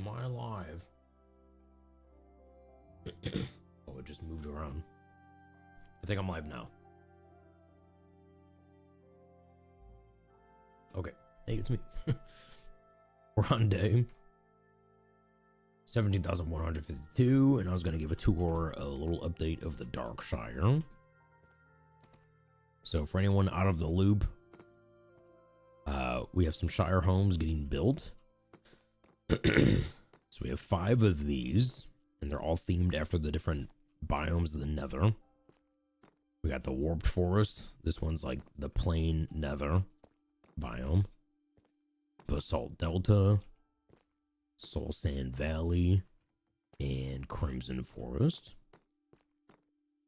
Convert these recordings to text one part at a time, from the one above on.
Am I alive? Oh, it just moved around. I think I'm live now. Okay. Hey, it's me. We're on day 17,152, and I was going to give a tour, a little update of the Darkshire. So for anyone out of the loop, we have some Shire homes getting built. So we have 5 of these, and they're all themed after the different biomes of the Nether. We got the Warped Forest. This one's like the plain Nether biome. Basalt Delta, Soul Sand Valley, and Crimson Forest.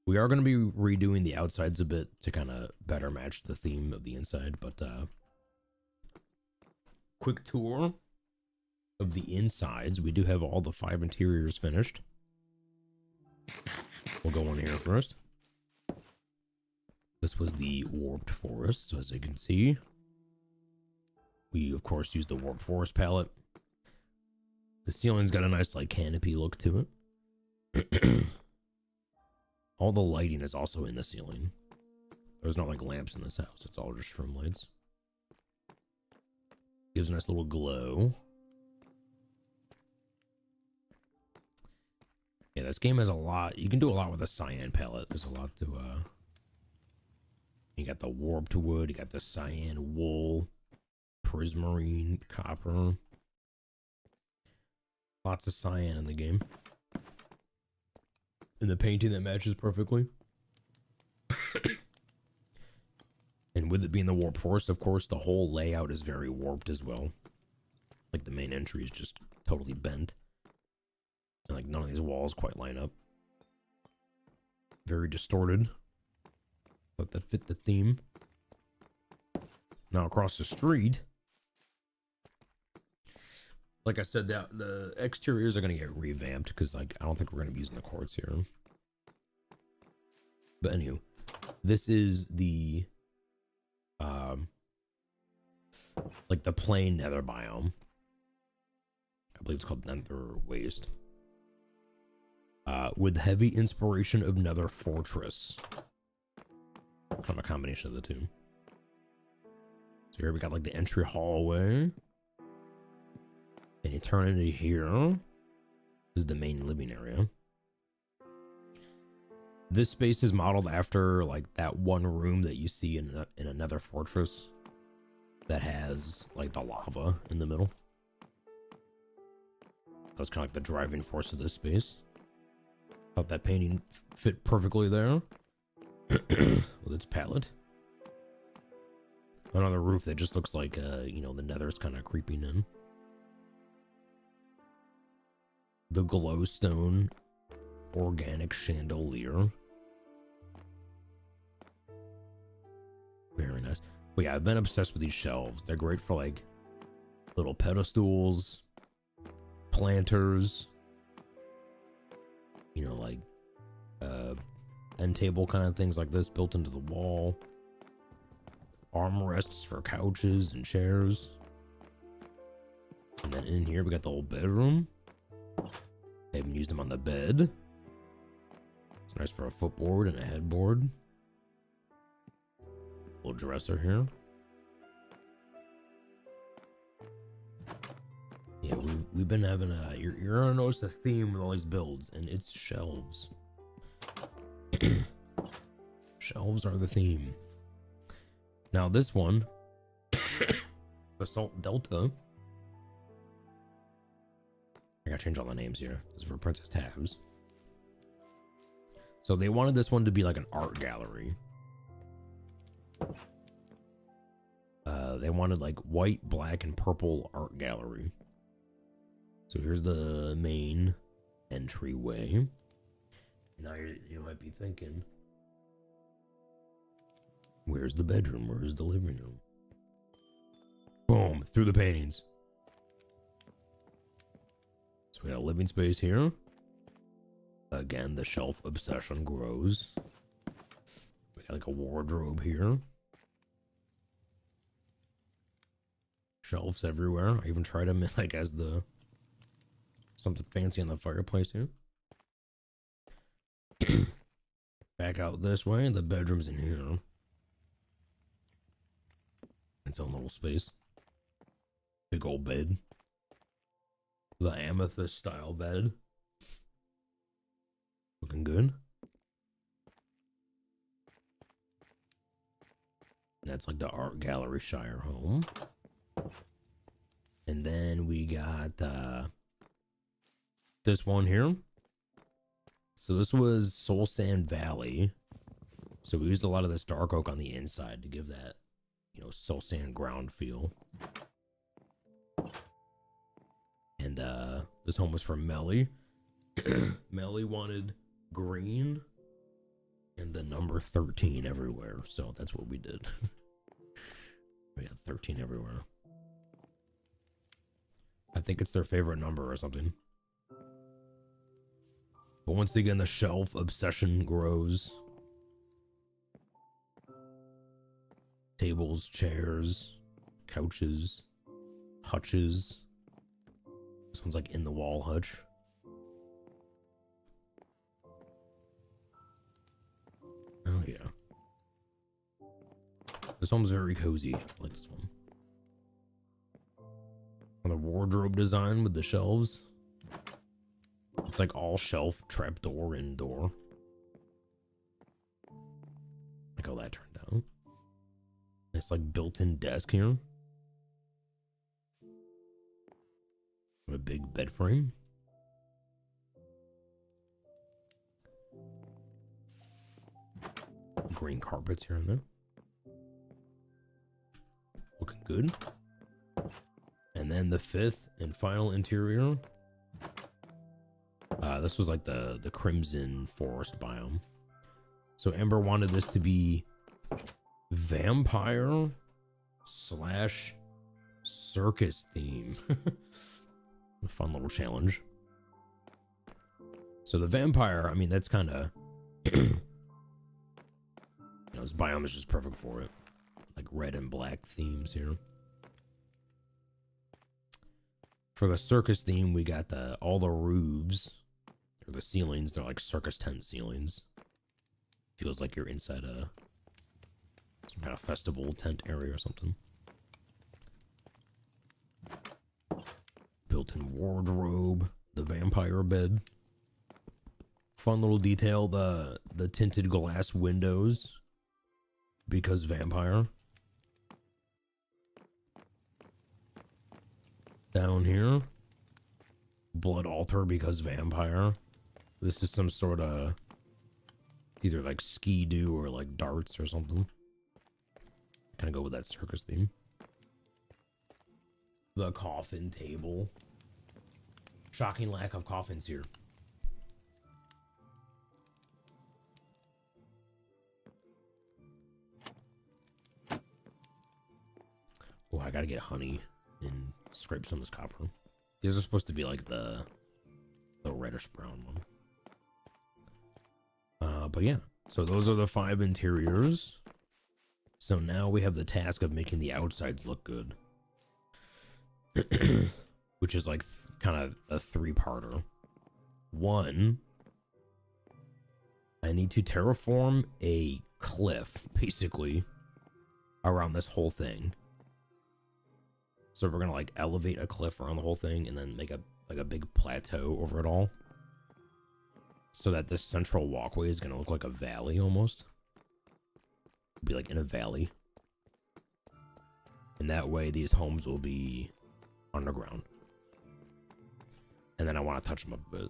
We are going to be redoing the outsides a bit to kind of better match the theme of the inside, but quick tour of the insides. We do have all the 5 interiors finished. We'll go on here first. This was the Warped Forest, so as you can see, we of course use the Warped Forest palette. The ceiling's got a nice like canopy look to it. All the lighting is also in the ceiling. There's not like lamps in this house, it's all just string lights. Gives a nice little glow. Yeah, this game has a lot. You can do a lot with the cyan palette. There's a lot to you got the warped wood, you got the cyan wool, prismarine, copper. Lots of cyan in the game. And the painting that matches perfectly. And with it being the Warped Forest, of course, the whole layout is very warped as well. Like the main entry is just totally bent. And like none of these walls quite line up. Very distorted. But that fit the theme. Now across the street, like I said, the exteriors are going to get revamped because like I don't think we're going to be using the quartz here. But anywho, this is the like the plain Nether biome. I believe it's called Nether Waste. With heavy inspiration of Nether Fortress. Kind of a combination of the two. So here we got like the entry hallway. And you turn into here. This is the main living area. This space is modeled after like that one room that you see in another fortress that has like the lava in the middle. That's kind of like the driving force of this space. Thought that painting fit perfectly there. With its palette. Another roof that just looks like you know, the nether's kind of creeping in. The glowstone organic chandelier. Very nice. But yeah, I've been obsessed with these shelves. They're great for like little pedestals, planters, you know, like end table kind of things like this built into the wall. Armrests for couches and chairs. And then in here we got the whole bedroom. I haven't used them on the bed. It's nice for a footboard and a headboard. Little dresser here. Yeah, we've been having a you're gonna notice the theme with all these builds, and it's shelves. Shelves are the theme. Now this one, Basalt Delta. I gotta change all the names here. This is for Princess Tabs. So they wanted this one to be like an art gallery. They wanted like white, black, and purple art gallery. So here's the main entryway. Now you might be thinking, where's the bedroom? Where's the living room? Boom, through the paintings. So we got a living space here. Again, the shelf obsession grows. We got like a wardrobe here. Shelves everywhere. I even tried them like as the Something fancy on the fireplace here. Back out this way. The bedroom's in here. Its own little space. Big old bed. The amethyst style bed. Looking good. That's like the art gallery Shire home. And then we got this one here. So this was Soul Sand Valley. So we used a lot of this dark oak on the inside to give that, you know, Soul Sand ground feel. And this home was from Melly. Melly wanted green and the number 13 everywhere. So that's what we did. We got 13 everywhere. I think it's their favorite number or something. But once again, the shelf obsession grows. Tables, chairs, couches, hutches. This one's like in the wall hutch. Oh yeah. This one's very cozy. I like this one. On the wardrobe design with the shelves. It's like all shelf, trapdoor, and door. Like how that turned out. It's like built-in desk here. A big bed frame. Green carpets here and there. Looking good. And then the fifth and final interior. This was like the Crimson Forest biome. So Amber wanted this to be vampire slash circus theme. A fun little challenge. So the vampire, I mean, that's kind of this biome is just perfect for it. Like red and black themes here. For the circus theme, we got all the roofs or the ceilings. They're like circus tent ceilings. Feels like you're inside some kind of festival tent area or something. Built-in wardrobe, the vampire bed. Fun little detail, the tinted glass windows. Because vampire. Down here. Blood altar because vampire. This is some sort of either like ski-doo or like darts or something. Kind of go with that circus theme. The coffin table. Shocking lack of coffins here. Oh, I gotta get honey and scrape some of this copper. These are supposed to be like the reddish brown one. But yeah, so those are the 5 interiors. So now we have the task of making the outsides look good. Which is like kind of a 3-parter. 1, I need to terraform a cliff, basically, around this whole thing. So we're gonna like elevate a cliff around the whole thing and then make a big plateau over it all. So that this central walkway is gonna look like a valley almost. Be like in a valley. And that way these homes will be underground. And then I want to touch them up a bit.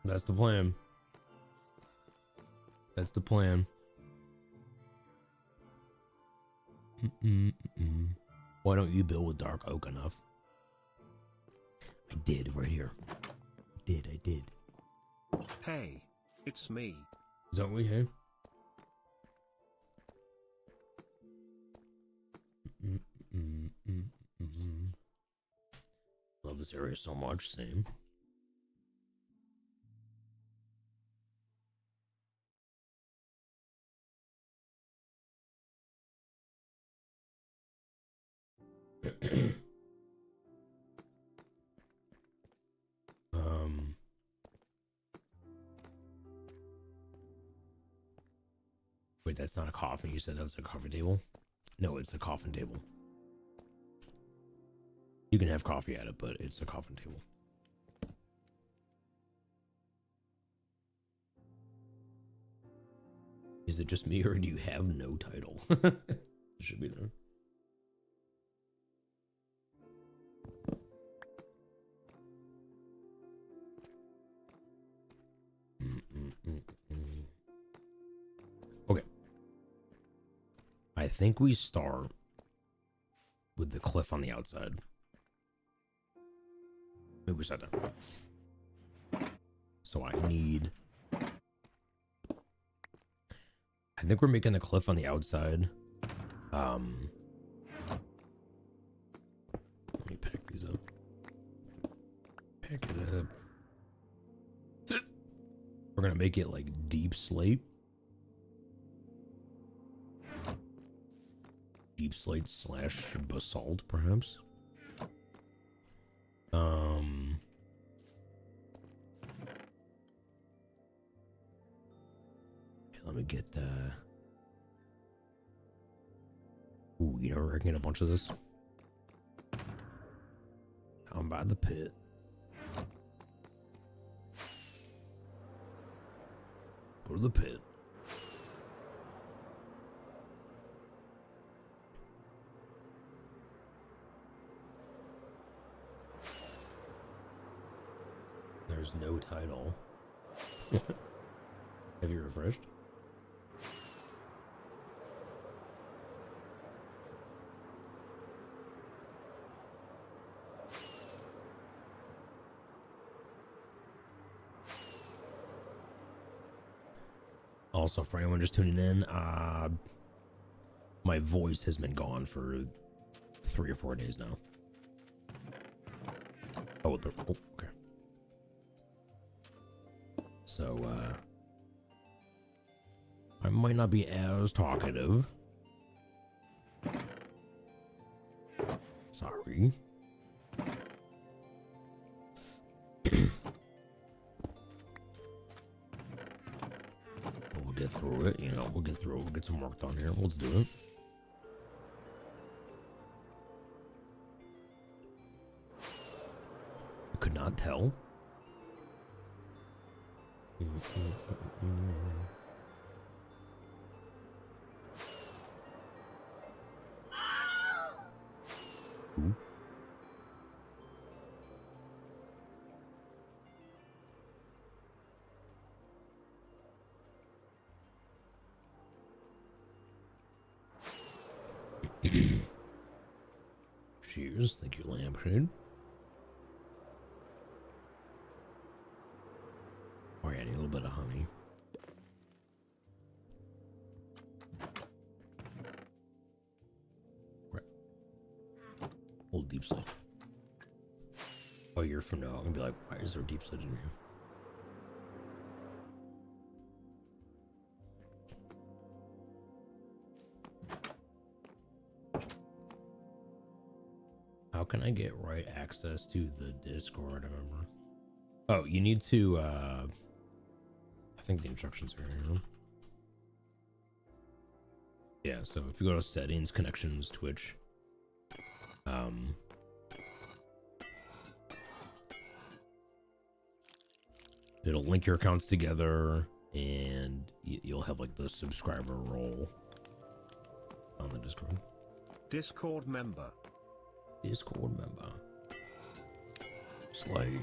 That's the plan. That's the plan. Why don't you build with dark oak enough? I did right here. I did. Hey, it's me. Is that we here? Love this area so much. Same. It's not a coffin. You said that was a coffee table? No, it's a coffin table. You can have coffee at it, but it's a coffin table. Is it just me, or do you have no title? It should be there. Okay. I think we start with the cliff on the outside. Maybe we start there. So I think we're making the cliff on the outside. Let me pack these up. Pack it up. We're gonna make it like deep slate. Deep slate / basalt, perhaps. Let me get the. Ooh, you know, we're gonna get a bunch of this. Down by the pit. Go to the pit. There's no title. Have you refreshed? Also, for anyone just tuning in, my voice has been gone for 3 or 4 days now. Oh, okay. So, I might not be as talkative. Sorry. We'll get through it, you know, we'll get through it. We'll get some work done here. Let's do it. You could not tell. Ooh. Cheers. Thank you, Lampshade. Oh, yeah, I need a little bit of honey. Right. Old deep slate. Oh, you're from now. I'm gonna be like, why is there deep slate in here? How can I get right access to the Discord? I remember. Oh, you need to, I think the instructions are here. Yeah, so if you go to settings, connections, Twitch, it'll link your accounts together, and you'll have like the subscriber role on the Discord. Discord member. Discord member. Slay.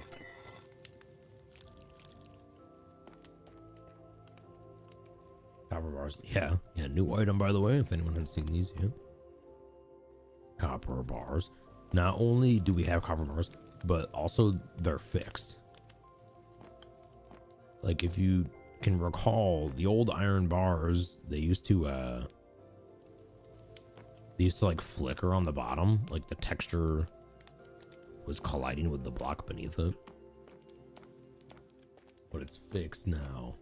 Copper bars. Yeah, new item, by the way, if anyone hasn't seen these yet. Copper bars. Not only do we have copper bars, but also they're fixed. Like, if you can recall, the old iron bars, they used to like flicker on the bottom, like the texture was colliding with the block beneath it. But it's fixed now.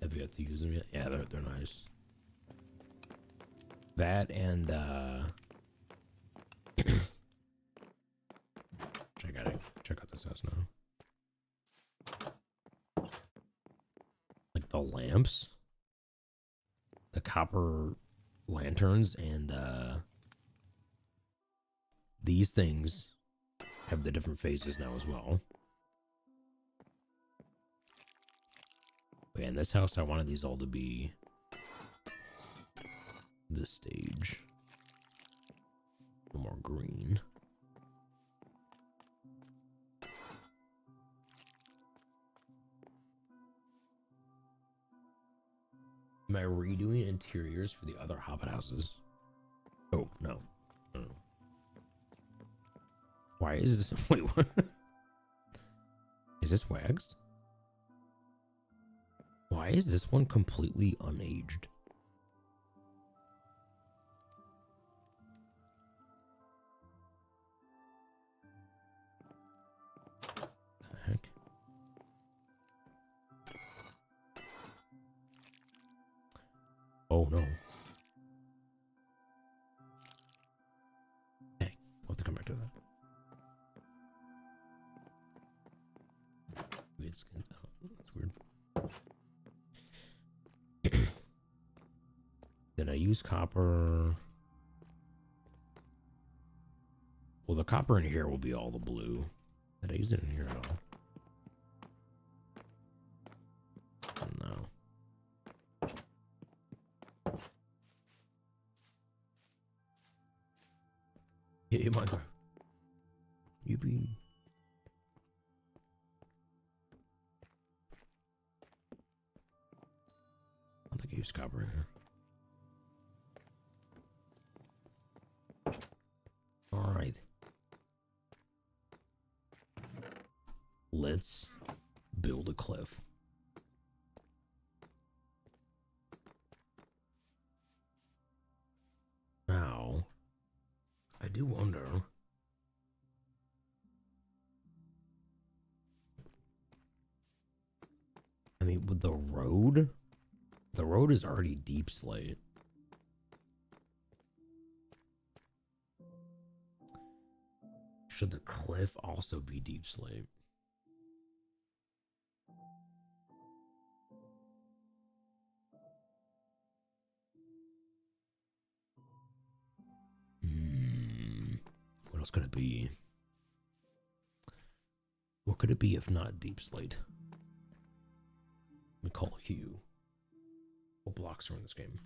Have you got to use them yet? Yeah, they're nice. That and check out this house now. the lamps, the copper lanterns, and these things have the different phases now as well. But yeah, in this house, I wanted these all to be this stage. A little more green. Am I redoing interiors for the other Hobbit houses? Oh, no. No. Why is this? Wait, what? Is this Wags? Why is this one completely unaged? The heck? Oh no. Dang, we'll have to come back to that. It's, oh, that's weird. Did I use copper? Well, the copper in here will be all the blue. Did I use it in here at all? No. Hey, Minecraft. You be. I don't think I used copper in here. All right. Let's build a cliff. Now, I do wonder. I mean, with the road is already deep slate. Should the cliff also be deep slate? What else could it be? What could it be if not deep slate? Let me call Hugh. What blocks are in this game?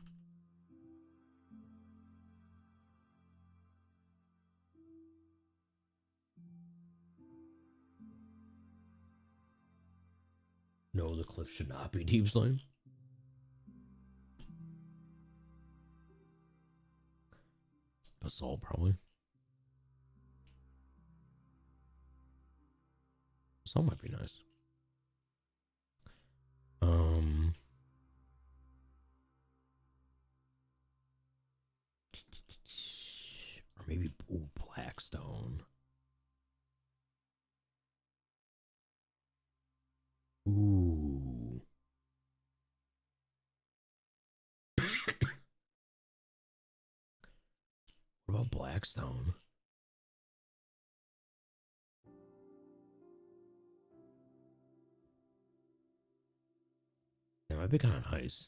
No, the cliff should not be deep slate. Basalt, probably. Basalt might be nice. Or maybe Blackstone. Ooh. What about Blackstone? That might be kind of nice.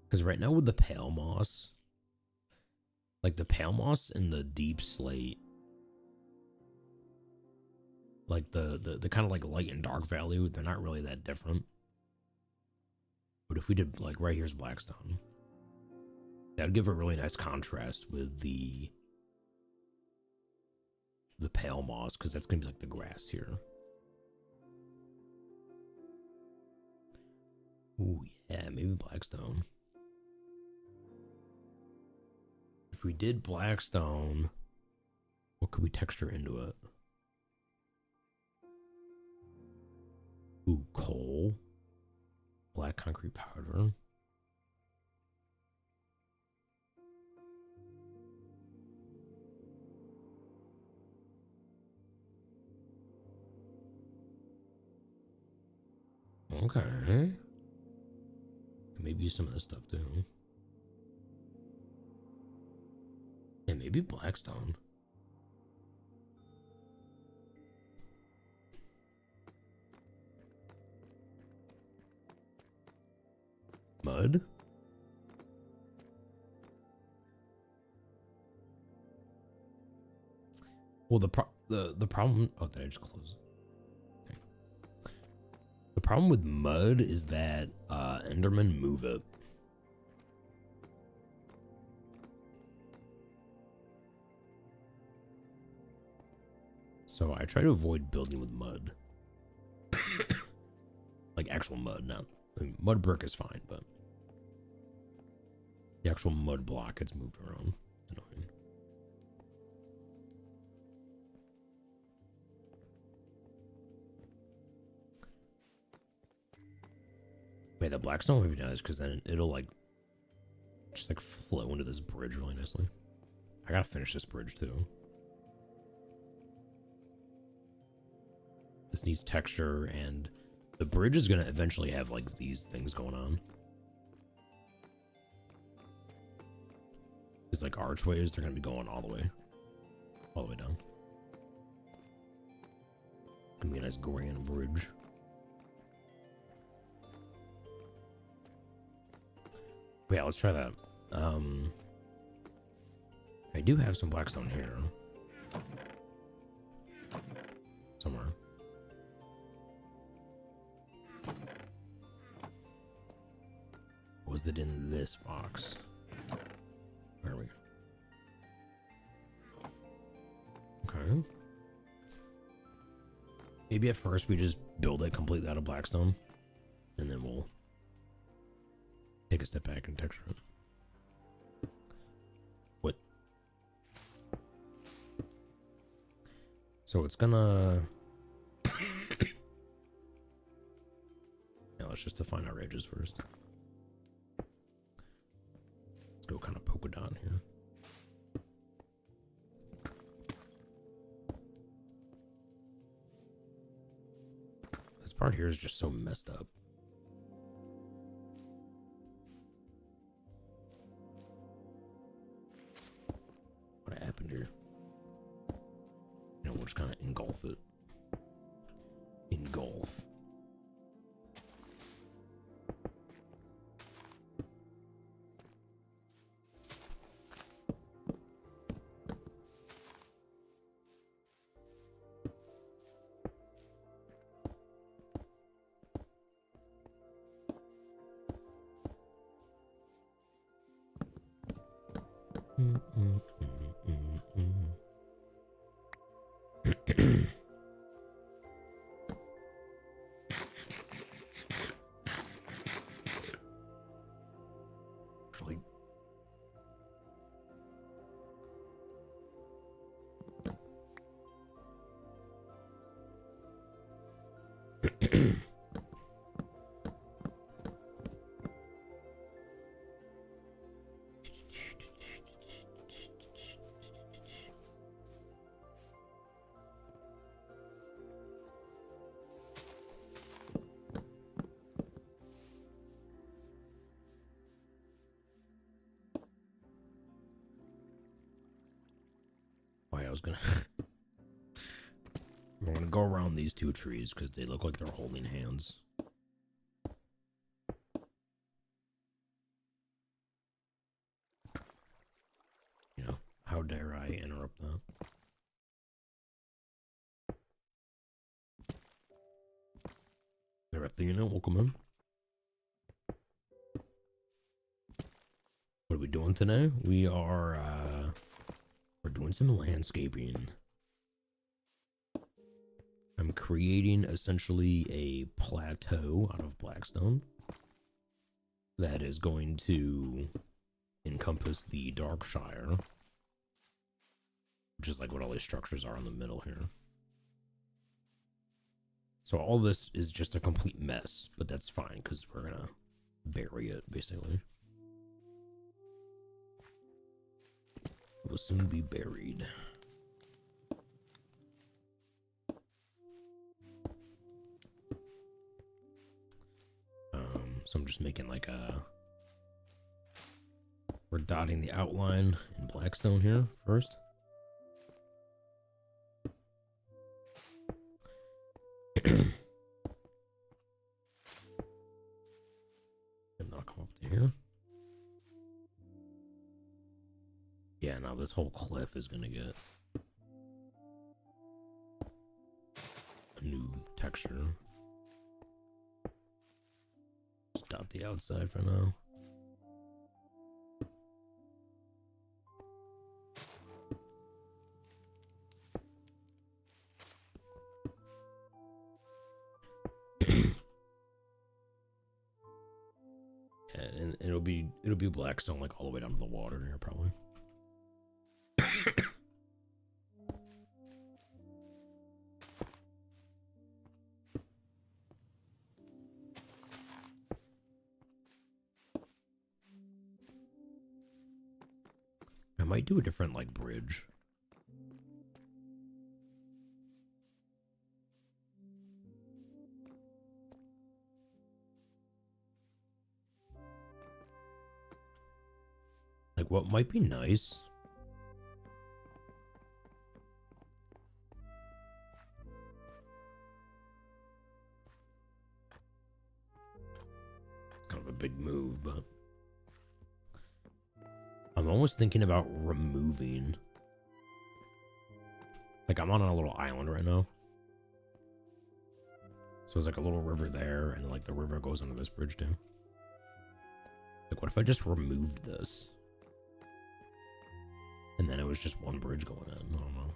Because right now with the pale moss, like the pale moss and the deep slate, like the kind of like light and dark value, they're not really that different. But if we did like right here's Blackstone, that would give a really nice contrast with the pale moss, because that's gonna be like the grass here. Ooh yeah, maybe Blackstone. If we did Blackstone, what could we texture into it? Ooh, coal. Black concrete powder. Okay. Maybe some of this stuff too. Yeah, maybe Blackstone. mud? Well, the problem. Oh, did I just close it? Okay. The problem with mud is that Endermen move it. So I try to avoid building with mud. Like actual mud, not I mean, mud brick is fine, but the actual mud block gets moved around. It's annoying. Wait, the blackstone would be nice because then it'll like just like flow into this bridge really nicely. I gotta finish this bridge too. This needs texture, and the bridge is gonna eventually have like these things going on. These like archways, they're gonna be going all the way down. Gonna be a nice grand bridge. But yeah, let's try that. I do have some blackstone here somewhere. Was it in this box? Where are we? Okay. Maybe at first we just build it completely out of blackstone, and then we'll take a step back and texture it. What? So it's gonna... Yeah, let's just define our edges first. Let's go kind of polka dot here. This part here is just so messed up. What happened here? You know, we'll just kind of engulf it. Engulf. Actually, I was gonna we're gonna go around these two trees because they look like they're holding hands. You know, how dare I interrupt that? There, Athena, welcome in. What are we doing today? We are we're doing some landscaping. I'm creating essentially a plateau out of blackstone that is going to encompass the Darkshire, which is like what all these structures are in the middle here. So all this is just a complete mess, but that's fine because we're gonna bury it basically. It will soon be buried. So I'm just making like a... We're dotting the outline in blackstone here first. Did not come up to here. Yeah, now this whole cliff is gonna get a new texture. Just dot the outside for now. And it'll be black stone like all the way down to the water here probably. I might do a different like bridge. Like what might be nice. Kind of a big move, but I'm almost thinking about removing. Like I'm on a little island right now. So there's like a little river there, and like the river goes under this bridge too. Like what if I just removed this? And then it was just one bridge going in. I don't know.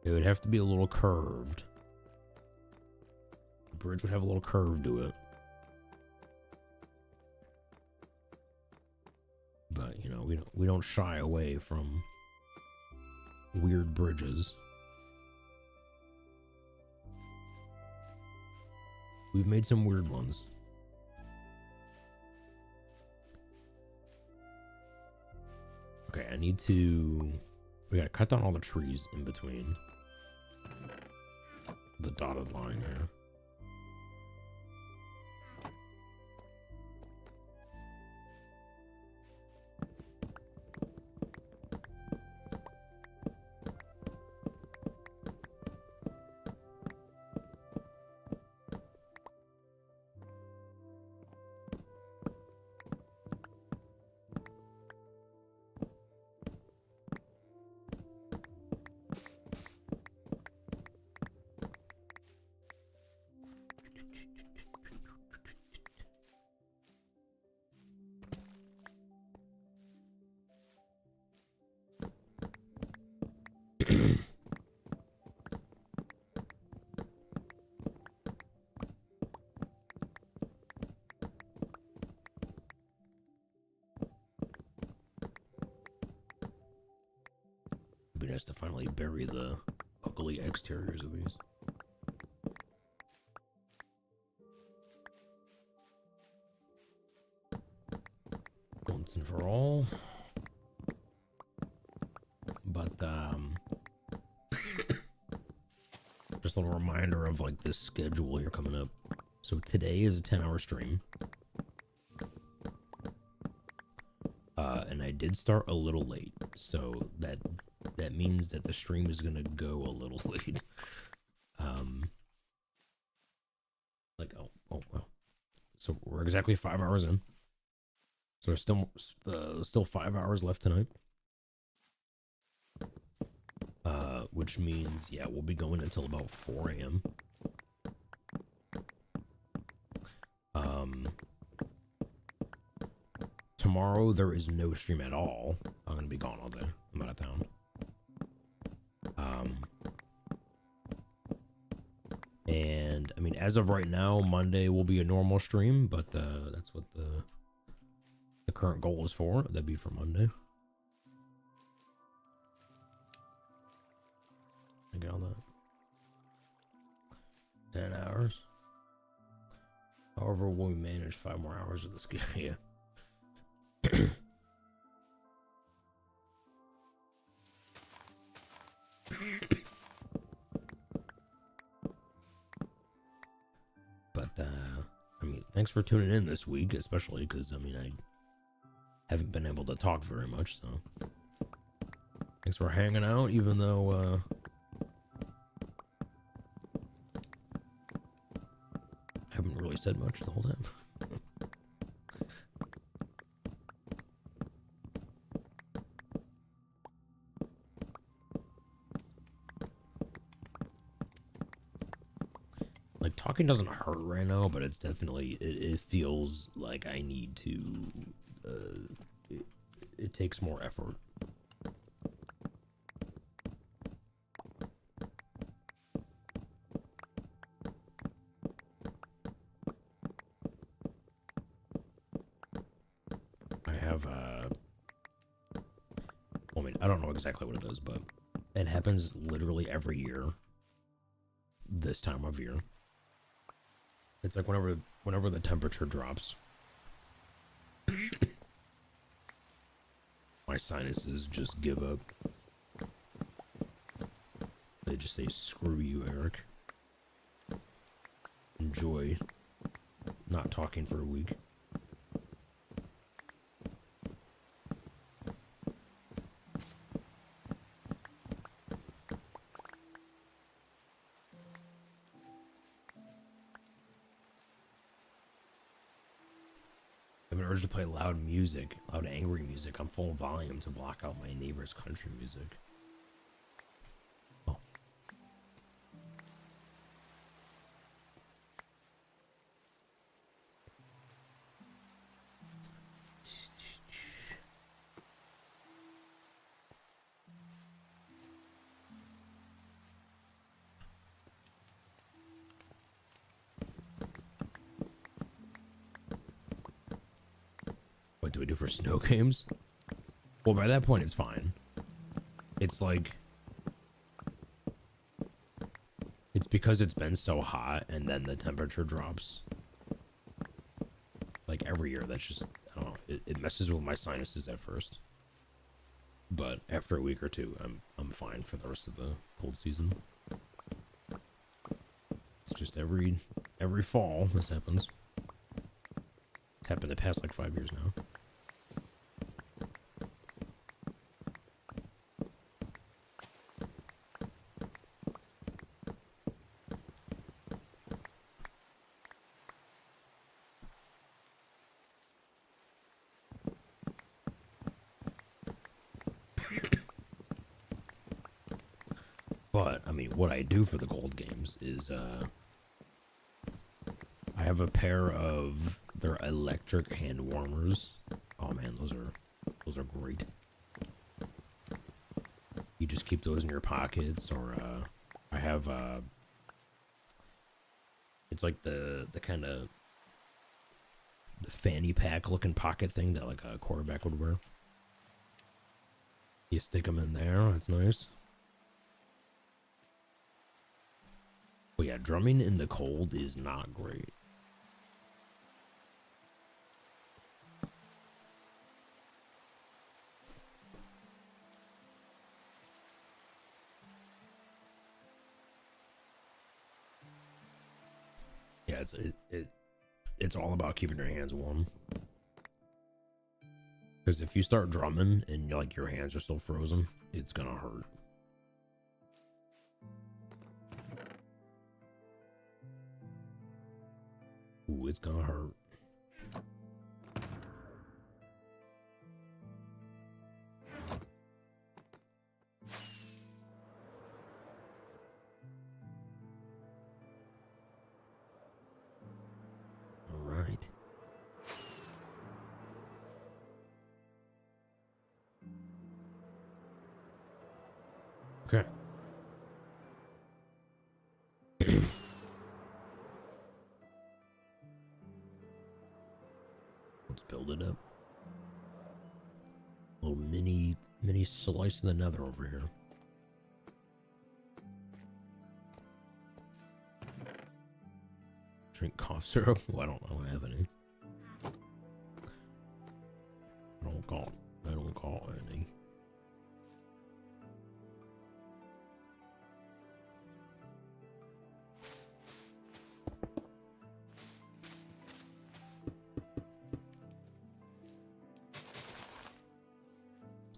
It would have to be a little curved. The bridge would have a little curve to it. But, you know, we don't shy away from weird bridges. We've made some weird ones. Okay, I need to... We gotta cut down all the trees in between the dotted line here. Be nice to finally bury the ugly exteriors of these. Once and for all. But just a little reminder of like this schedule here coming up. So today is a 10-hour stream. And I did start a little late, so that means that the stream is gonna go a little late. Like well. So we're exactly 5 hours in. So there's still 5 hours left tonight. Which means yeah, we'll be going until about 4 a.m. Tomorrow there is no stream at all. I'm gonna be gone all day. I'm out of town. And I mean, as of right now, Monday will be a normal stream, but that's what the current goal is for. That'd be for Monday. I get on that. 10 hours. However, we'll manage 5 more hours of this game. Yeah. But I mean, thanks for tuning in this week, especially because I mean I haven't been able to talk very much, so thanks for hanging out, even though haven't really said much the whole time. Like, talking doesn't hurt right now, but it's definitely, it feels like I need to, it takes more effort. I have, I mean, I don't know exactly what it is, but it happens literally every year this time of year. It's like whenever the temperature drops, my sinuses just give up. They just say, screw you, Eric. Enjoy not talking for a week. I have an urge to play loud music, loud angry music on full volume to block out my neighbor's country music. Oh. What do we do for snow games? Well, by that point, it's fine. It's like, it's because it's been so hot and then the temperature drops. Like every year, that's just, I don't know, it messes with my sinuses at first. But after a week or two, I'm fine for the rest of the cold season. It's just every fall this happens. It's happened the past like 5 years now. But, I mean, what I do for the cold games is, I have a pair of their electric hand warmers. Oh man, those are great. You just keep those in your pockets, or, I have, it's like the kind of, the fanny pack looking pocket thing that like a quarterback would wear. You stick them in there, that's nice. But yeah, drumming in the cold is not great. Yeah, it's all about keeping your hands warm. Because if you start drumming and like your hands are still frozen, it's gonna hurt. Ooh, it's gonna hurt. All right. Okay. Let's build it up. A little mini slice of the nether over here. Drink cough syrup? Well, I don't have any. I don't got any.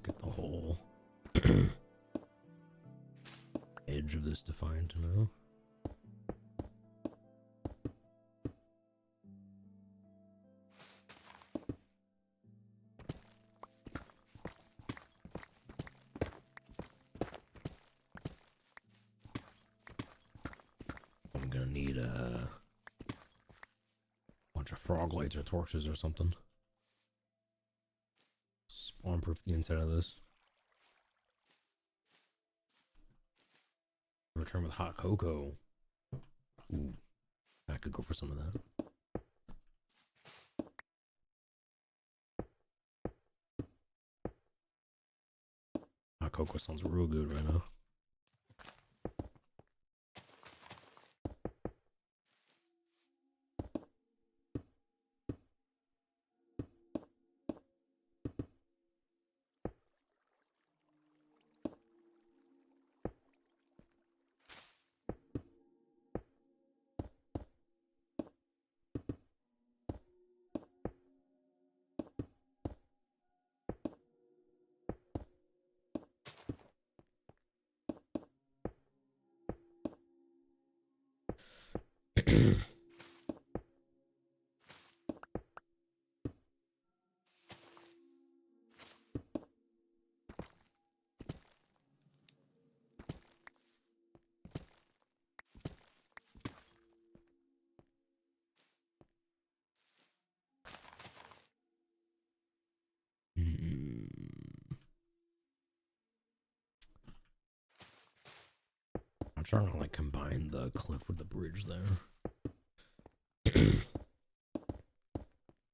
Get the whole edge of this defined now. gonna need a bunch of frog lights or torches or something. Spawn proof the inside of this. Return with hot cocoa. Ooh, I could go for some of that. Hot cocoa sounds real good right now. I'm trying to like combine the cliff with the bridge there. To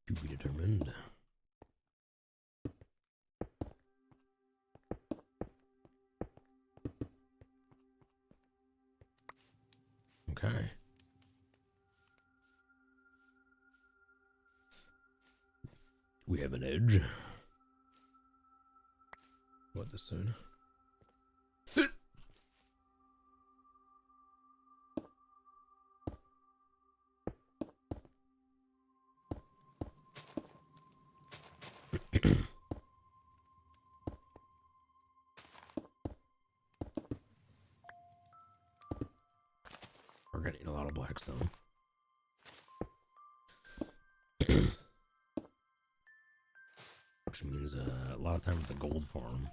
be determined. Okay. We have an edge. What this soon? We're gonna need a lot of blackstone. Which means a lot of time at the gold farm.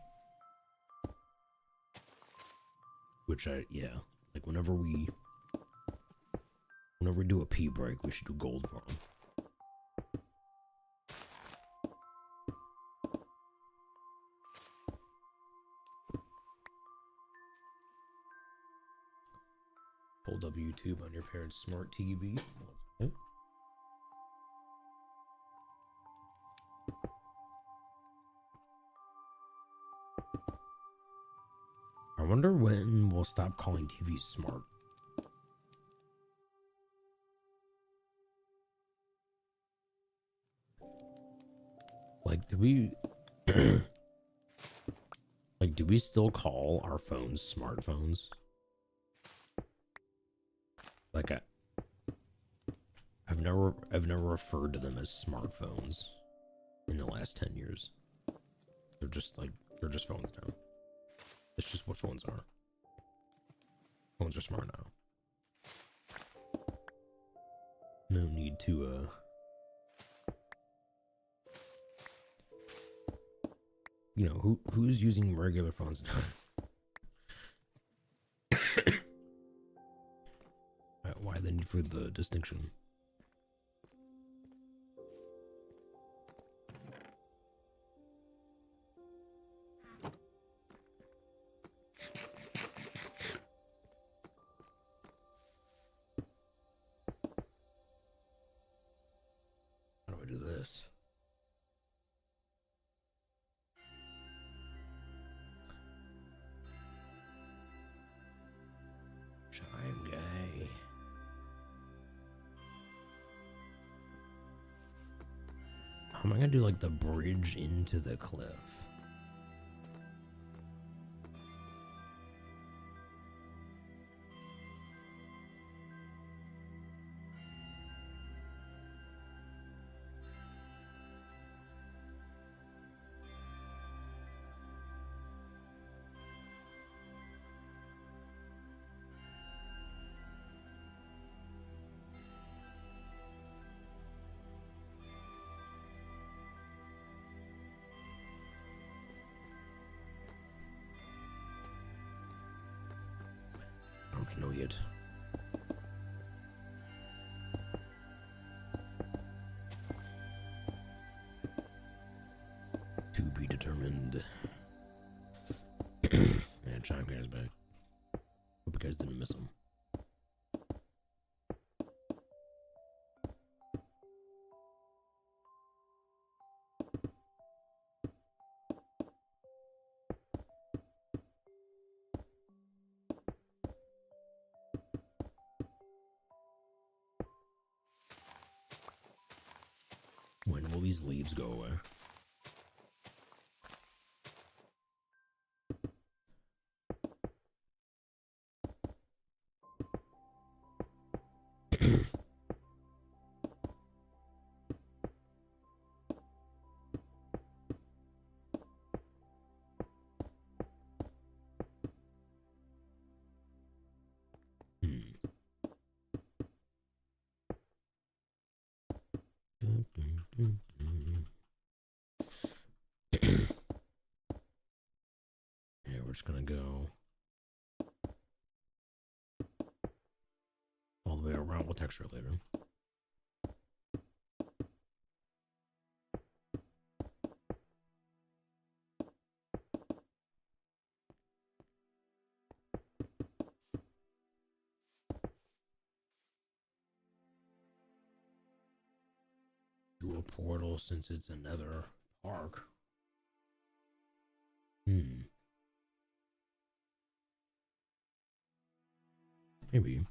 Which yeah, like whenever we do a pee break, we should do gold farm. Hold up YouTube on your parents' smart TV. Let's go. I wonder when we'll stop calling TVs smart. Like, do we like do we still call our phones smartphones? Like I've never referred to them as smartphones in the last 10 years. They're just phones now. It's just what phones are. Phones are smart now. No need to you know, who's using regular phones now? Why the need for the distinction? How do I do this? Chime guy. How am I gonna do like the bridge into the cliff? I don't know yet. And yeah, Chime Guy's back. Hope you guys didn't miss him. When will these leaves go away? Yeah, we're just gonna go all the way around. We'll texture it later. Do a portal since it's another park. Maybe.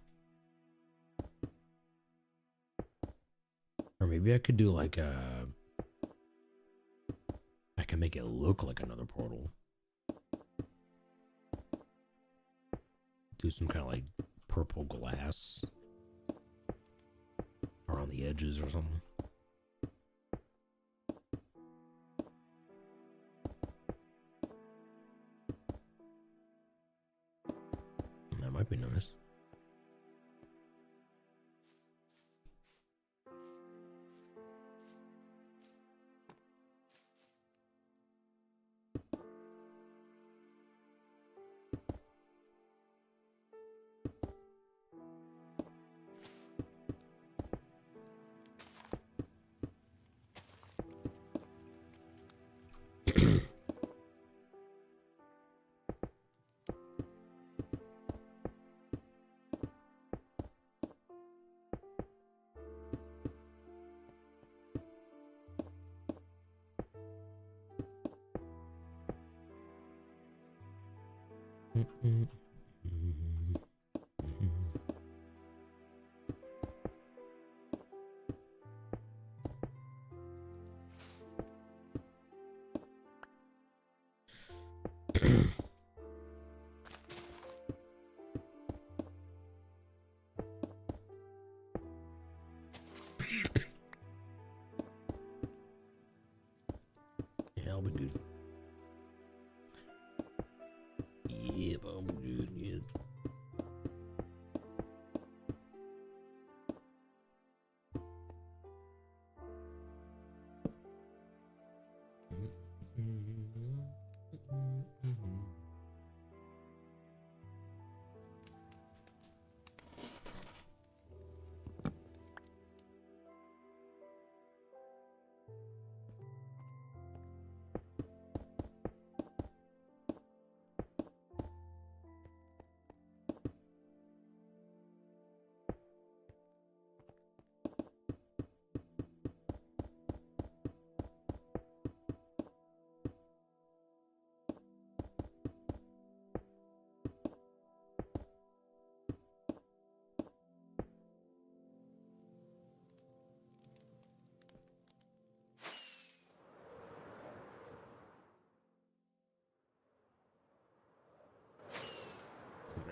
Or maybe I could do like a... I can make it look like another portal. Do some kind of like purple glass around the edges or something. That might be nice. Yeah, I'll be good. Yep, I'll be good. Yep.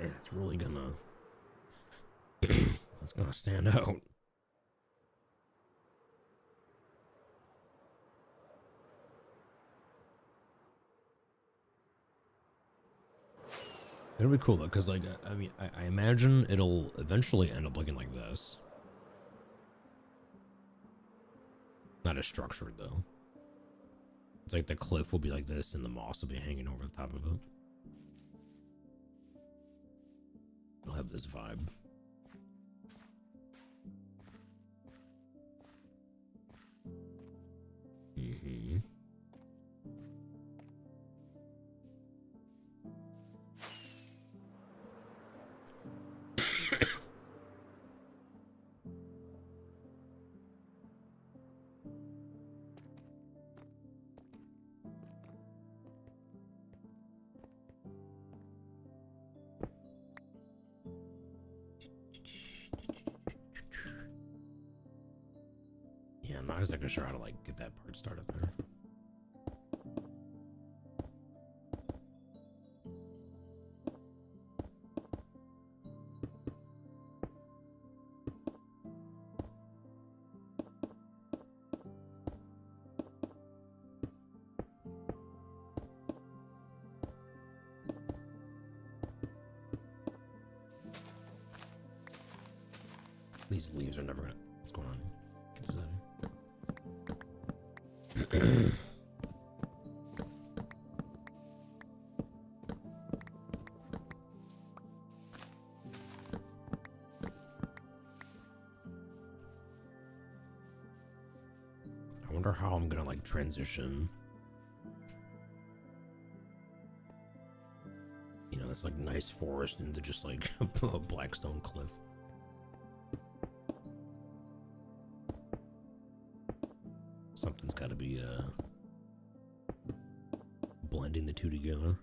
Man, it's really gonna it's gonna stand out. It'll be cool though, because like I mean I imagine it'll eventually end up looking like this. Not as structured though. It's like the cliff will be like this and the moss will be hanging over the top of it. It'll have this vibe. Yeah, I'm not exactly sure how to like get that part started there. These leaves are never gonna. What's going on? Get this out of here. I wonder how I'm gonna like transition. You know, it's like nice forest into just like a black stone cliff. Something's got to be blending the two together.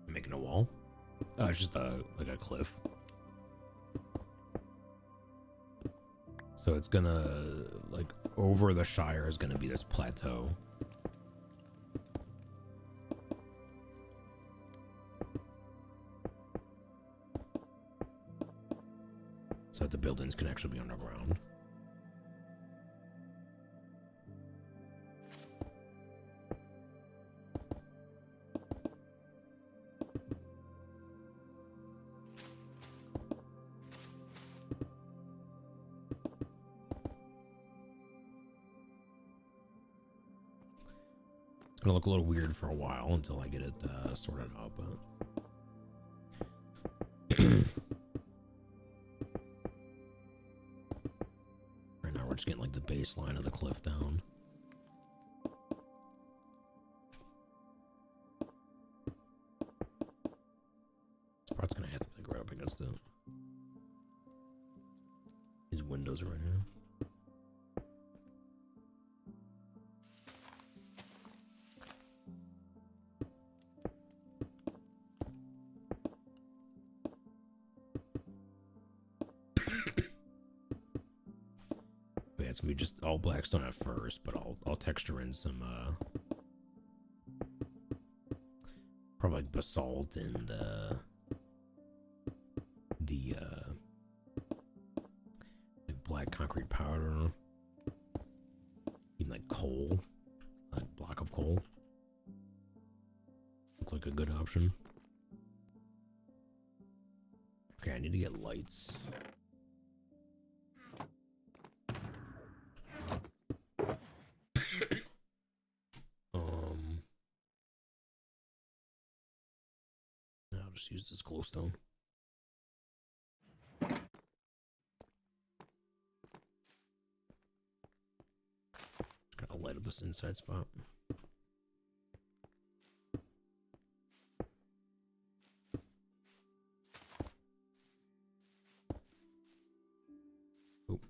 Making a wall? Oh, it's just like a cliff. So it's gonna, like, over the Shire is gonna be this plateau. So that the buildings can actually be underground. Gonna look a little weird for a while until I get it sorted out, but right now we're just getting like the baseline of the cliff down. This part's gonna have to be right up against it. These windows are right here. It's gonna be just all black stone at first, but I'll texture in some probably like basalt and the like black concrete powder, even like coal, like block of coal. Look like a good option. Okay, I need to get lights. I'll just use this glowstone. Just gotta light up this inside spot. Oop.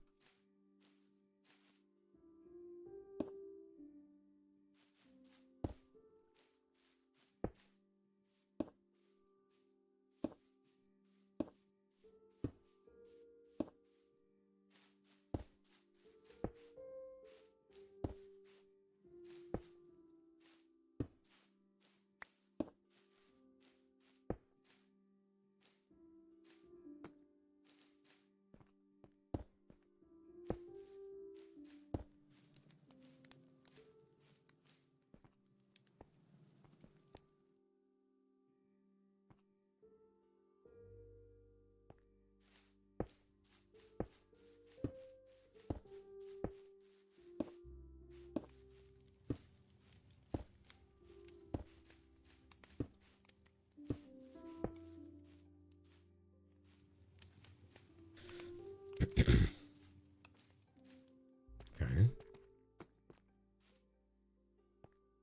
Okay.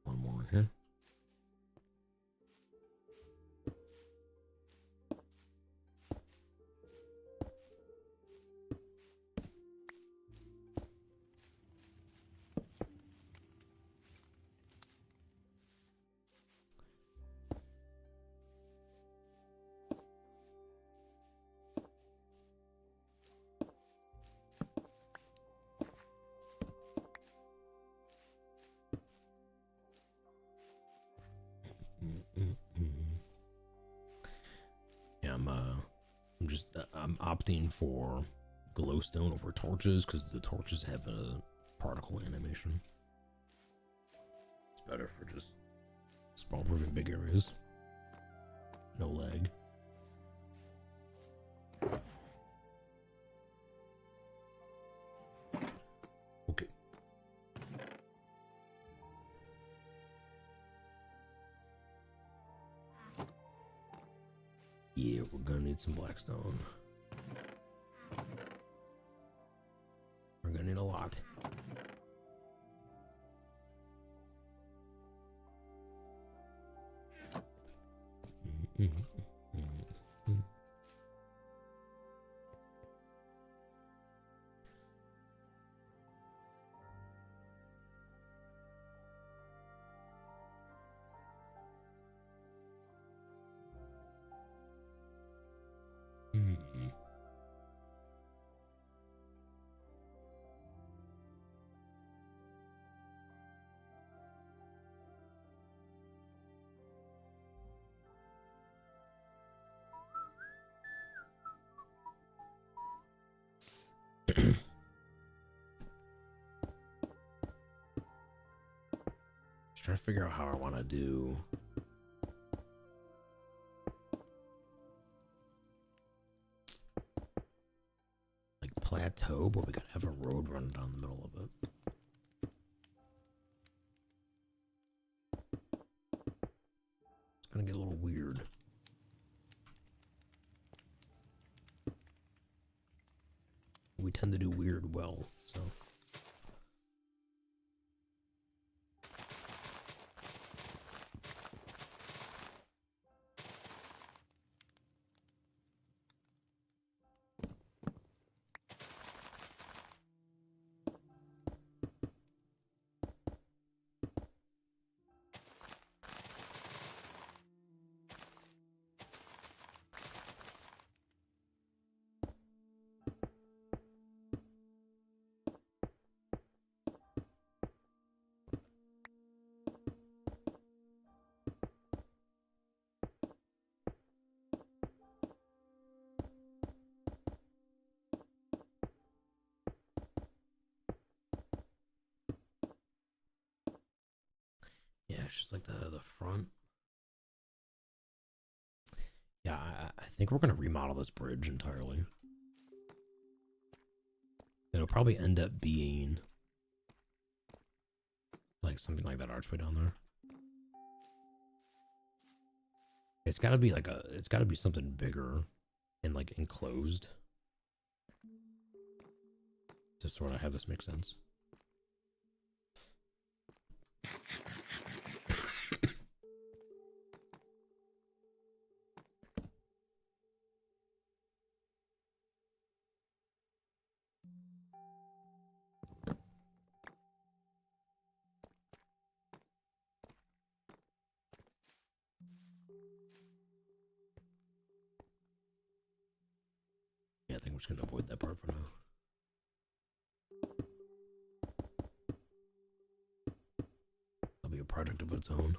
One more here. Yeah, I'm opting for glowstone over torches because the torches have a particle animation. It's better for just spawn proof in big areas. No lag. Okay. Yeah, we're gonna need some blackstone. We're gonna need a lot. Trying to figure out how I want to do like plateau, but we gotta have a road running down the middle of it. It's gonna get a little weird. We tend to do weird well, so. Yeah, it's just like the front. Yeah, I think we're gonna remodel this bridge entirely. It'll probably end up being like something like that archway down there. It's gotta be like it's gotta be something bigger and like enclosed to sort of have this make sense. Yeah, I think we're just gonna avoid that part for now. That'll be a project of its own.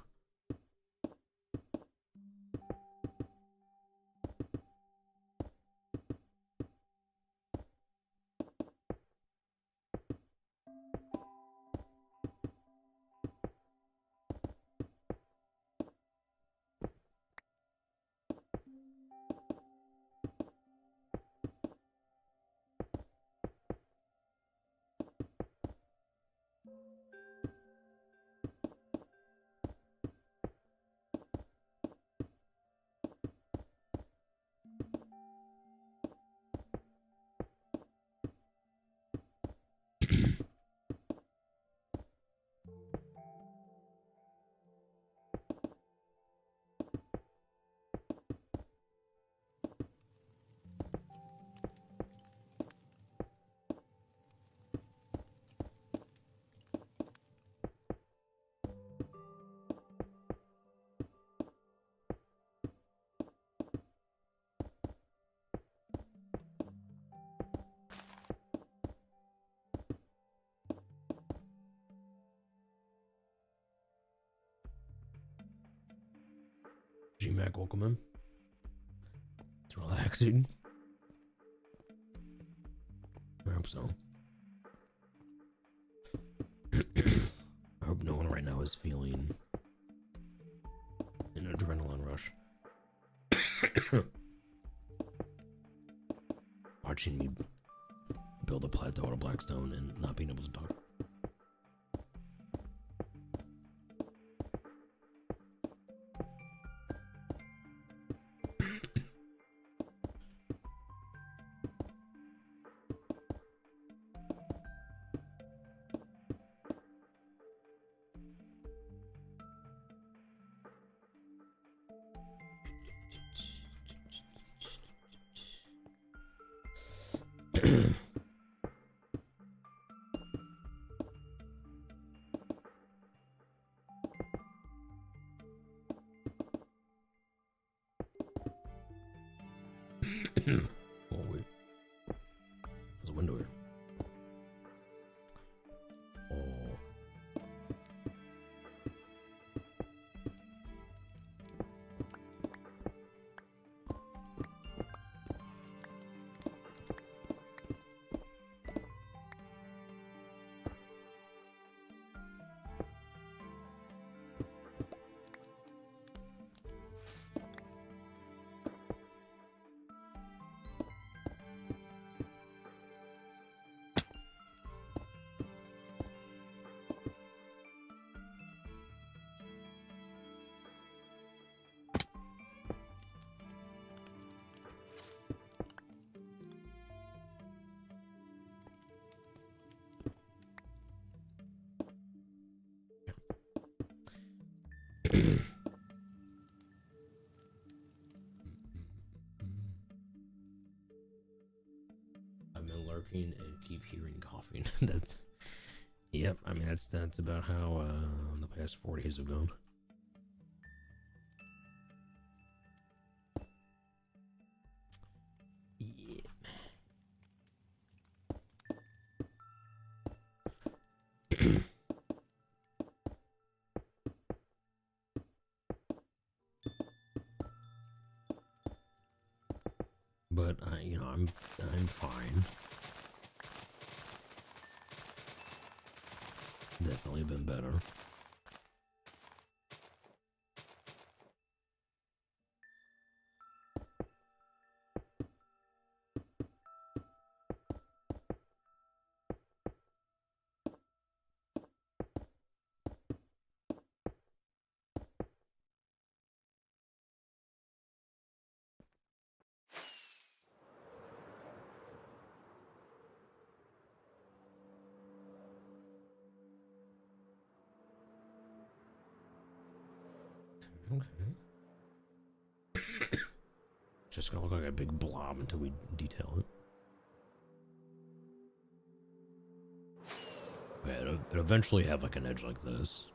G-Mac, welcome in. It's relaxing. I hope so. I hope no one right now is feeling an adrenaline rush. Watching me build a plateau out of blackstone and not being able to talk. Oh wait, there's a window here. Oh. I've been lurking and keep hearing coughing. That's, yep. I mean, that's about how the past 4 days have gone. Yeah. But I'm fine. Definitely been better. Okay. Just gonna look like a big blob until we detail it. Okay, it'll eventually have like an edge like this.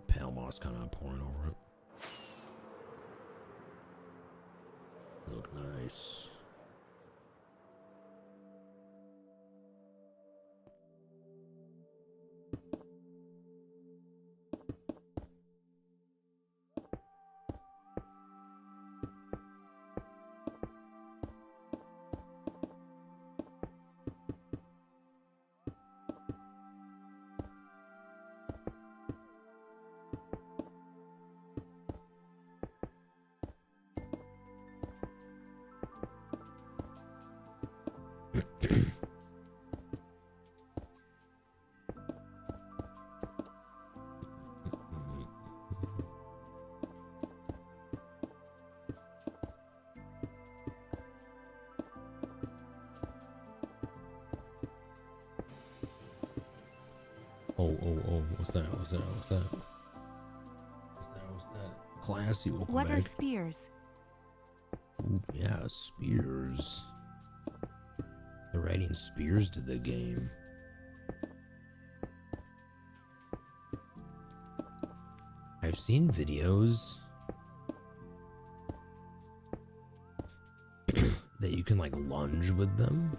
Pale moss kind of pouring over it. Look nice. Oh, what's that? What's that? What's that? What's that? Classy, welcome What back. are spears? Ooh, yeah, spears. They're adding spears to the game. I've seen videos that you can like lunge with them.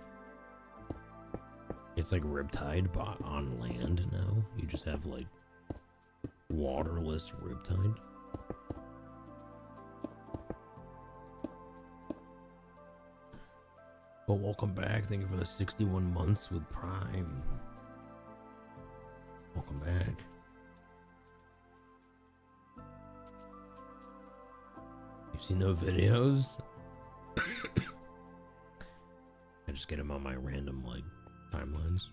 It's like Riptide, but on land now. You just have like waterless Riptide. Well, welcome back. Thank you for the 61 months with Prime. Welcome back. You've seen no videos? I just get them on my random, like, timelines.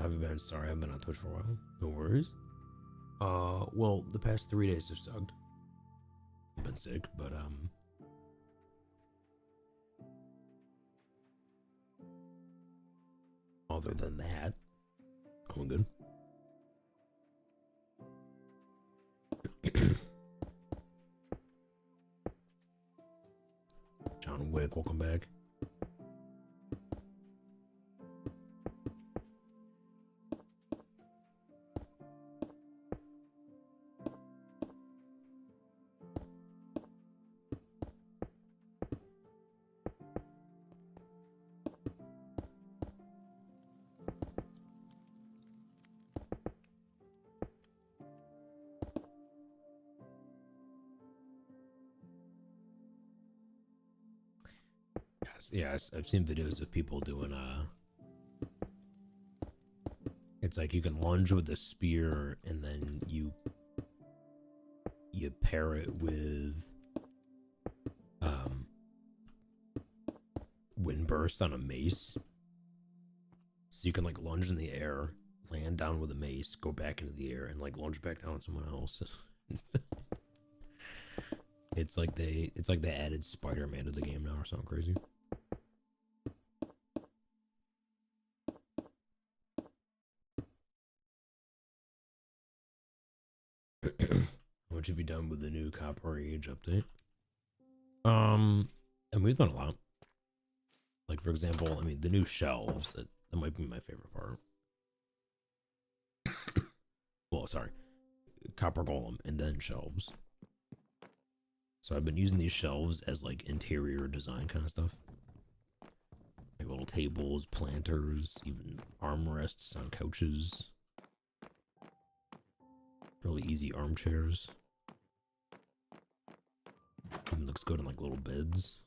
Haven't been, sorry, I've been on Twitch for a while. No worries. Well, the past 3 days have sucked. I've been sick, but, other than that, going good. John Wick, welcome back. Yeah, I've seen videos of people doing, it's like you can lunge with the spear and then you pair it with, wind burst on a mace. So you can, like, lunge in the air, land down with a mace, go back into the air, and, like, lunge back down on someone else. It's like they added Spider-Man to the game now or something crazy. How much have you done with the new Copper Age update? And we've done a lot. Like, for example, I mean, the new shelves, that might be my favorite part. Well, sorry. Copper Golem and then shelves. So I've been using these shelves as, like, interior design kind of stuff. Like little tables, planters, even armrests on couches. Really easy armchairs. Even looks good on, like, little beds.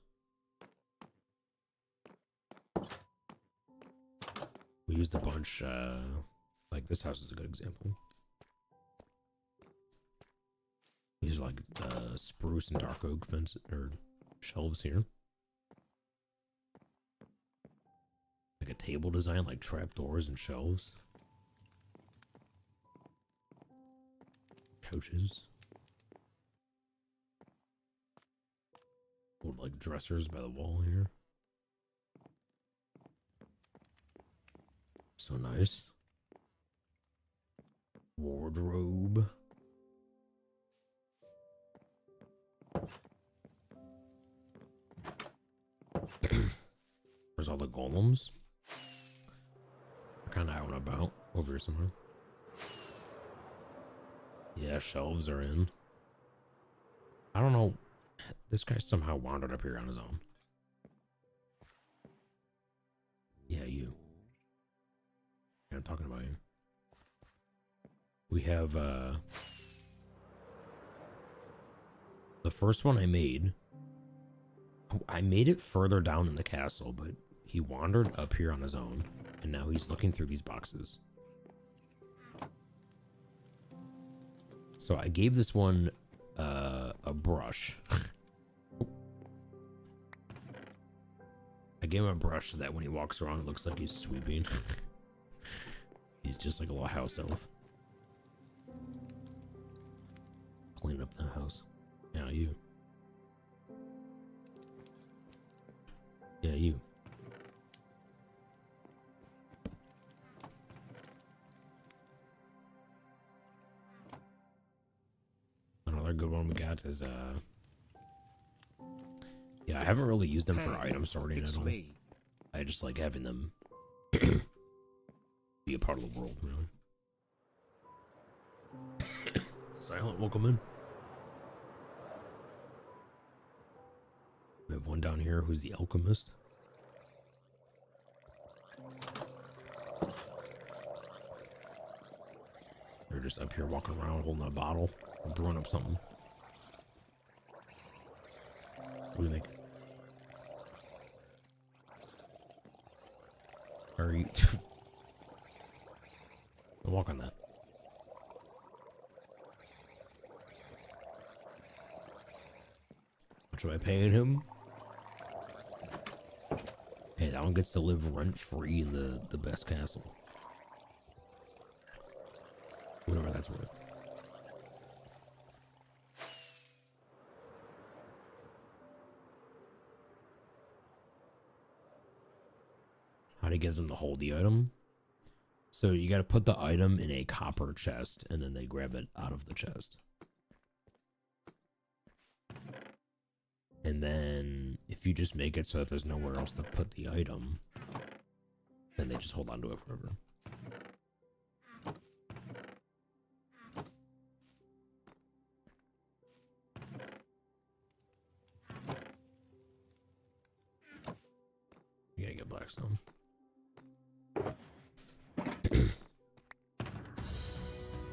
We used a bunch, like this house is a good example. These are like spruce and dark oak fence or shelves here. Like a table design, like trapdoors and shelves. Couches. Old, like, dressers by the wall here. So nice. Wardrobe. There's all the golems. They're kind of out and about over here somewhere. Yeah, shelves are in. I don't know. This guy somehow wandered up here on his own. Yeah, you. Yeah, I'm talking about you. We have, the first one I made it further down in the castle, but he wandered up here on his own, and now he's looking through these boxes. So I gave this one a brush. I gave him a brush so that when he walks around, it looks like he's sweeping. He's just like a little house elf. Clean up the house. Yeah, you. Yeah, you. Another good one we got is yeah, I haven't really used them for item sorting at all. Me. I just like having them be a part of the world, really. Silent, welcome in. We have one down here who's the alchemist. They're just up here walking around holding a bottle and brewing up something. What do you make? Are you... I'll walk on that. How much am I paying him? Hey, that one gets to live rent-free in the best castle. Whatever that's worth. How do you get them to hold the item? So you got to put the item in a copper chest, and then they grab it out of the chest. And then if you just make it so that there's nowhere else to put the item, then they just hold on to it forever. You gotta get Blackstone.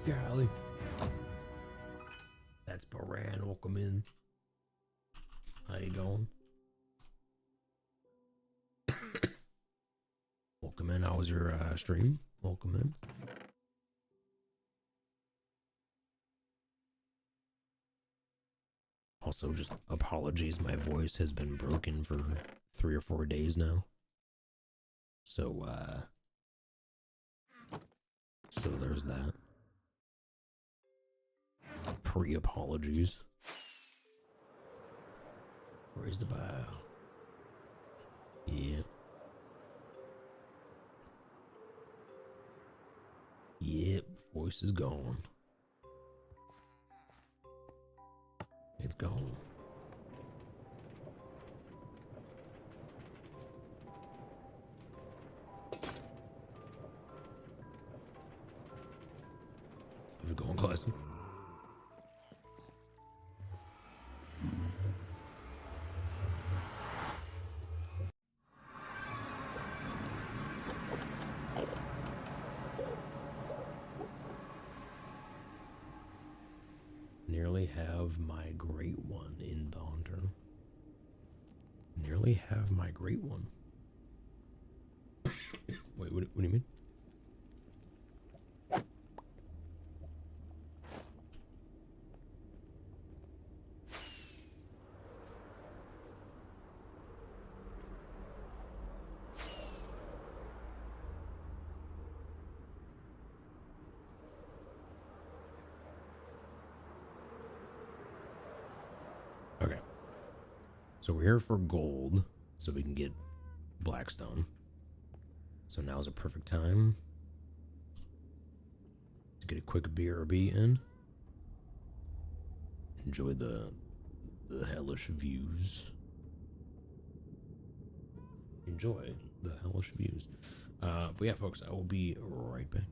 Golly. That's Baran. Welcome in. How you going? Welcome in. How was your stream? Welcome in. Also, just apologies. My voice has been broken for 3 or 4 days now. So there's that. Pre-apologies. Where's the bow? Yep. Yep, voice is gone. It's gone. How's it going, classy? Nearly have my great one in the hunter. Nearly have my great one. Wait, what do you mean? Okay. So we're here for gold, so we can get Blackstone. So now's a perfect time to get a quick BRB in. Enjoy the hellish views. Enjoy the hellish views. But yeah, folks, I will be right back.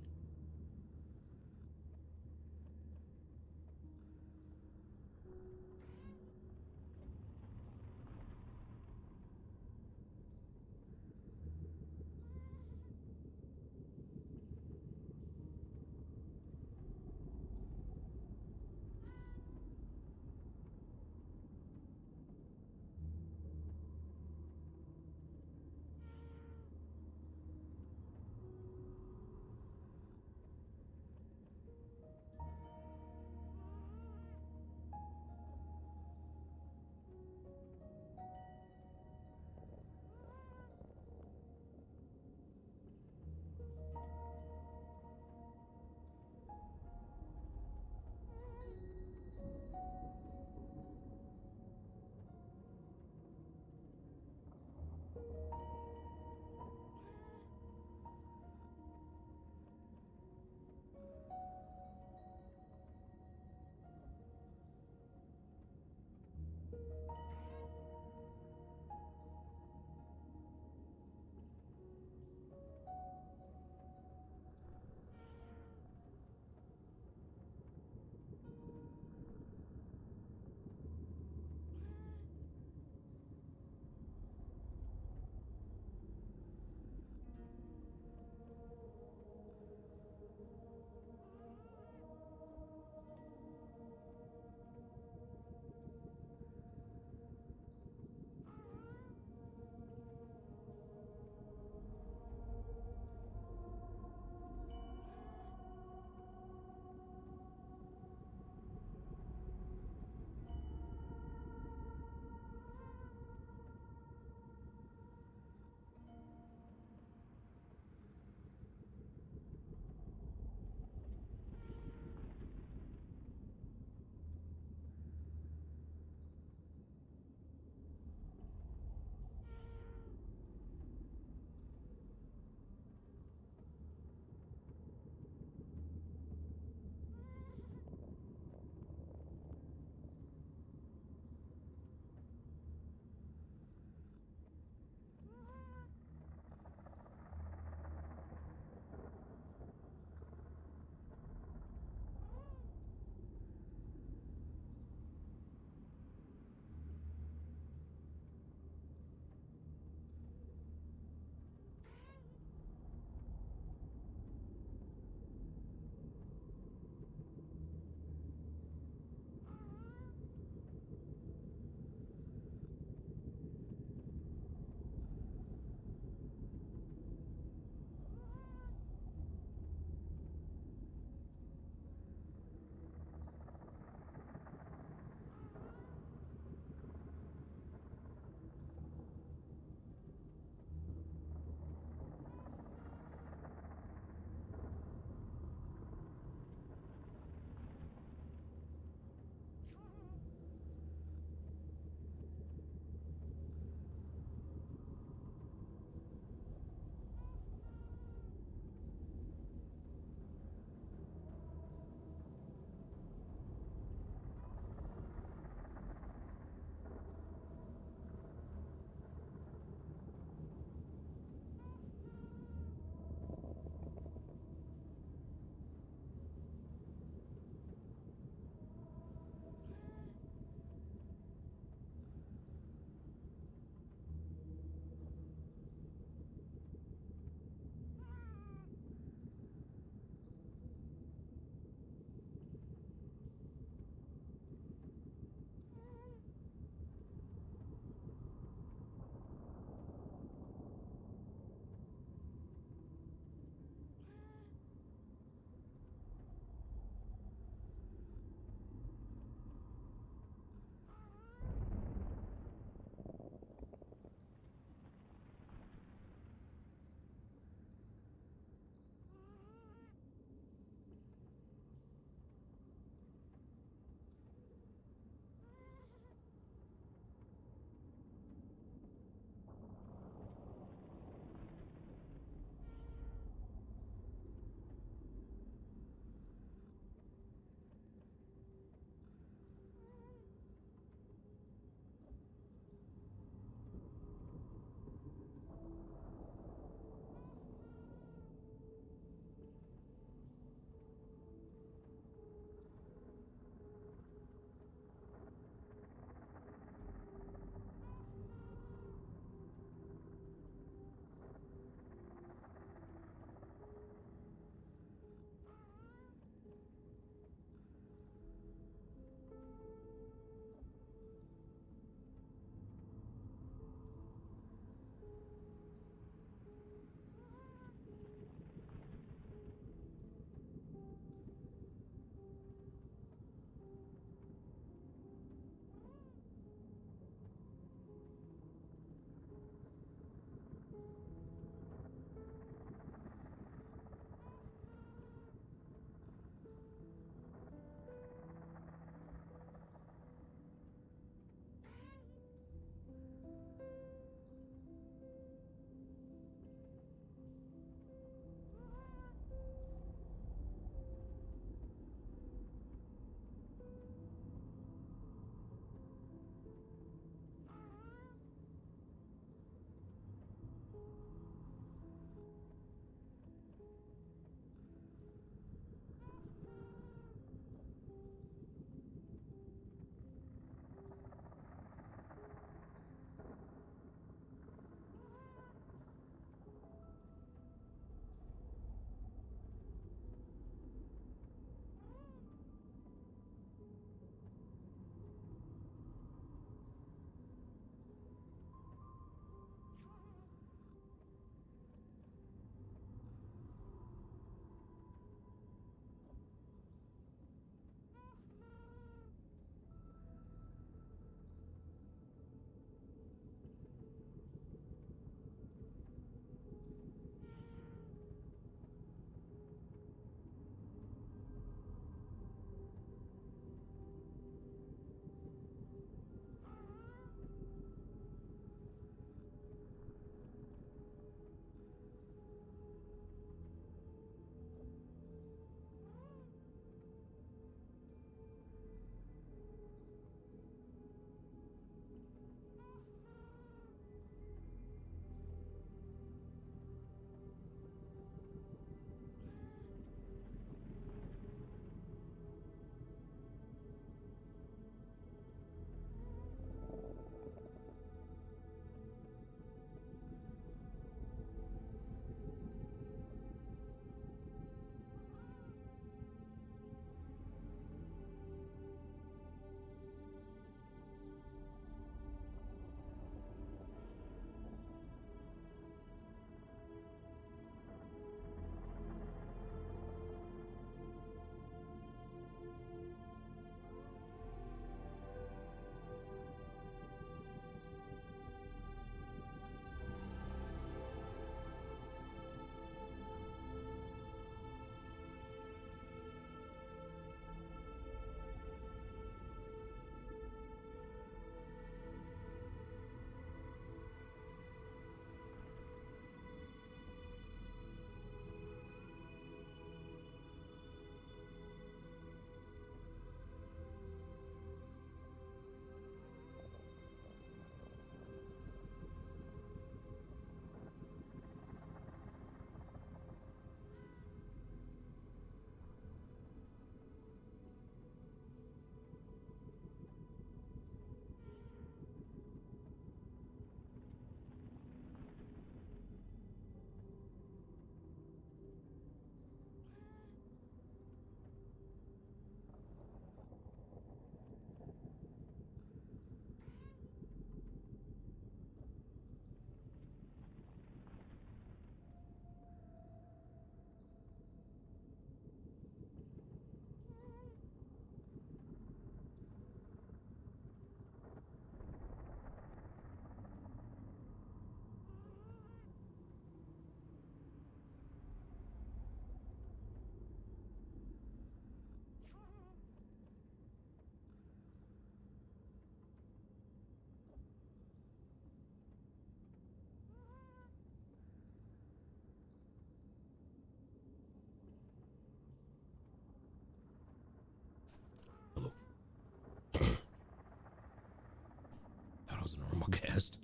was a normal ghast.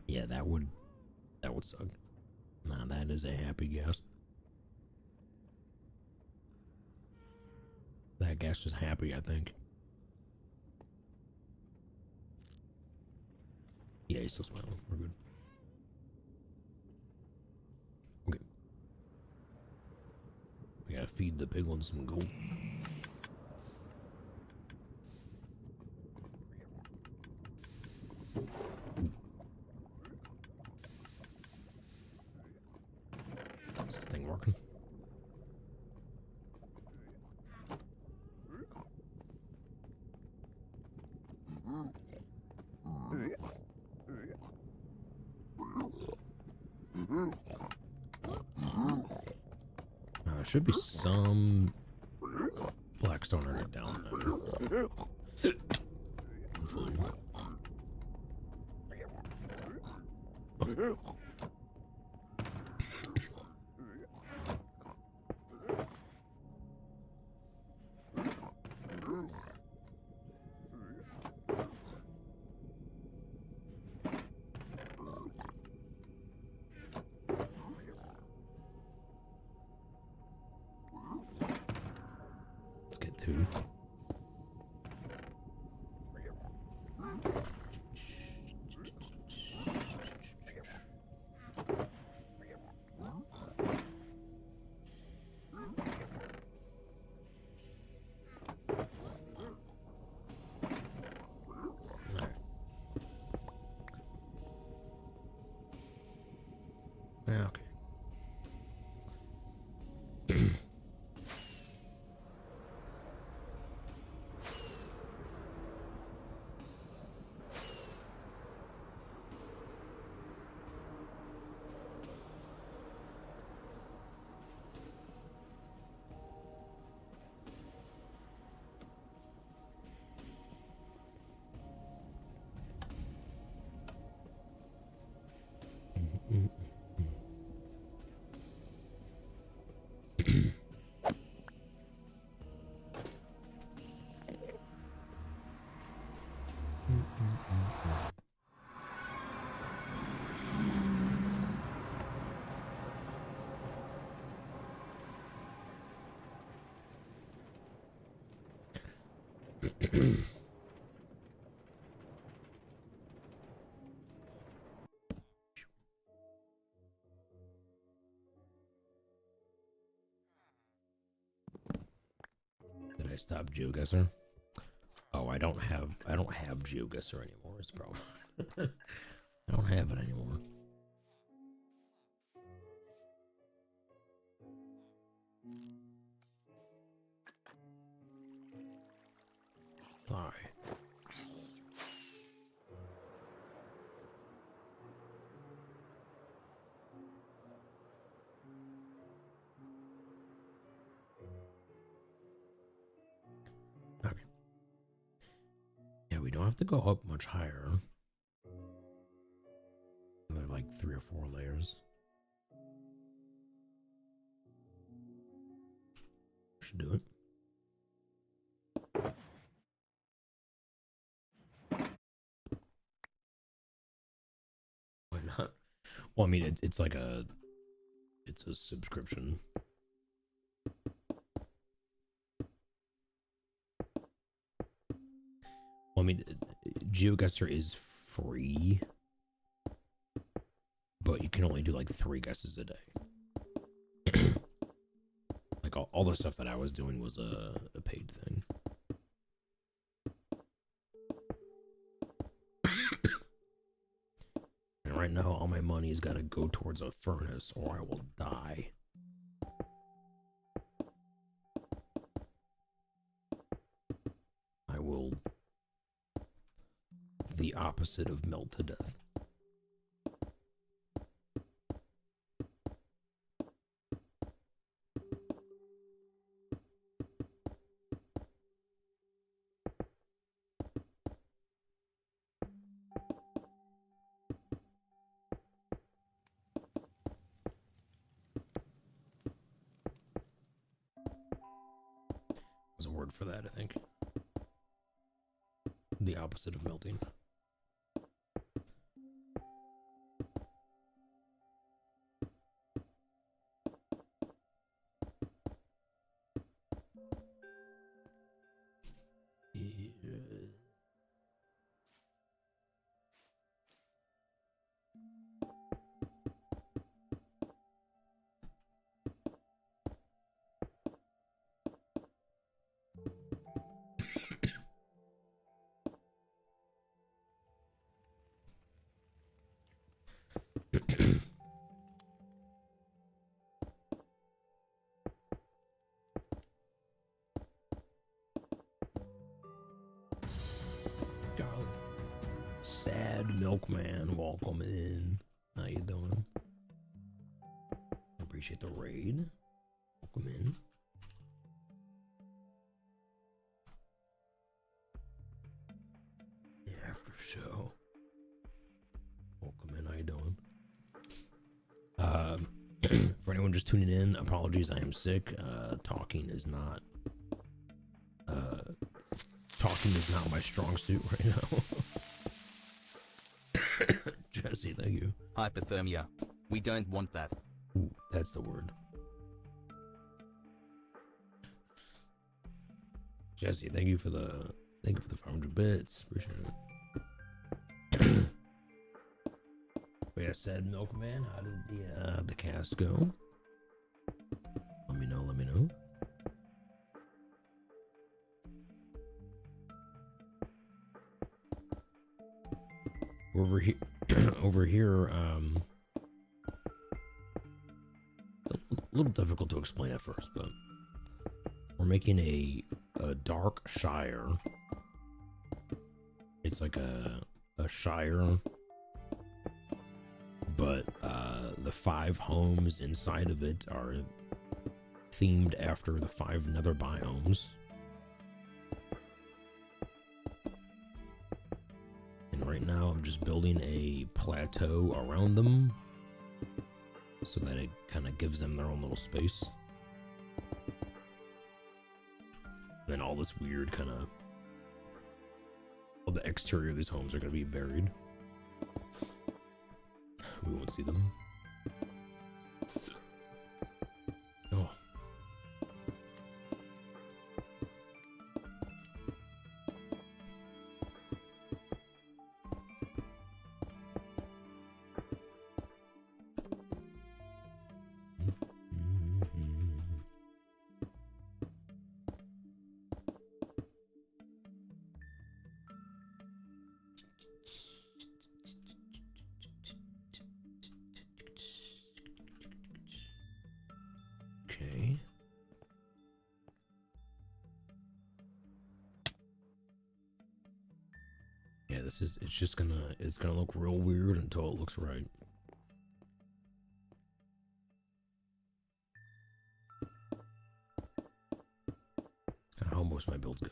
Yeah, that would suck. Nah, that is a happy ghast. That ghast is happy, I think. Yeah, he's still smiling. We're good. Okay. We gotta feed the piglins some gold. Is this thing working? There should be some blackstone right down there. Hopefully. Oh. Let's get two. Yeah, okay. Did I stop GeoGuessr? Oh, I don't have GeoGuessr anymore. Is the problem. I don't have it anymore. Sorry. Okay. Yeah, we don't have to go up much higher. They're like 3 or 4 layers. Should do it. Why not? Well, I mean, it's like it's a subscription. Well, I mean, GeoGuessr is free, but you can only do like 3 guesses a day. Like all the stuff that I was doing was a paid thing. And right now, all my money has got to go towards a furnace, or I will die. I will the opposite of melt to death. There's a word for that, I think. The opposite of melting. Sad milkman, welcome in. How you doing? Appreciate the raid. Welcome in. Yeah, after show. Welcome in. How you doing? For anyone just tuning in, apologies. I am sick. Talking is not my strong suit right now. Jesse, thank you. Hypothermia. We don't want that. Ooh, that's the word. Jesse, thank you for the 500 bits. Appreciate it. But yeah, said Milkman, how did the cast go? Let me know. Over here, it's a little difficult to explain at first, but we're making a dark shire. It's like a shire, but the 5 homes inside of it are themed after the 5 nether biomes. Right now I'm just building a plateau around them so that it kind of gives them their own little space. And then all this weird kind of... Well, the exterior of these homes are going to be buried. We won't see them. Oh. Okay. Yeah, it's gonna look real weird until it looks right. Kind of how most of my builds go.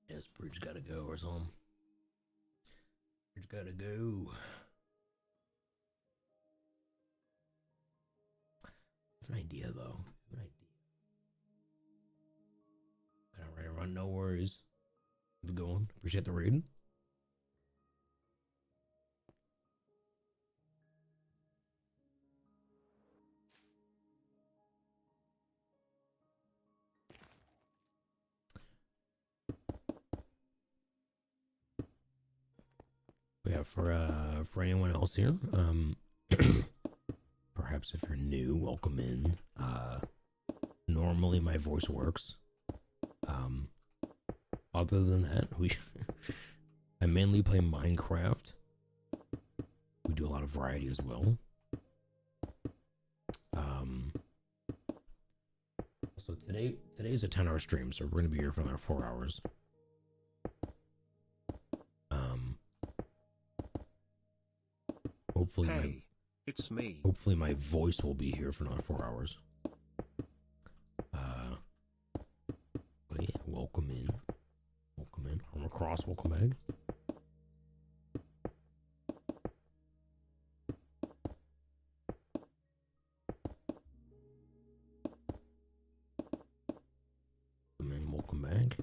Yes, bridge gotta go or something. Bridge gotta go. An idea though. An idea. Alright, everyone, no worries. How's it going? Appreciate the raid. Yeah, for anyone else here, perhaps if you're new, welcome in. normally my voice works. Other than that, I mainly play Minecraft. We do a lot of variety as well. So today's a 10-hour stream, so we're gonna be here for another 4 hours. Hopefully Hey, it's me. hopefully my voice will be here for another 4 hours. But yeah, welcome in. Welcome in. Armor Cross, welcome back. Welcome in, welcome back.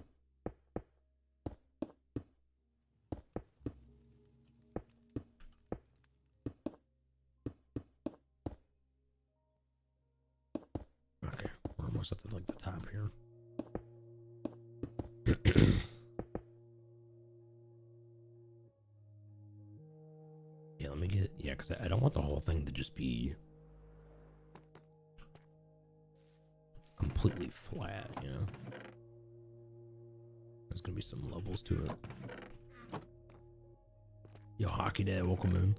Okay, we're almost at the top here. Yeah, let me get, yeah, because I don't want the whole thing to just be completely flat, you know? There's gonna be some levels to it. Yo, Hockey Dad, welcome in.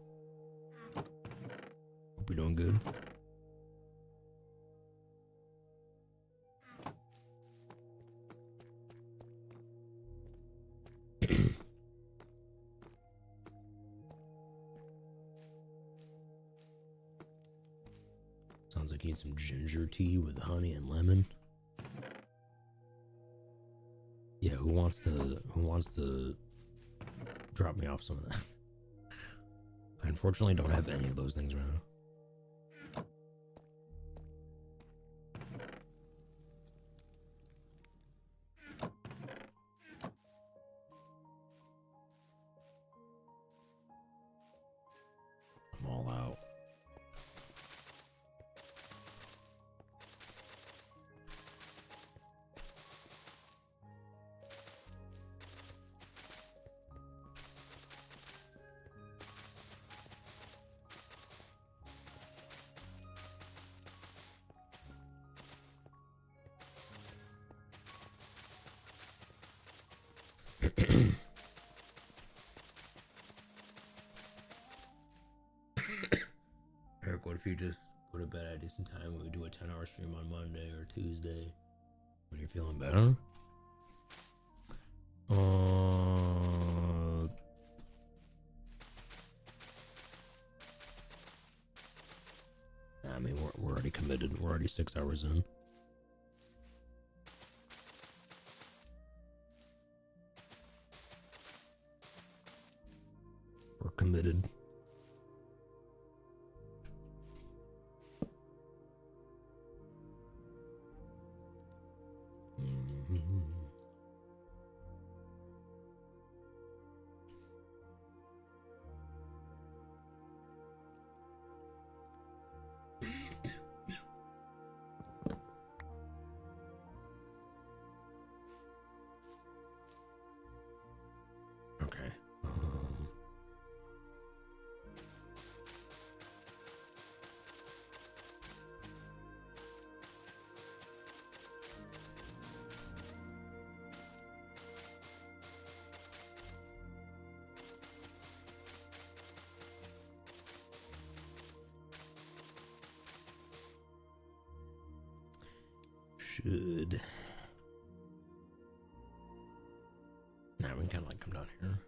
Hope you're doing good. Sounds like you need some ginger tea with honey and lemon. Yeah, who wants to drop me off some of that? I unfortunately don't have any of those things right now. I'm all out. Eric, what if you just go to bed at a decent time and we do a 10-hour stream on Monday or Tuesday when you're feeling better? I mean, we're already committed. We're already 6 hours in. We're committed. Okay. Should. Now we can kind of like come down here.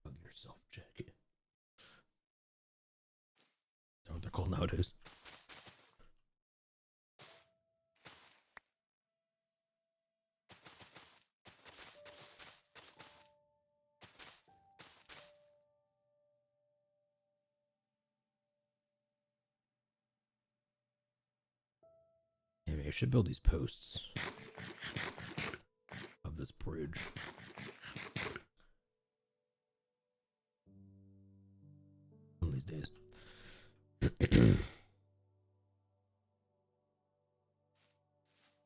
Hug yourself jacket. Is that what they're called nowadays? I should build these posts of this bridge. One of these days.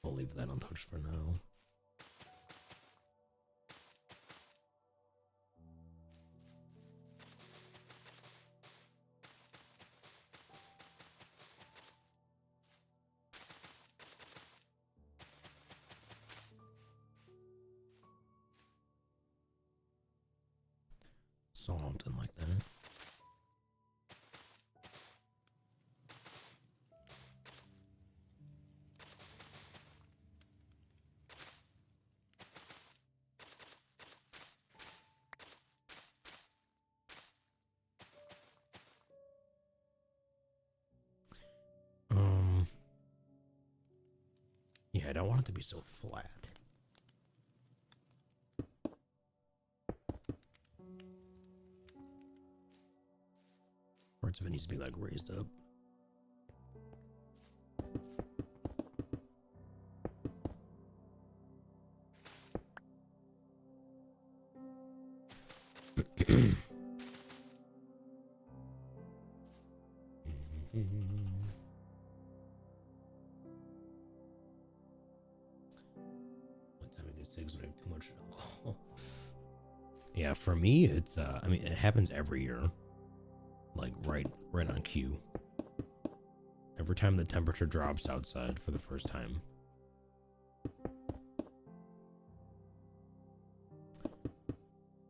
I'll leave that untouched for now. Something like that. Yeah, I don't want it to be so flat. Parts of it needs to be like raised up. One time I get sick when I have too much alcohol. Yeah, for me, it's I mean, it happens every year. Like right on cue. Every time the temperature drops outside for the first time.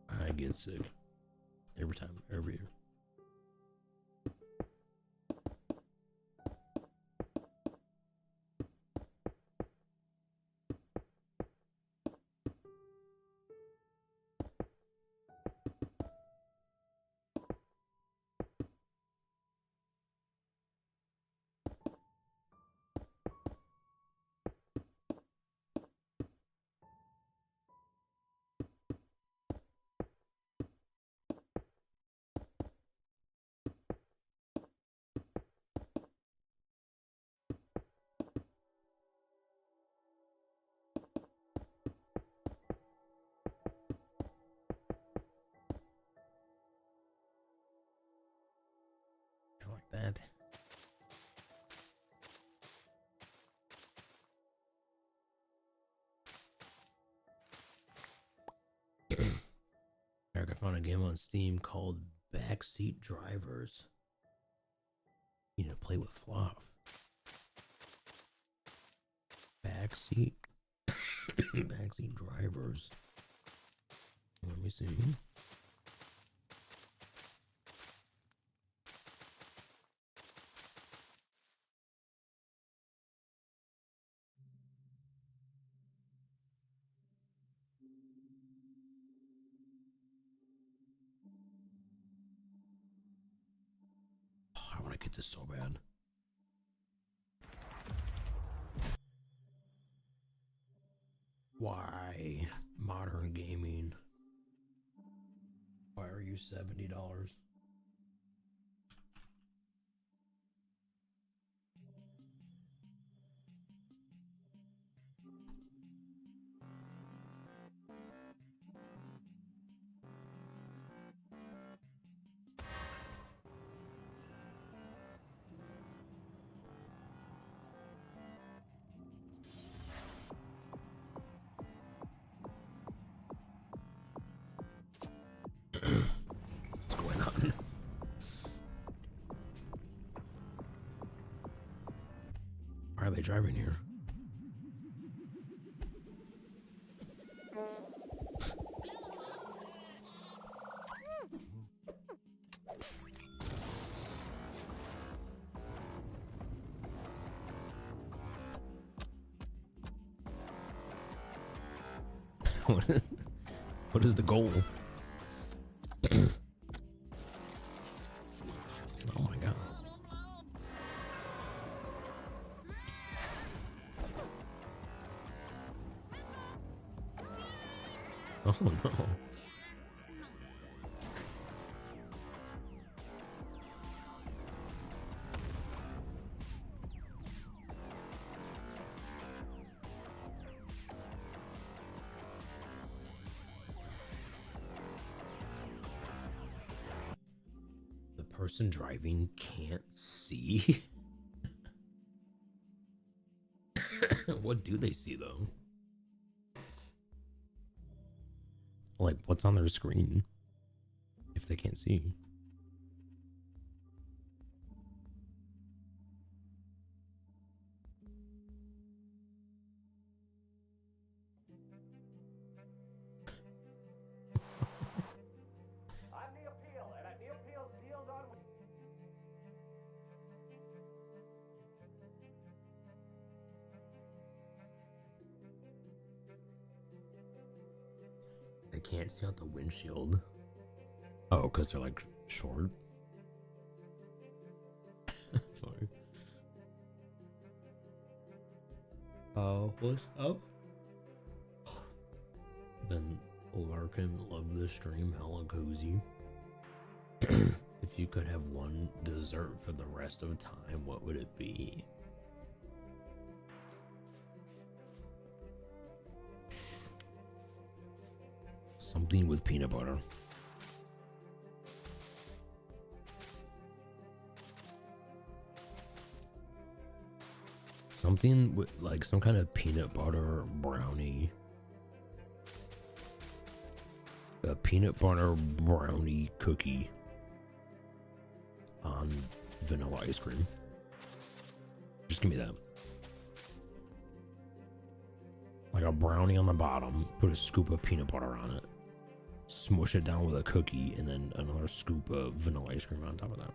I get sick. Every time, every year. That. Eric, I found a game on Steam called Backseat Drivers. You need to play with Fluff. Backseat Backseat Drivers. Let me see. I want to get this so bad. Why modern gaming? Why are you $70? What's going on? Why are they driving here? What is the goal? Oh my god. Oh no. person driving can't see? What do they see though? Like, what's on their screen if they can't see? I'm the appeal, and the appeals deals on. They can't see out the windshield. Oh, because they're like short. That's funny. Oh, what's up? Been lurking, love the stream, hella cozy. If you could have one dessert for the rest of time, what would it be? Something with peanut butter. Something with like some kind of peanut butter brownie. A peanut butter brownie cookie on vanilla ice cream. Just give me that. Like a brownie on the bottom, put a scoop of peanut butter on it, smush it down with a cookie, and then another scoop of vanilla ice cream on top of that.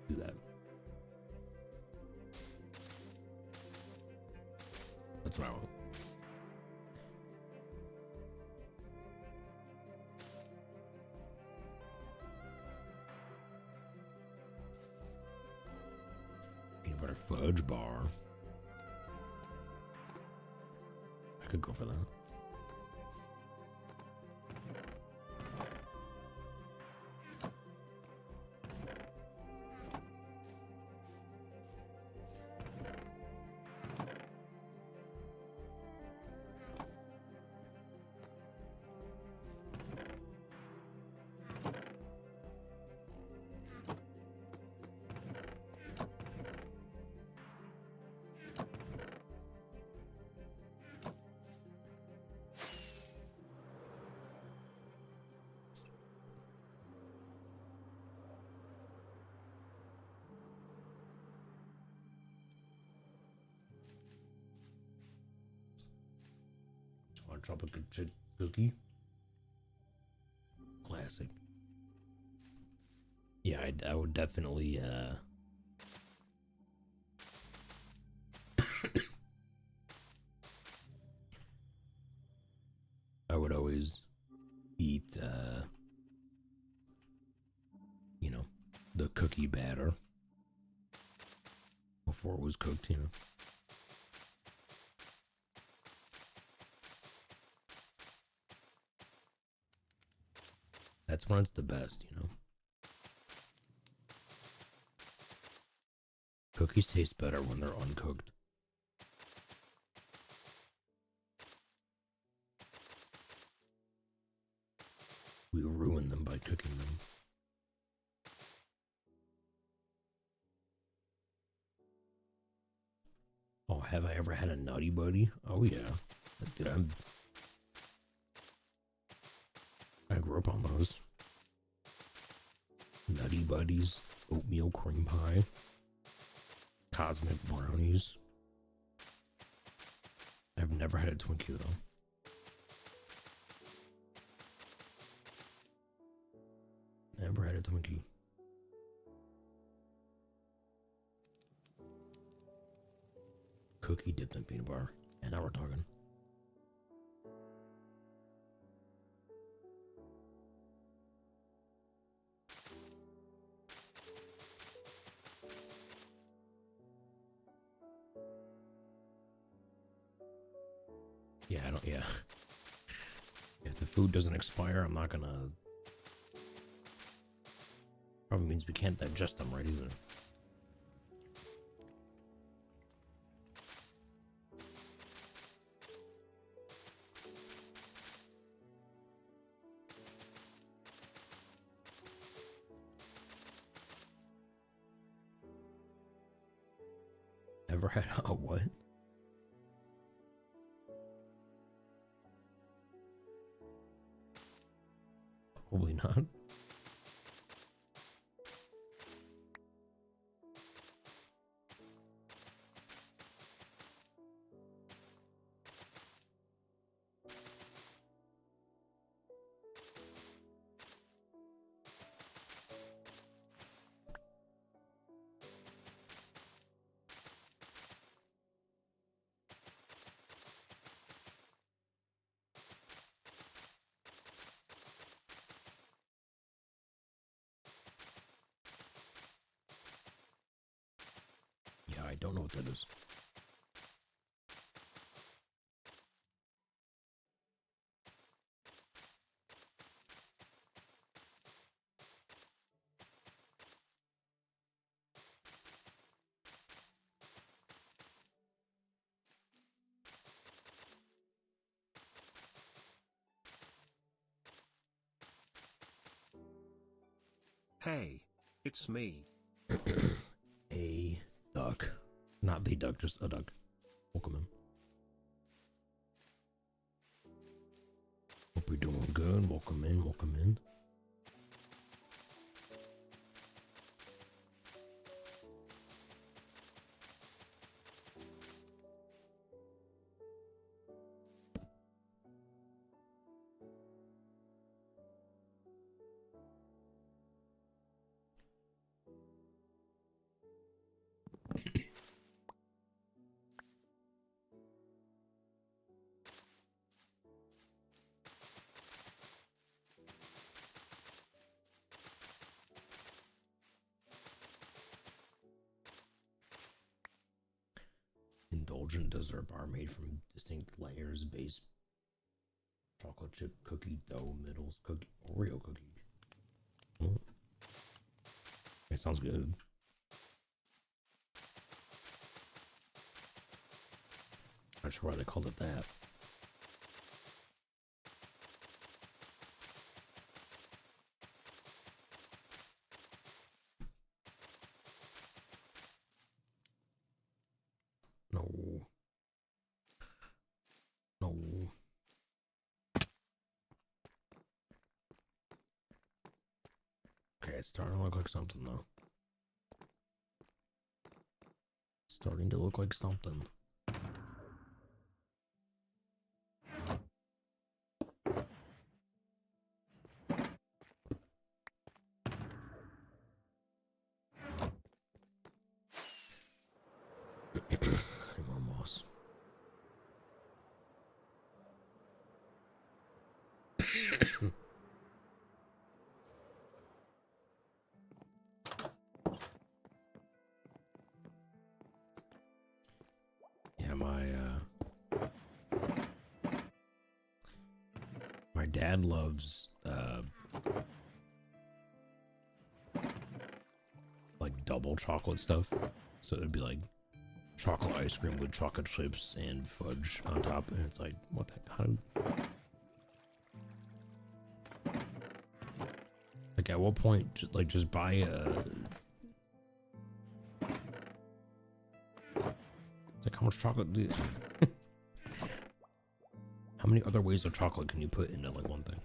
Do that. That's what I want. Peanut butter fudge bar. I could go for that. Tropical chip cookie. Classic. Yeah, I would definitely I would always eat you know, the cookie batter before it was cooked, you know. That's when it's the best, you know. Cookies taste better when they're uncooked. We ruin them by cooking them. Oh, have I ever had a Nutty Buddy? Oh yeah. Dude, I grew up on those. Nutty Buddies, oatmeal cream pie, cosmic brownies. I've never had a Twinkie though. Never had a Twinkie. Cookie dipped in peanut butter. And now we're talking. Yeah, yeah. If the food doesn't expire, I'm not gonna... Probably means we can't digest them right either. ever had a what? Probably not. Yeah, I don't know what that is. Hey, it's me. A duck. Not the duck, just a duck. Welcome in. Hope you're doing good. Welcome in, welcome in. Indulgent dessert bar made from distinct layers, base chocolate chip cookie dough, middles cookie, Oreo cookie. Oh. That sounds good. Not sure why they called it that. No. No. Okay, it's starting to look like something though. Starting to look like something. More moss. Yeah, my dad loves like double chocolate stuff. So it'd be like chocolate ice cream with chocolate chips and fudge on top, and it's like, what the, how do, like, at what point, like, just buy it's like, how much chocolate do how many other ways of chocolate can you put into like one thing?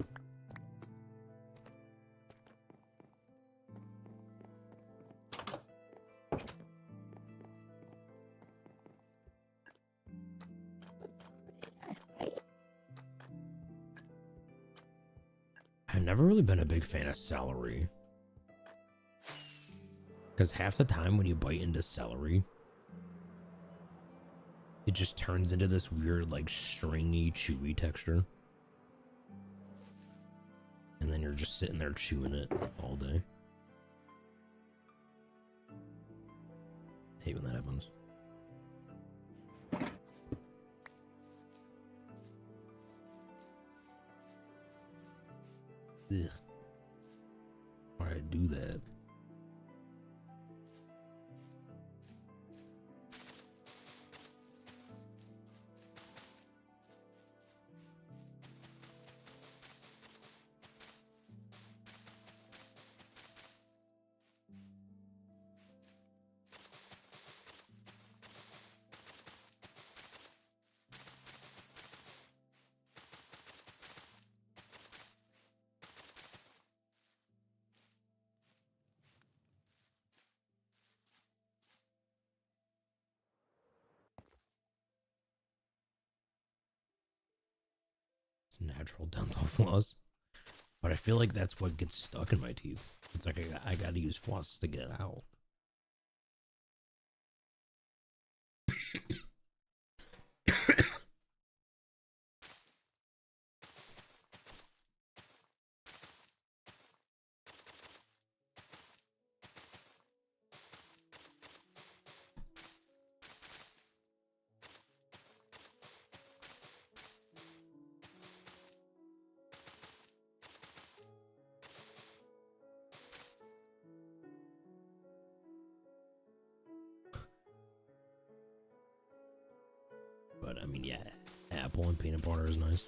I've never really been a big fan of celery. Because half the time when you bite into celery, it just turns into this weird, like, stringy, chewy texture. And then you're just sitting there chewing it all day. Hate when that happens. Ugh. Why'd I do that? It's natural dental floss. But I feel like that's what gets stuck in my teeth. It's like I gotta use floss to get it out. But I mean, yeah, apple and peanut butter is nice.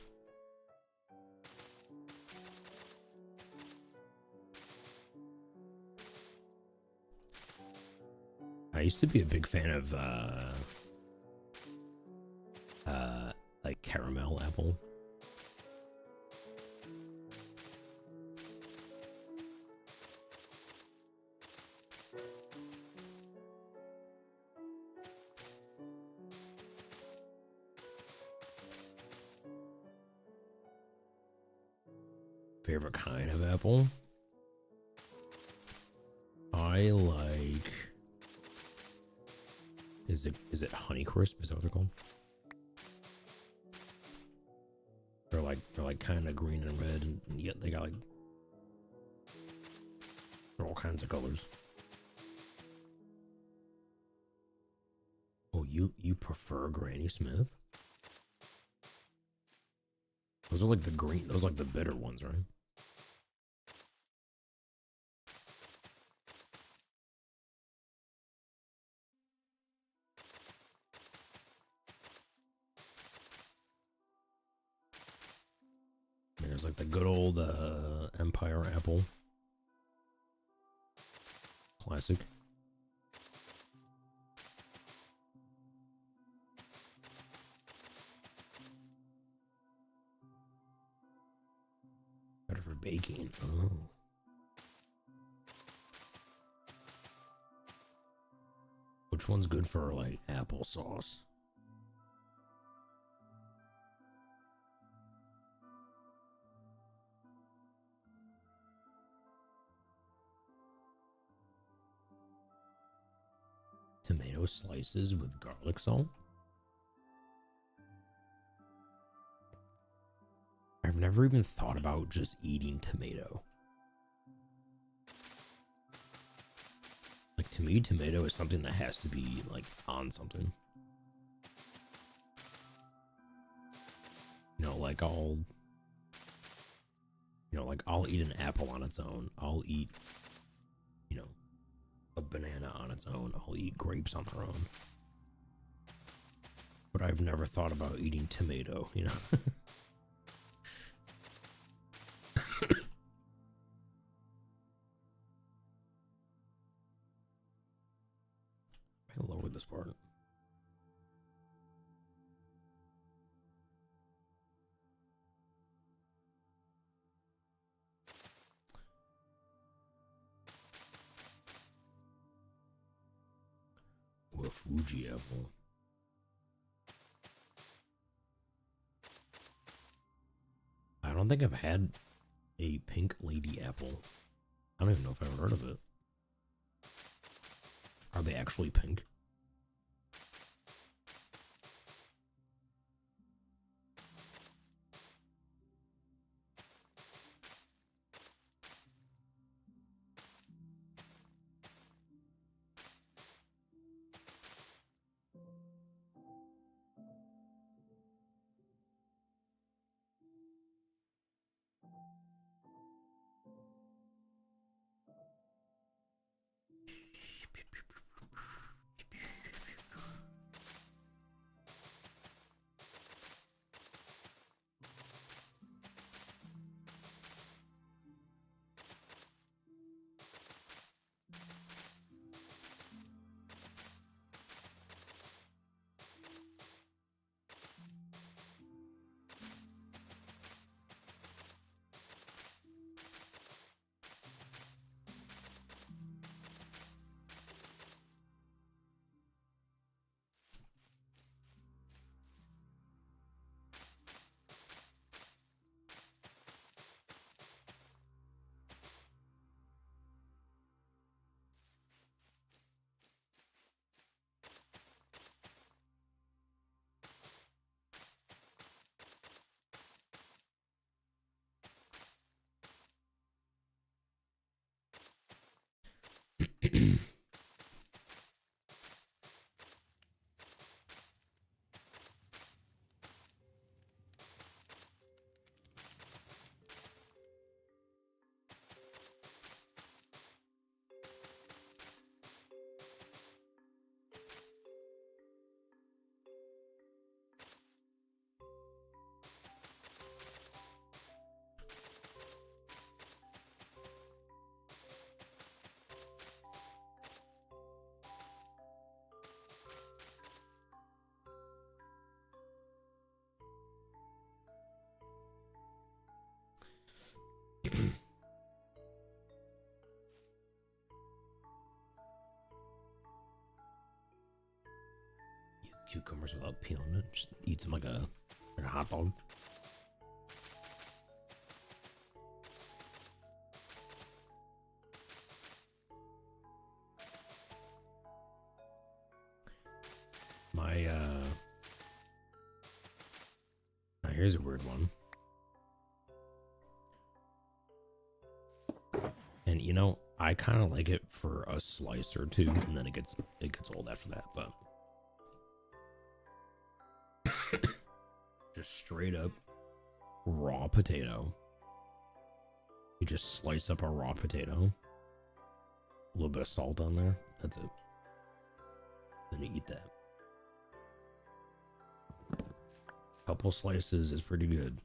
I used to be a big fan of like caramel apple. Favorite kind of apple? I like. Is it Honeycrisp? Is that what they're called? They're like kind of green and red, and yet they got like they're all kinds of colors. Oh, you prefer Granny Smith? Those are like the green. Those are like the bitter ones, right? There's like the good old Empire apple. Classic. Better for baking. Oh. Which one's good for like applesauce? Tomato slices with garlic salt? I've never even thought about just eating tomato. Like, to me, tomato is something that has to be, like, on something. You know, like, I'll eat an apple on its own. I'll eat, you know, a banana on its own. I'll eat grapes on their own. But I've never thought about eating tomato, you know? I lower this part. Ooh, a Fuji apple. I don't think I've had a pink lady apple. I don't even know if I've heard of it. Are they actually pink? cucumbers without peeling it. Just eat them like a hot dog. My now here's a weird one. And you know, I kind of like it for a slice or two, and then it gets old after that. But just straight up raw potato. You just slice up a raw potato, a little bit of salt on there. That's it. Then you eat that. Couple slices is pretty good.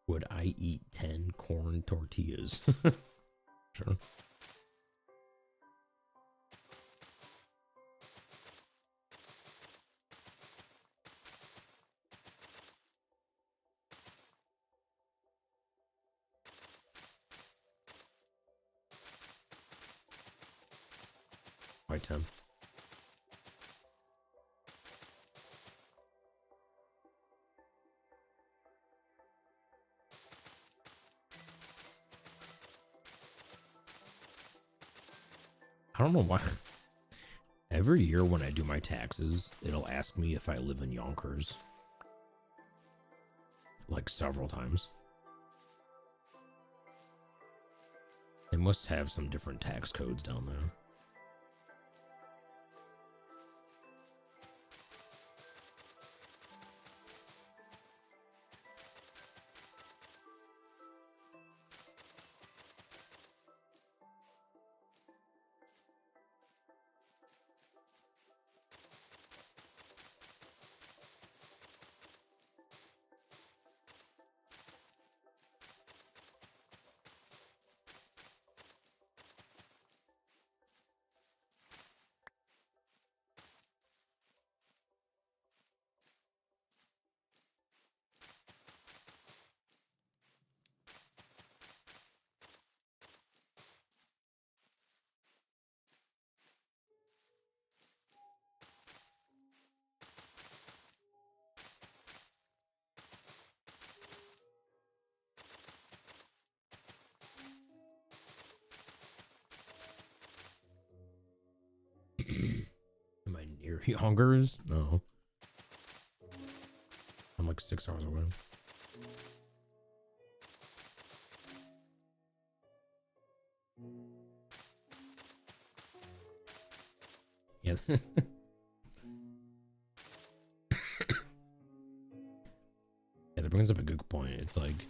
Would I eat 10 corn tortillas? Sure. Why 10? I don't know why. Every year when I do my taxes, it'll ask me if I live in Yonkers. Like several times. They must have some different tax codes down there. Am I near Yonkers? No. I'm like 6 hours away. Yeah. Yeah, that brings up a good point. It's like,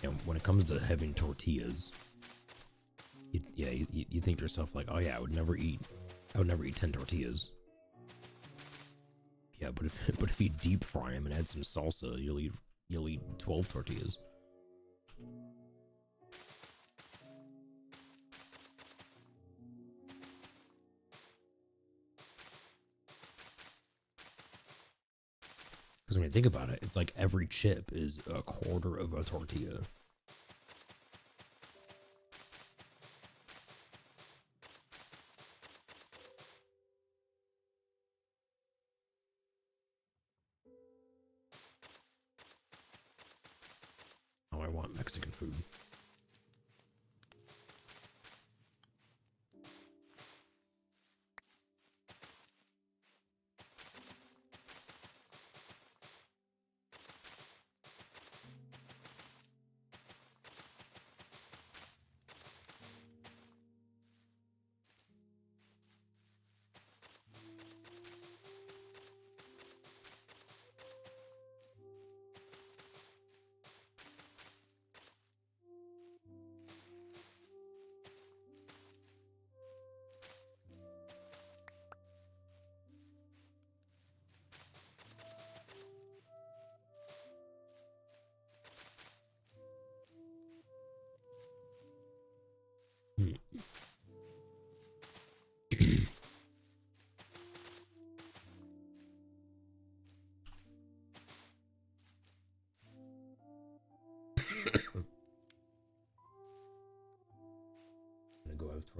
you know, when it comes to having tortillas, you think to yourself like, oh yeah, I would never eat 10 tortillas. Yeah, but if you deep fry them and add some salsa, you'll eat 12 tortillas. Because when you think about it, it's like every chip is a quarter of a tortilla. Oh, I want Mexican food.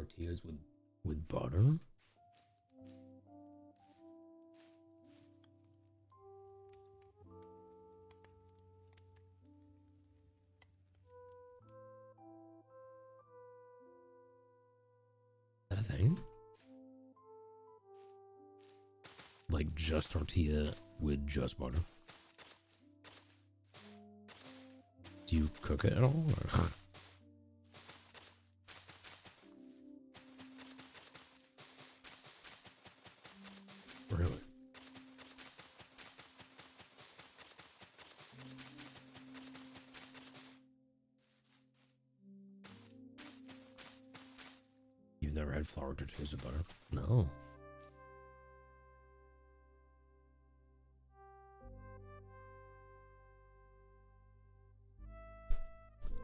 Tortillas with butter? Is that a thing? Like just tortilla with just butter? Do you cook it at all? Or? Really? You've never had flour tortillas with butter? No.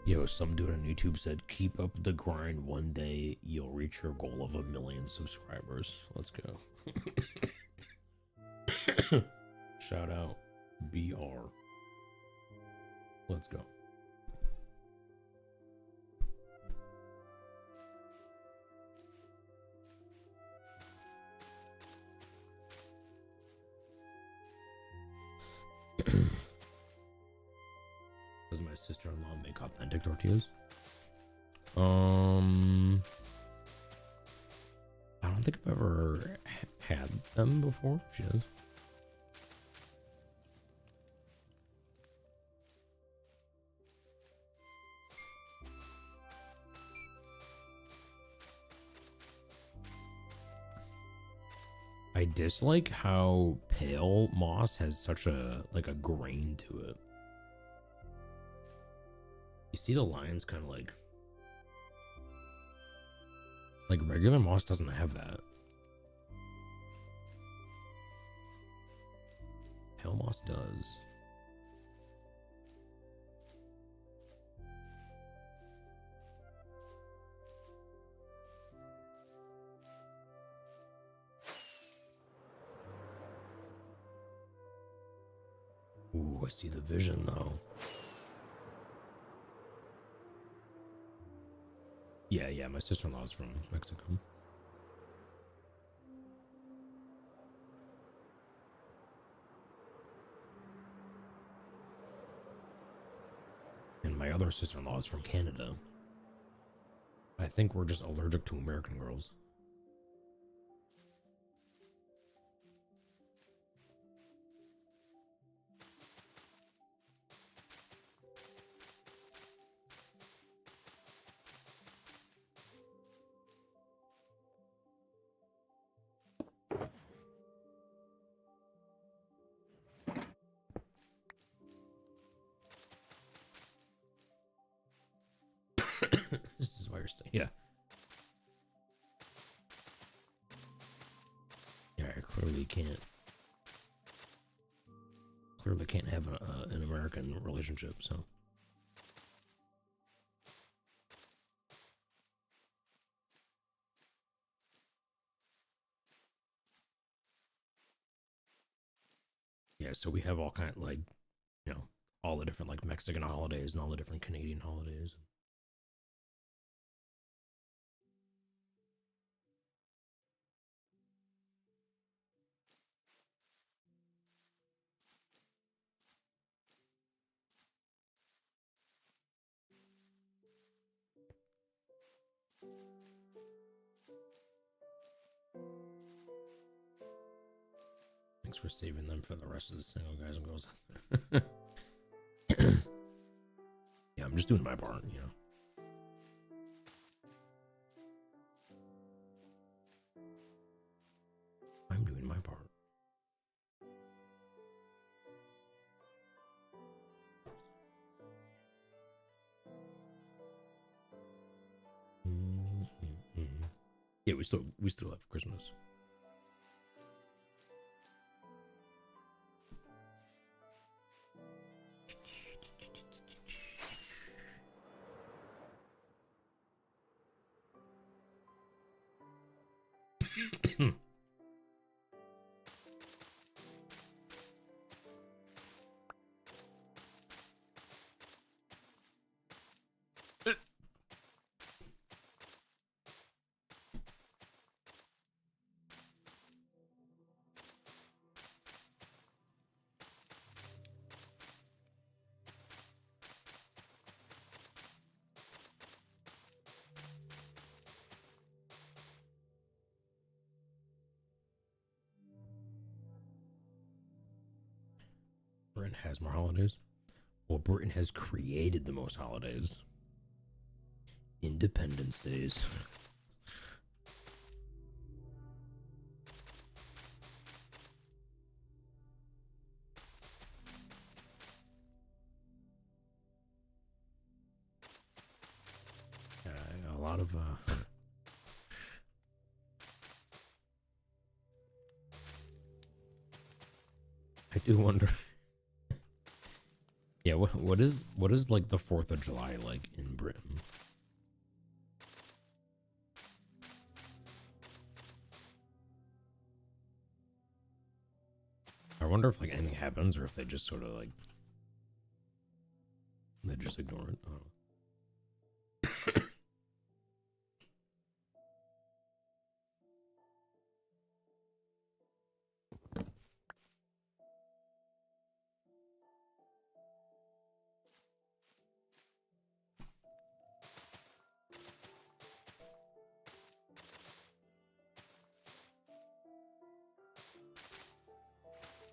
Yo, some dude on YouTube said, keep up the grind. One day you'll reach your goal of 1 million subscribers. Let's go. Shout out BR. Let's go. Does my sister-in-law make authentic tortillas? I don't think I've ever had them before. She does. I dislike how pale moss has such a a grain to it. You see the lines kind of like regular moss doesn't have that. Pale moss does. Ooh, I see the vision though. Yeah, my sister-in-law is from Mexico. And my other sister-in-law is from Canada. I think we're just allergic to American girls. This is why you're staying. Yeah. Yeah, I clearly can't have an American relationship, so. Yeah, so we have all kind of all the different Mexican holidays and all the different Canadian holidays. Thanks for saving them for the rest of the single guys and girls out there. Yeah, I'm just doing my part, I'm doing my part. Yeah, we still have Christmas. Britain has more holidays. Well, Britain has created the most holidays. Independence Days. A lot of I do wonder. Yeah, what is like the 4th of July like in Britain? I wonder if like anything happens or if they just sort of like they just ignore it. I don't know.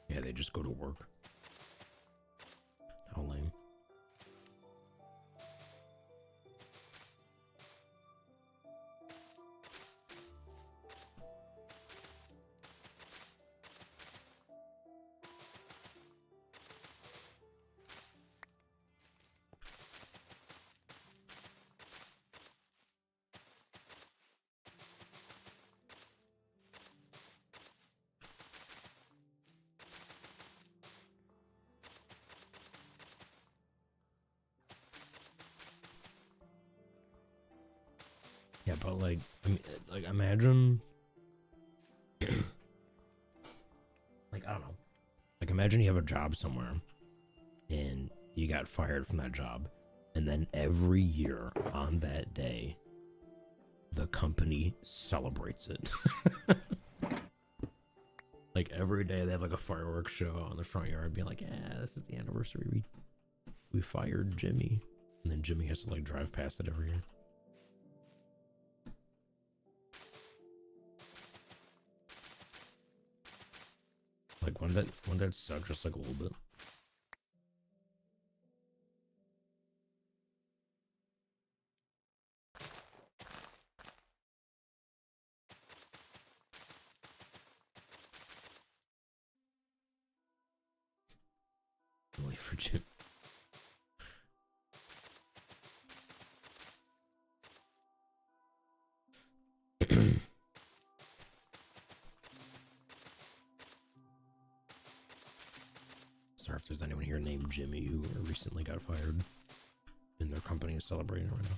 Yeah, they just go to work. How lame. Yeah, but like, I mean, like imagine, like I don't know, like imagine you have a job somewhere, and you got fired from that job, and then every year on that day, the company celebrates it. Like every day they have like a fireworks show on the front yard, being like, "Yeah, this is the anniversary. We fired Jimmy," and then Jimmy has to like drive past it every year. Like wouldn't that suck just like a little bit? Wait for Jim. Sorry if there's anyone here named Jimmy who recently got fired and their company is celebrating it right now.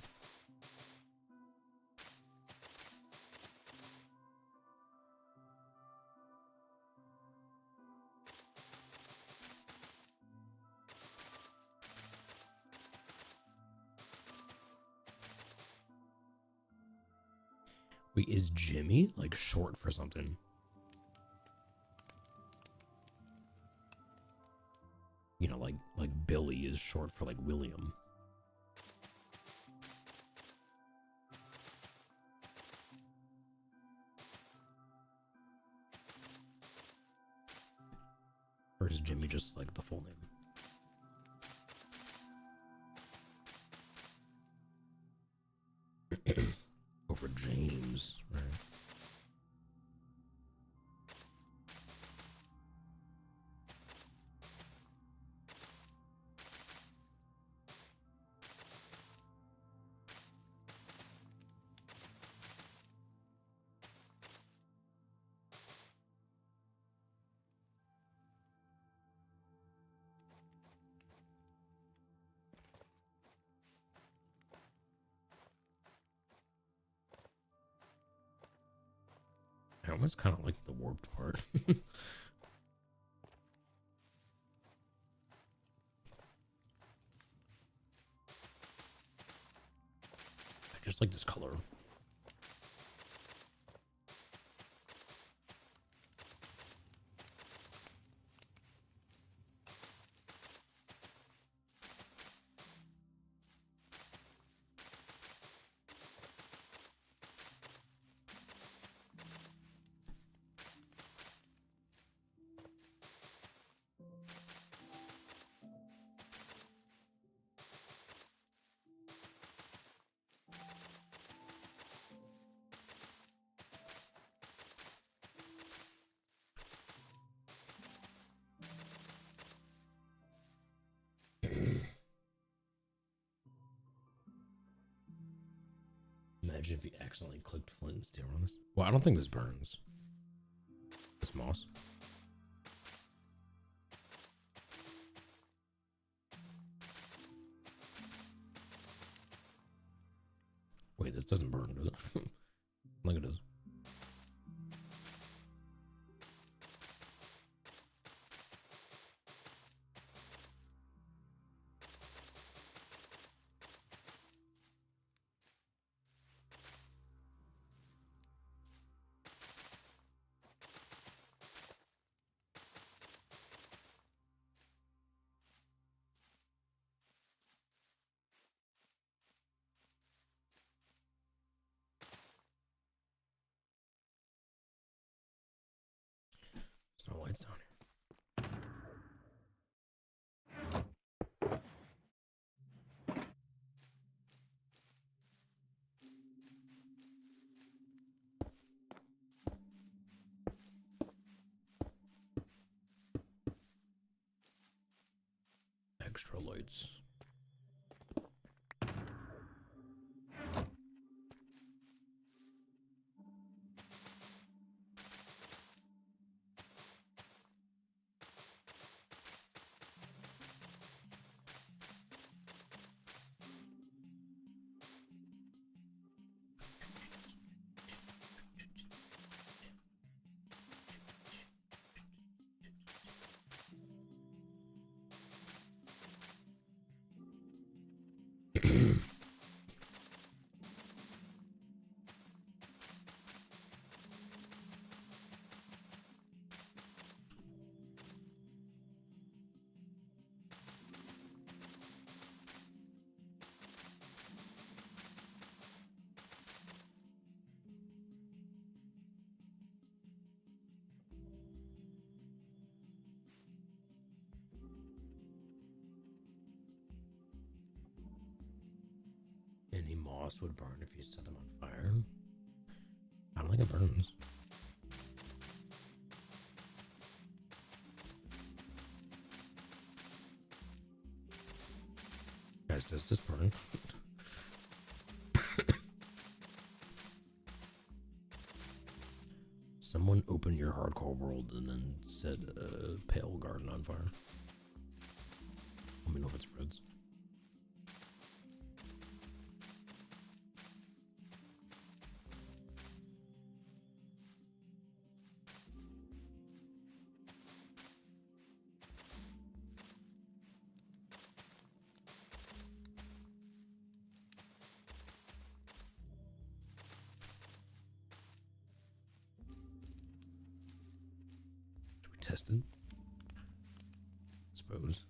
Wait, is Jimmy like short for something? You know, like Billy is short for like William. Or is Jimmy just like the full name? Over James, right? I almost kind of like the warped part. I just like this color. Imagine if you accidentally clicked flint and steel on this. Well, I don't think this burns. This moss. Wait, this doesn't burn, does it? Look at this. There's no lights down here. Extra lights. Any moss would burn if you set them on fire. I don't think it burns. Guys, does this burn? Someone open your hardcore world and then set a pale garden on fire. Let me know if it spreads. Tested, suppose.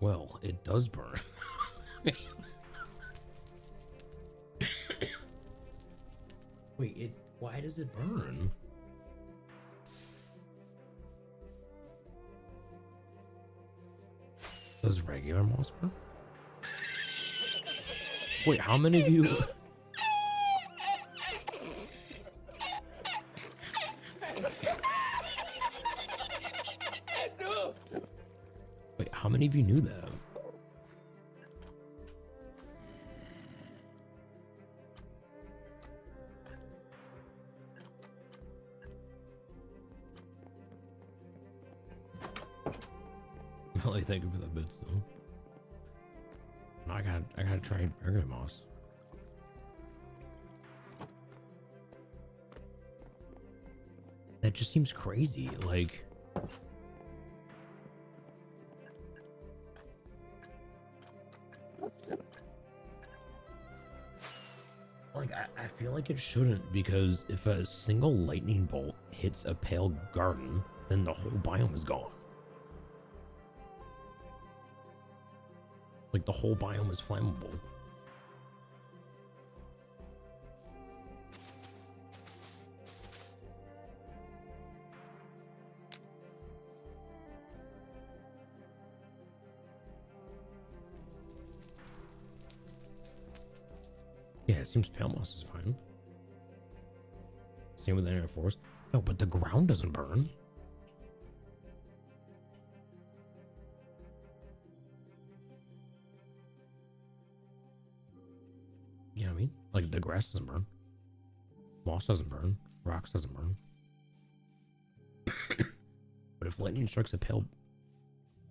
Well, it does burn. Wait, why does it burn? Does regular moss burn? Wait, how many of you... Wait, how many of you knew that? Well, thank you for that bit, though. I gotta try regular moss. That just seems crazy, like... Like, I feel like it shouldn't, because if a single lightning bolt hits a pale garden, then the whole biome is gone. Like the whole biome is flammable. Yeah, it seems pale moss is fine. Same with the inner forest. No, but the ground doesn't burn. You know what I mean? Like the grass doesn't burn. Moss doesn't burn. Rocks doesn't burn. But if lightning strikes a pale,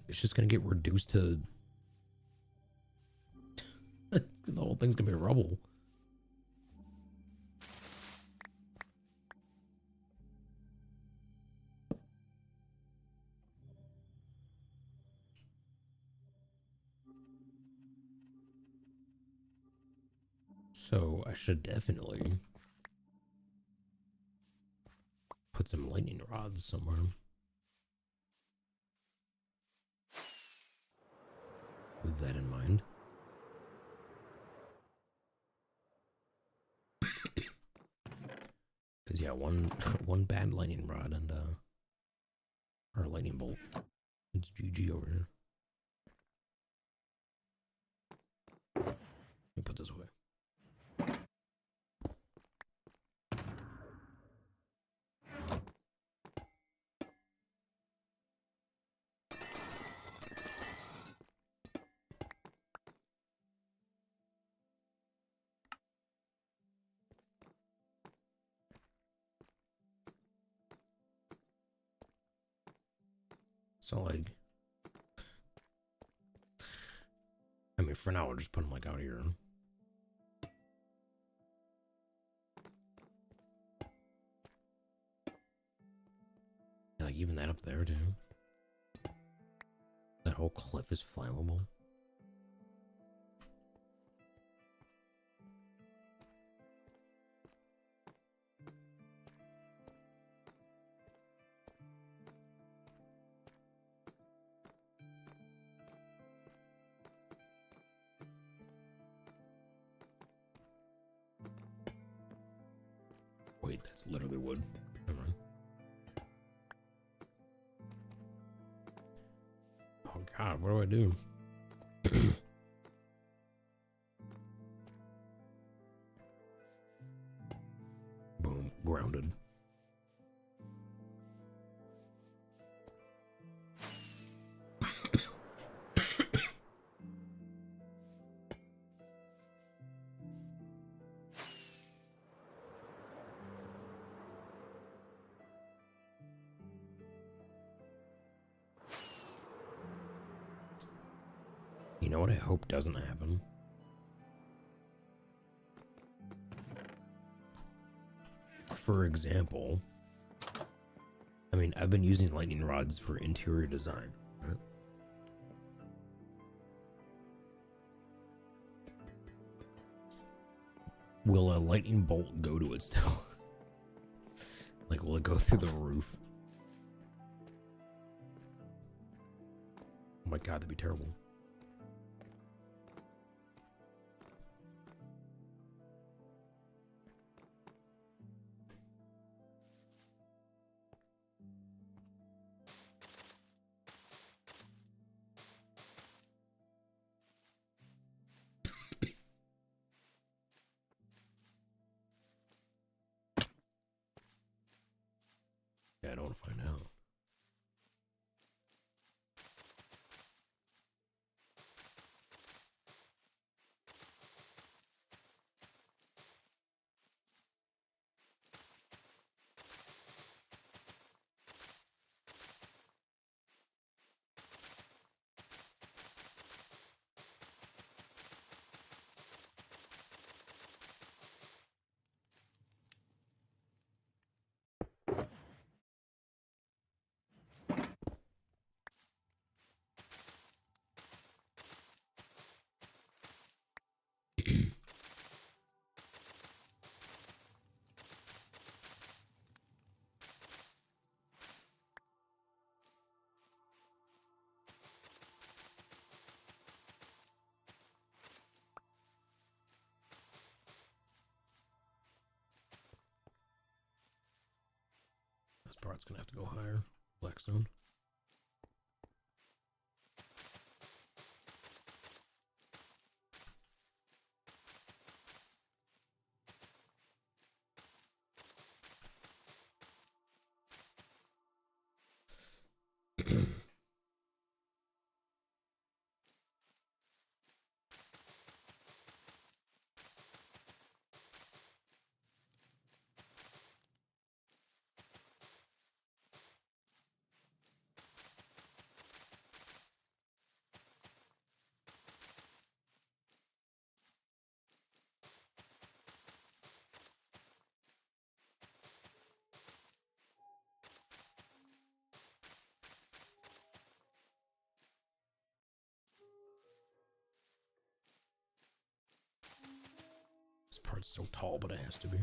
it's just gonna get reduced to the whole thing's gonna be rubble. So I should definitely put some lightning rods somewhere. With that in mind. Because yeah, one bad lightning rod and or lightning bolt. It's GG over here. Let me put this away. So like, I mean, for now, we'll just put them like out here. Yeah, like even that up there too. That whole cliff is flammable. Wait, that's literally wood. Never mind. Oh god, what do I do? Boom, grounded. You know what I hope doesn't happen? For example, I mean, I've been using lightning rods for interior design, right? Will a lightning bolt go to it still? Like, will it go through the roof? Oh my god, that'd be terrible. Yeah, I don't want to find out. This part's gonna have to go higher. Blackstone. This part's so tall, but it has to be.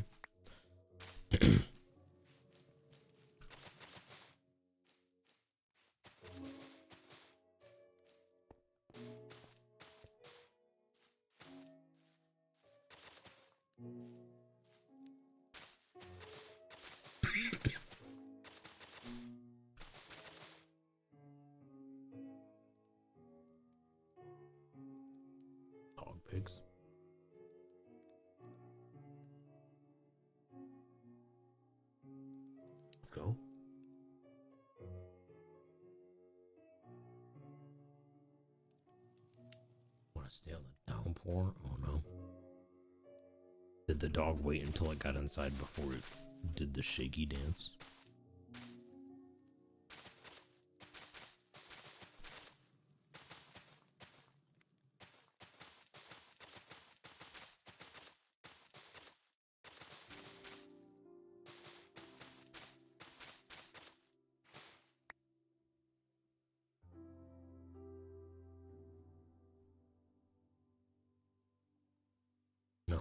Hog pigs. Let's go. Want to stay on the downpour? Oh no. Did the dog wait until it got inside before it did the shaky dance? No.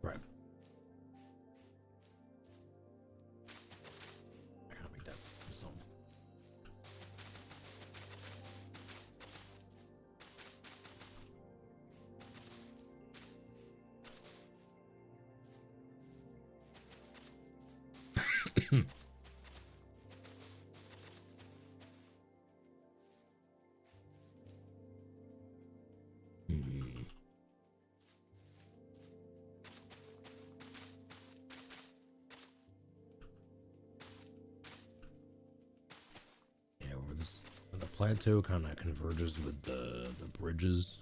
Right. I gotta make that zone. Hmm. Yeah, where the plateau kind of converges with the bridges.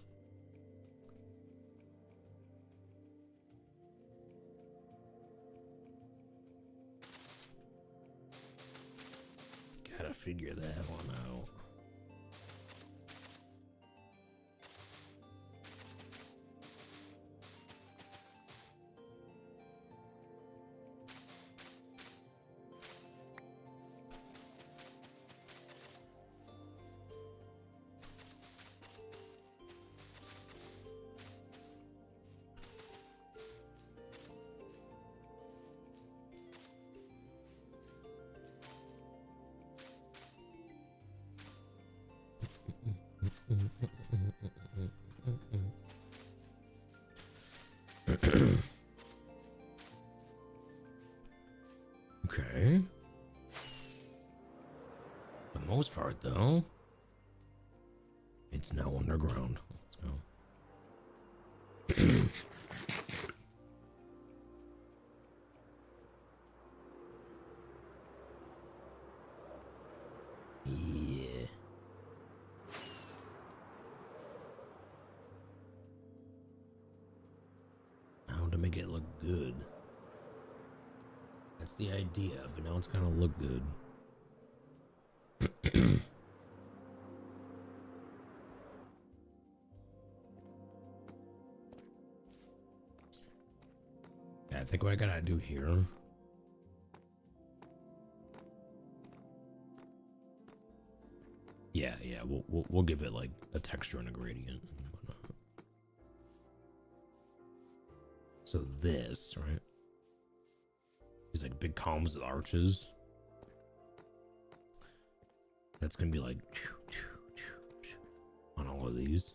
Gotta figure that one out. Okay. most part, though, it's now underground. Let's go. Yeah. How to make it look good. That's the idea, but now it's gonna look good. Yeah, I think what I gotta do here. Yeah, we'll give it like a texture and a gradient and whatnot. So this, right? These like big columns with arches. That's gonna be like on all of these.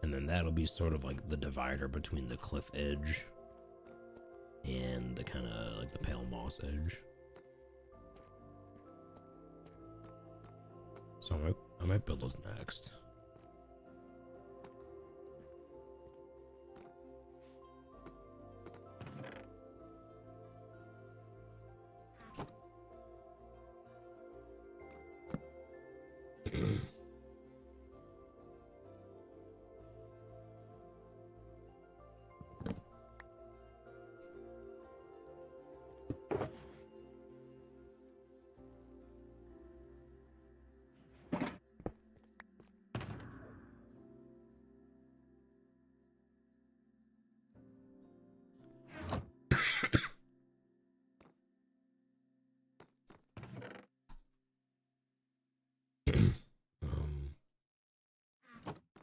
And then that'll be sort of like the divider between the cliff edge and the kind of like the pale moss edge. So I might build those next.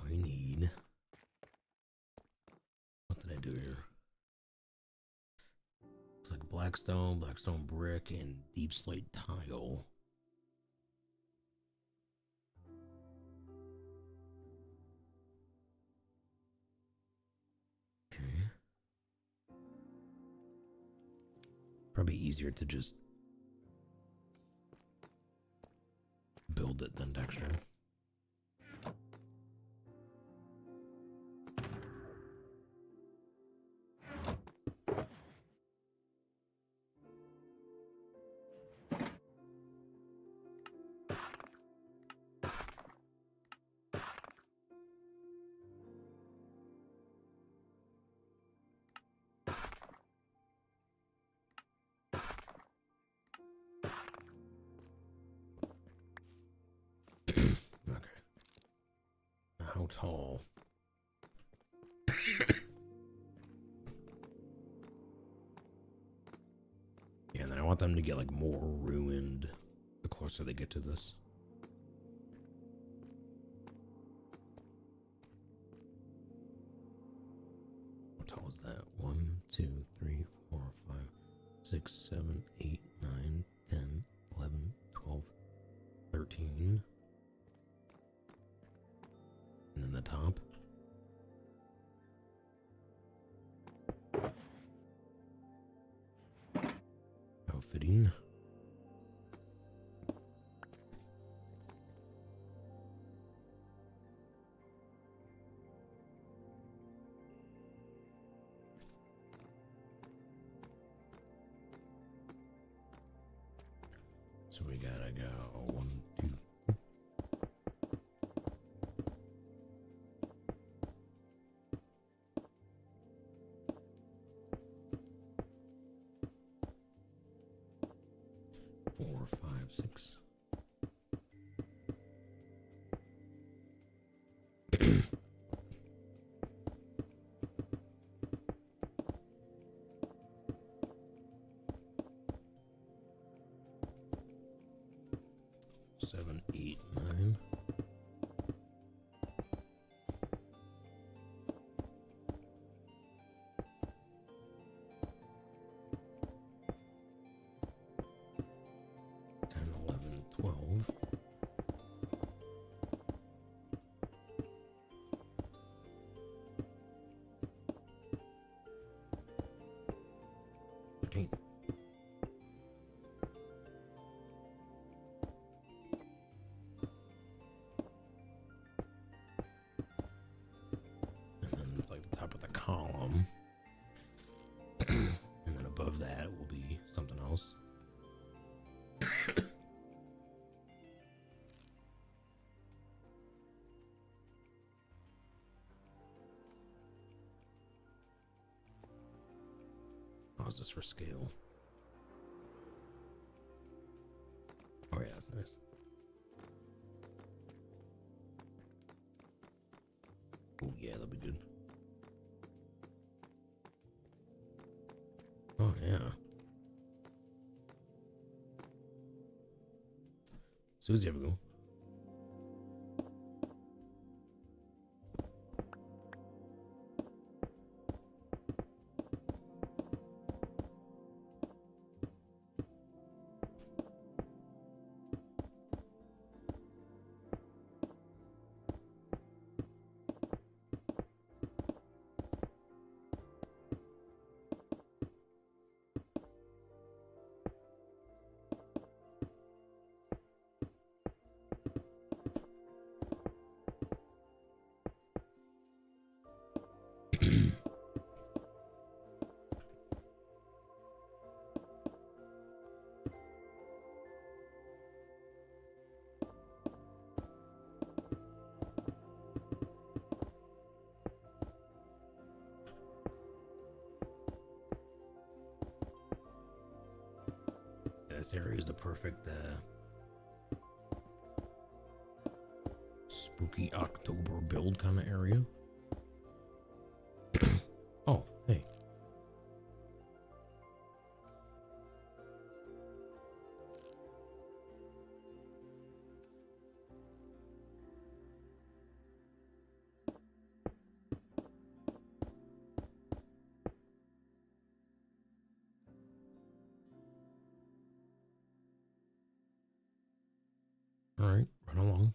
I need. What did I do here? It's like blackstone brick, and deep slate tile. Okay. Probably easier to just build it than texture. Okay. How tall? Yeah, and then I want them to get like more ruined the closer they get to this. What tall is that? 1, 2, 3, 4, 5, 6, 7, 8, 9, 10, 11, 12, 13. And then the top. How fitting. So we gotta go 1, 2. 4, 5, 6. Seven, 8, 9. of that will be something else. How's this for scale? Oh yeah, that's nice. Oh yeah, that'll be good. Oh yeah. Susie, have a go. This area is the perfect spooky October build kind of area. Oh, hey. All right, run along.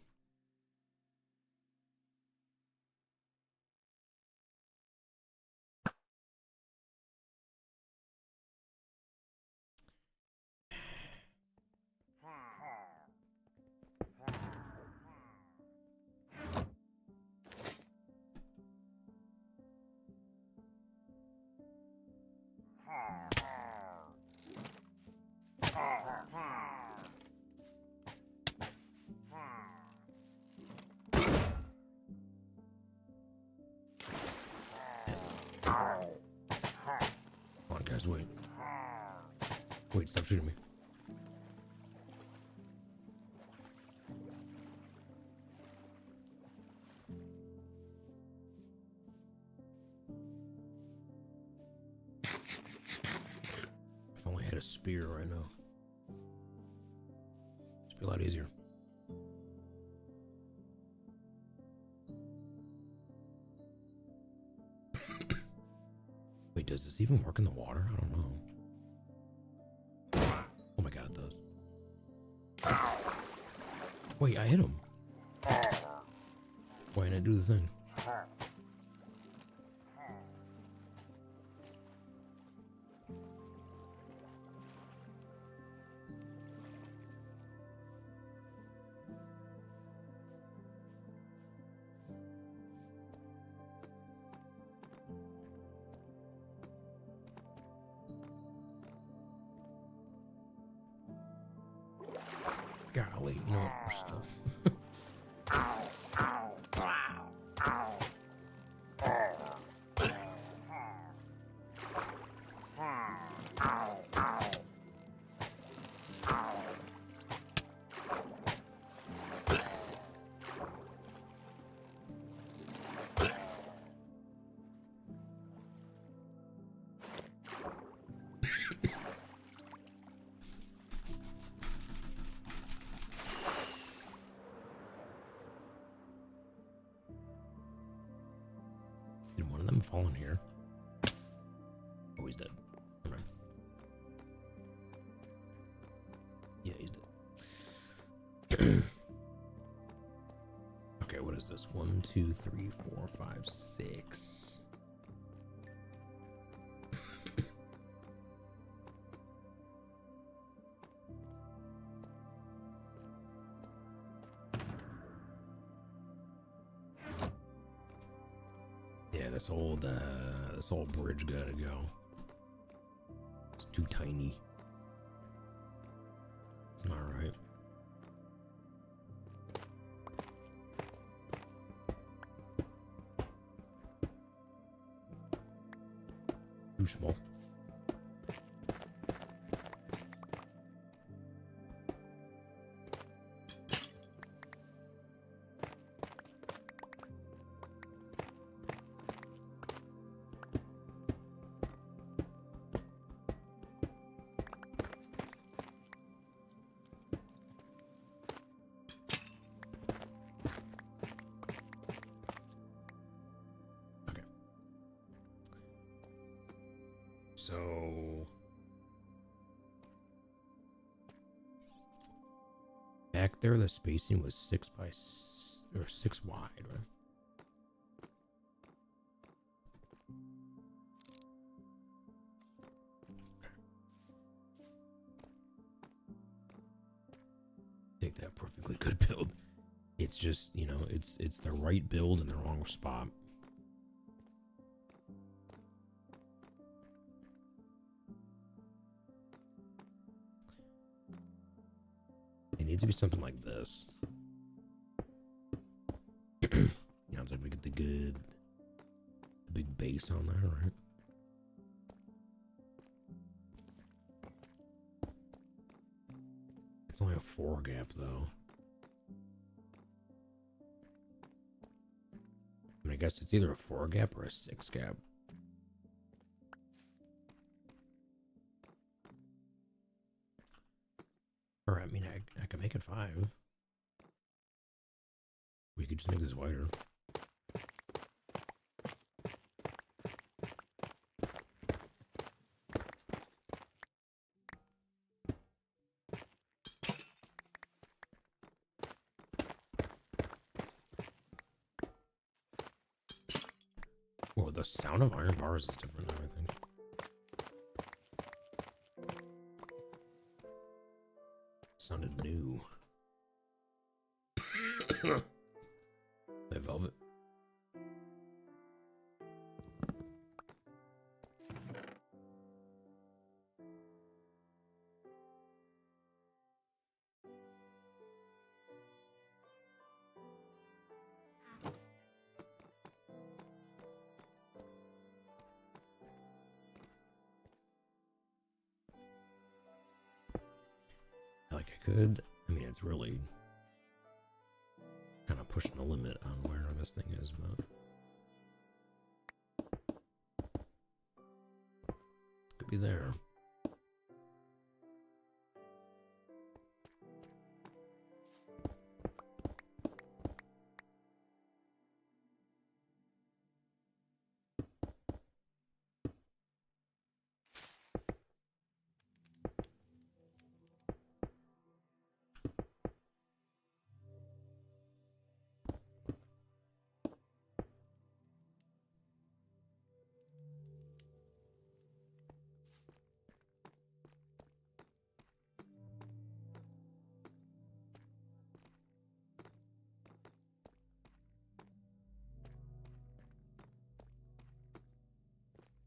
Come on, guys, wait. Wait, stop shooting me. If only I had a spear right now. It'd be a lot easier. Wait, does this even work in the water? I don't know. Oh my god, it does. Wait, I hit him. Why didn't I do the thing? Golly, you know what? We're still. Did one of them fall in here? Oh, he's dead. Never mind. Yeah, he's dead. Okay, what is this? 1, 2, 3, 4, 5, 6. Yeah, this old bridge gotta go. It's too tiny. It's not right. Too small. So back there, the spacing was 6 wide, right? Take that perfectly good build. It's just, you know, it's the right build in the wrong spot. It needs to be something like this. You know, it's like we get the big base on there, right? It's only a 4 gap though. I mean, I guess it's either a 4 gap or a 6 gap. Or, I mean, I can make it 5. We could just make this wider. Whoa, the sound of iron bars is different now, I think. Sounded new. That velvet. Like I could, I mean, it's really kind of pushing the limit on where this thing is, but could be there.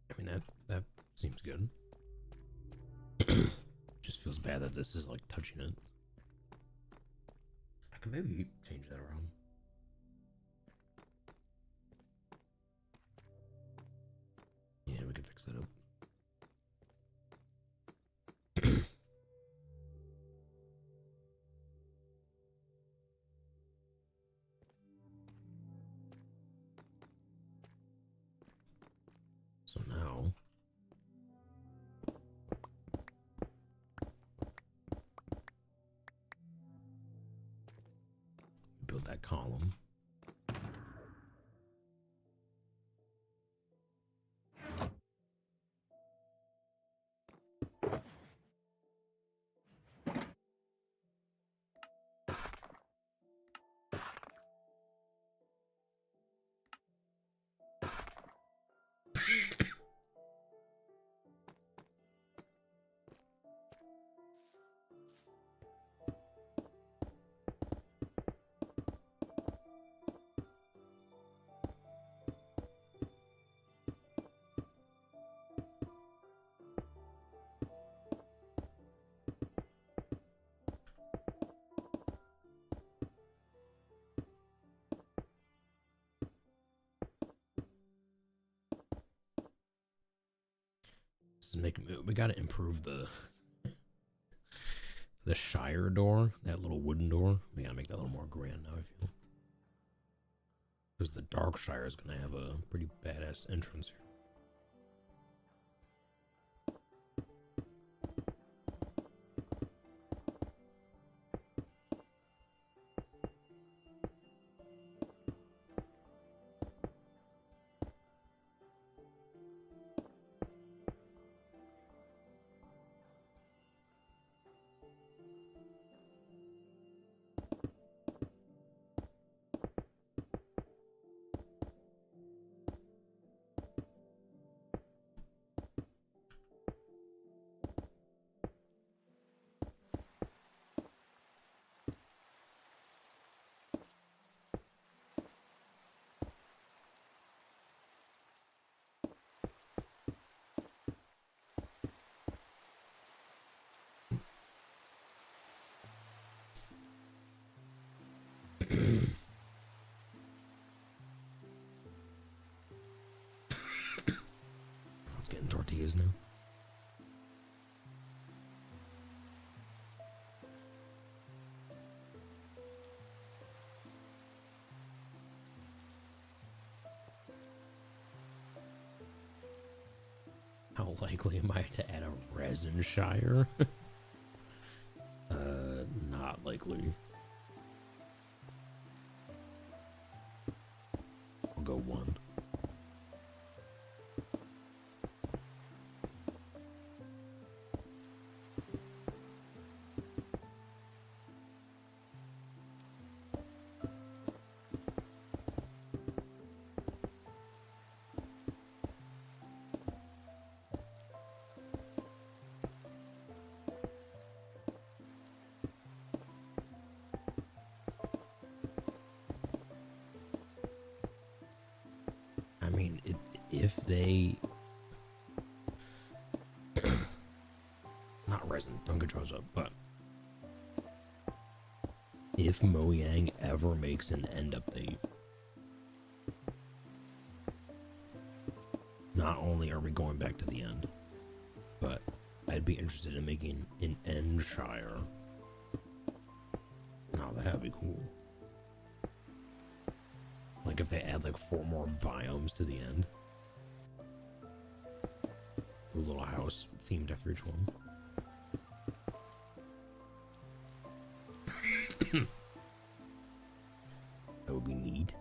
I mean, that seems good. Just feels bad that this is like touching it. I can maybe change that around. Yeah, we can fix that up. So now build that column. Let's make. We gotta improve the Shire door, that little wooden door. We gotta make that a little more grand now, I feel. Because the Dark Shire is gonna have a pretty badass entrance here. Everyone's getting tortillas now. How likely am I to add a resin shire? Not likely. I'll go 1. I mean, if they... Not resin, don't get yours up, but... If Mojang ever makes an end update, not only are we going back to the end, but I'd be interested in making an end shire. Now that'd be cool. Like if they add like 4 more biomes to the end. A little house themed after each one. That would be neat.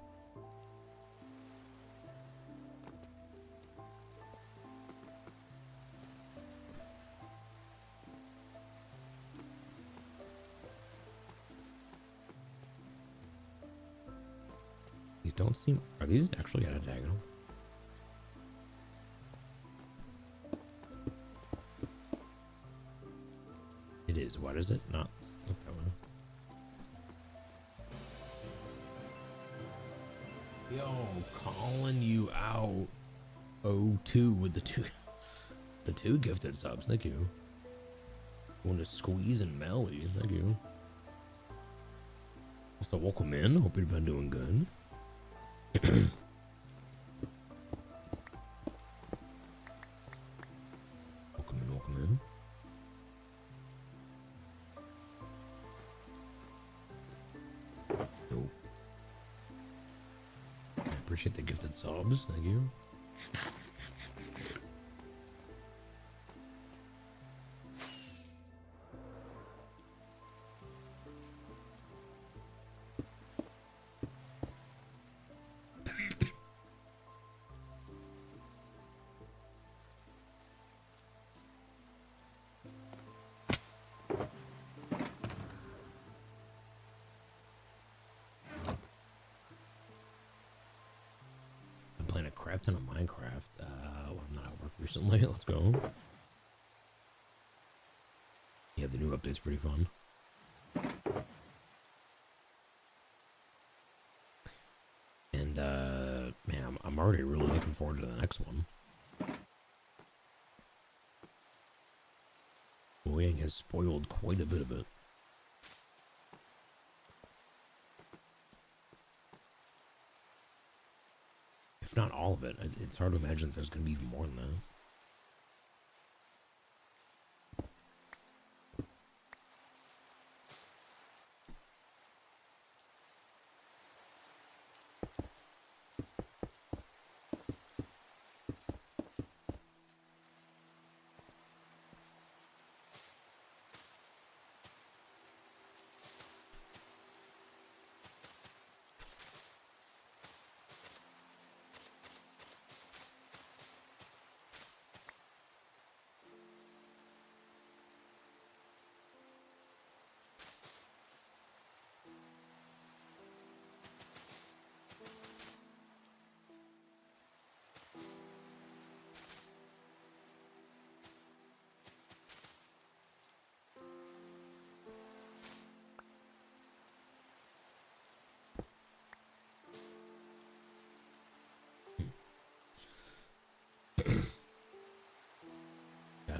These don't seem... Are these actually at a diagonal? It is. Why does it not look that way? Yo, calling you out. 02 with the two gifted subs. Thank you. Want to squeeze and Melly. Thank you. Also, welcome in. Hope you've been doing good. Welcome in, welcome in. Nope. I appreciate the gifted subs. Thank you. Playing a crap ton of Minecraft. Well, I'm not at work recently. Let's go. Yeah, the new update's pretty fun. And man, I'm already really looking forward to the next one. Mojang has spoiled quite a bit of it. If not all of it, it's hard to imagine there's going to be even more than that.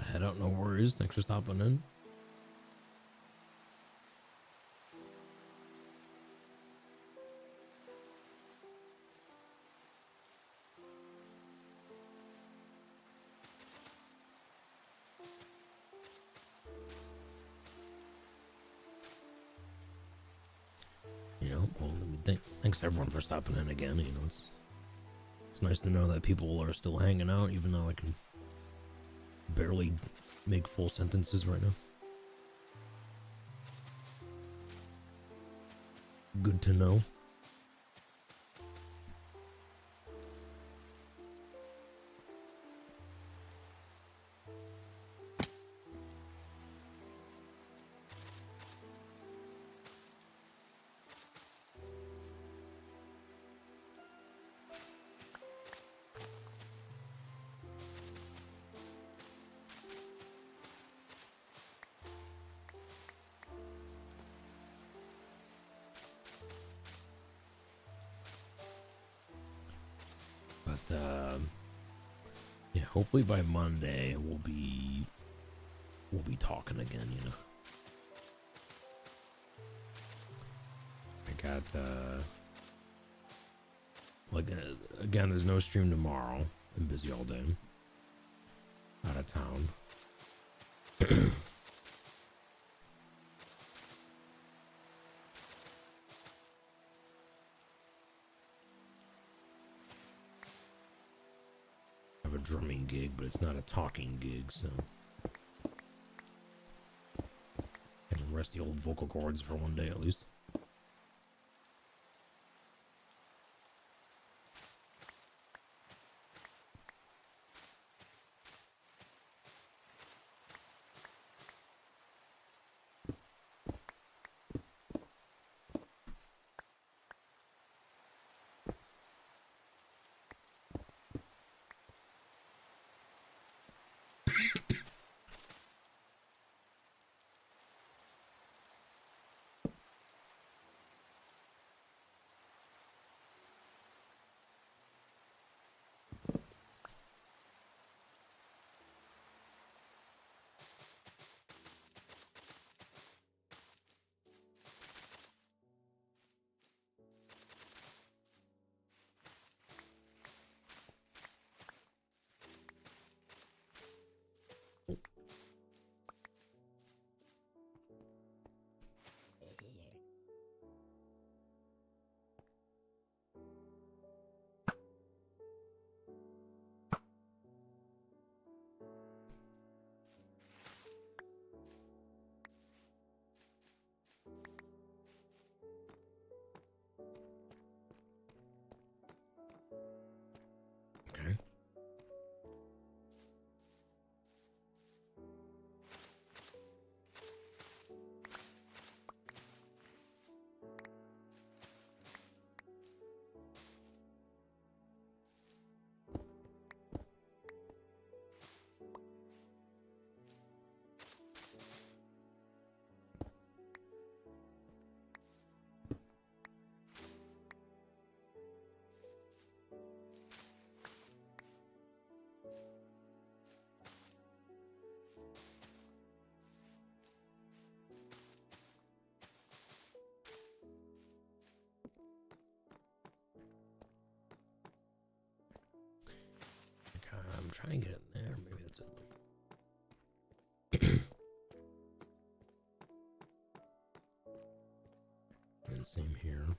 gotta head out. No worries. Thanks for stopping in. You know, well, thanks everyone for stopping in again. You know, it's nice to know that people are still hanging out, even though I can barely make full sentences right now. Good to know. But yeah, hopefully by Monday we'll be talking again, you know. I got again, there's no stream tomorrow. I'm busy all day. Out of town. A drumming gig, but it's not a talking gig, so I can rest the old vocal cords for one day at least. Okay. I'm trying to get it there. Maybe that's it. And same here.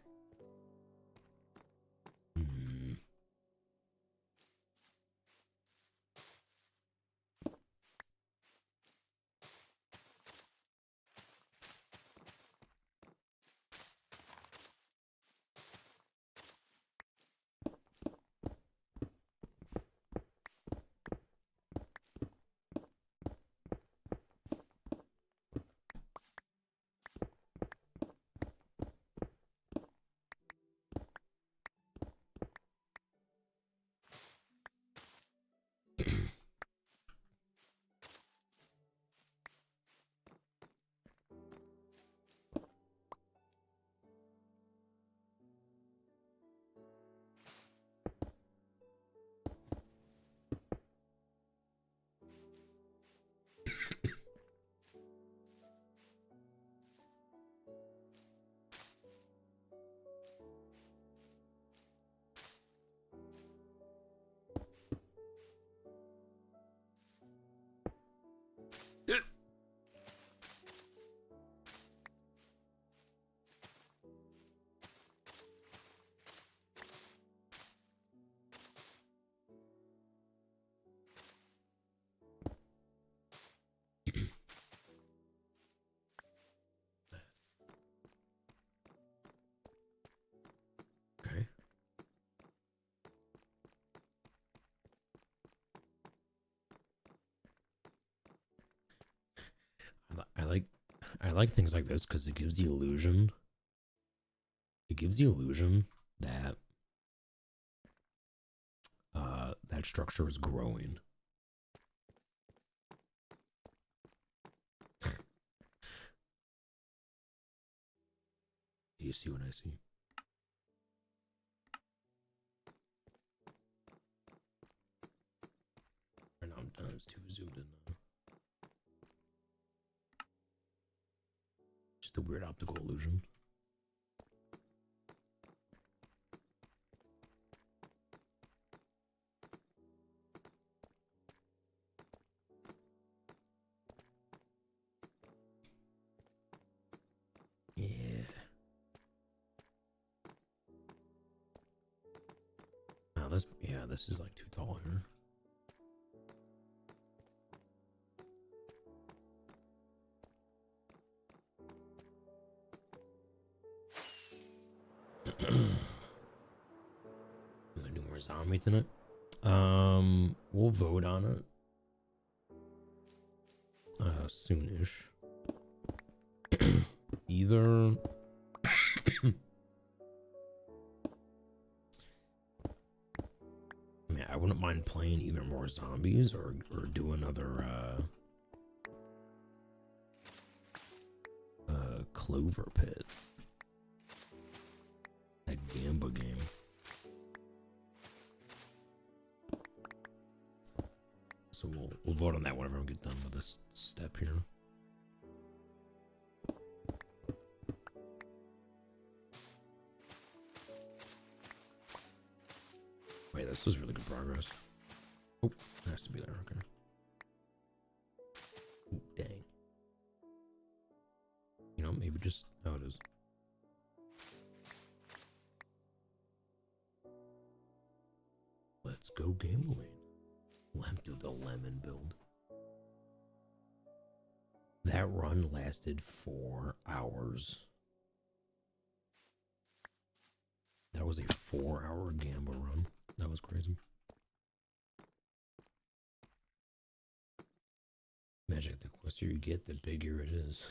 I like things like this because it gives the illusion. It gives the illusion that that structure is growing. Do you see what I see? Right now I'm done. It's too zoomed in now. Just a weird optical illusion. Yeah. Now this is like too tall here. We're gonna do more zombie tonight. We'll vote on it. Soonish. Either I mean, I wouldn't mind playing either more zombies or do another Clover Pit. That Gamba game. So we'll vote on that whenever we get done with this step here. Wait, this was really good progress. Oh, it has to be there, okay. Ooh, dang. You know, maybe just oh, it is. Let's go gambling. Do the lemon build. That run lasted 4 hours. That was a 4-hour gamble run. That was crazy. Magic, the closer you get, the bigger it is.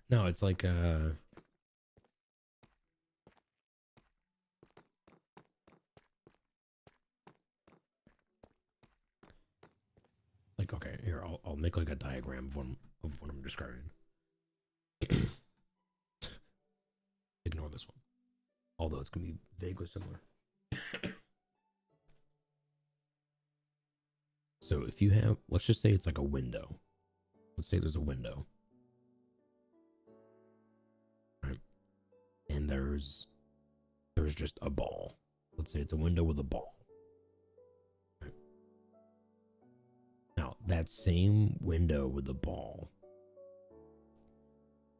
No, it's like okay, here I'll make like a diagram of what I'm describing. Ignore this one, although it's gonna be vaguely similar. So if you have, let's just say it's like a window. Let's say there's a window, right? And there's just a ball. Let's say it's a window with a ball. Now, that same window with the ball,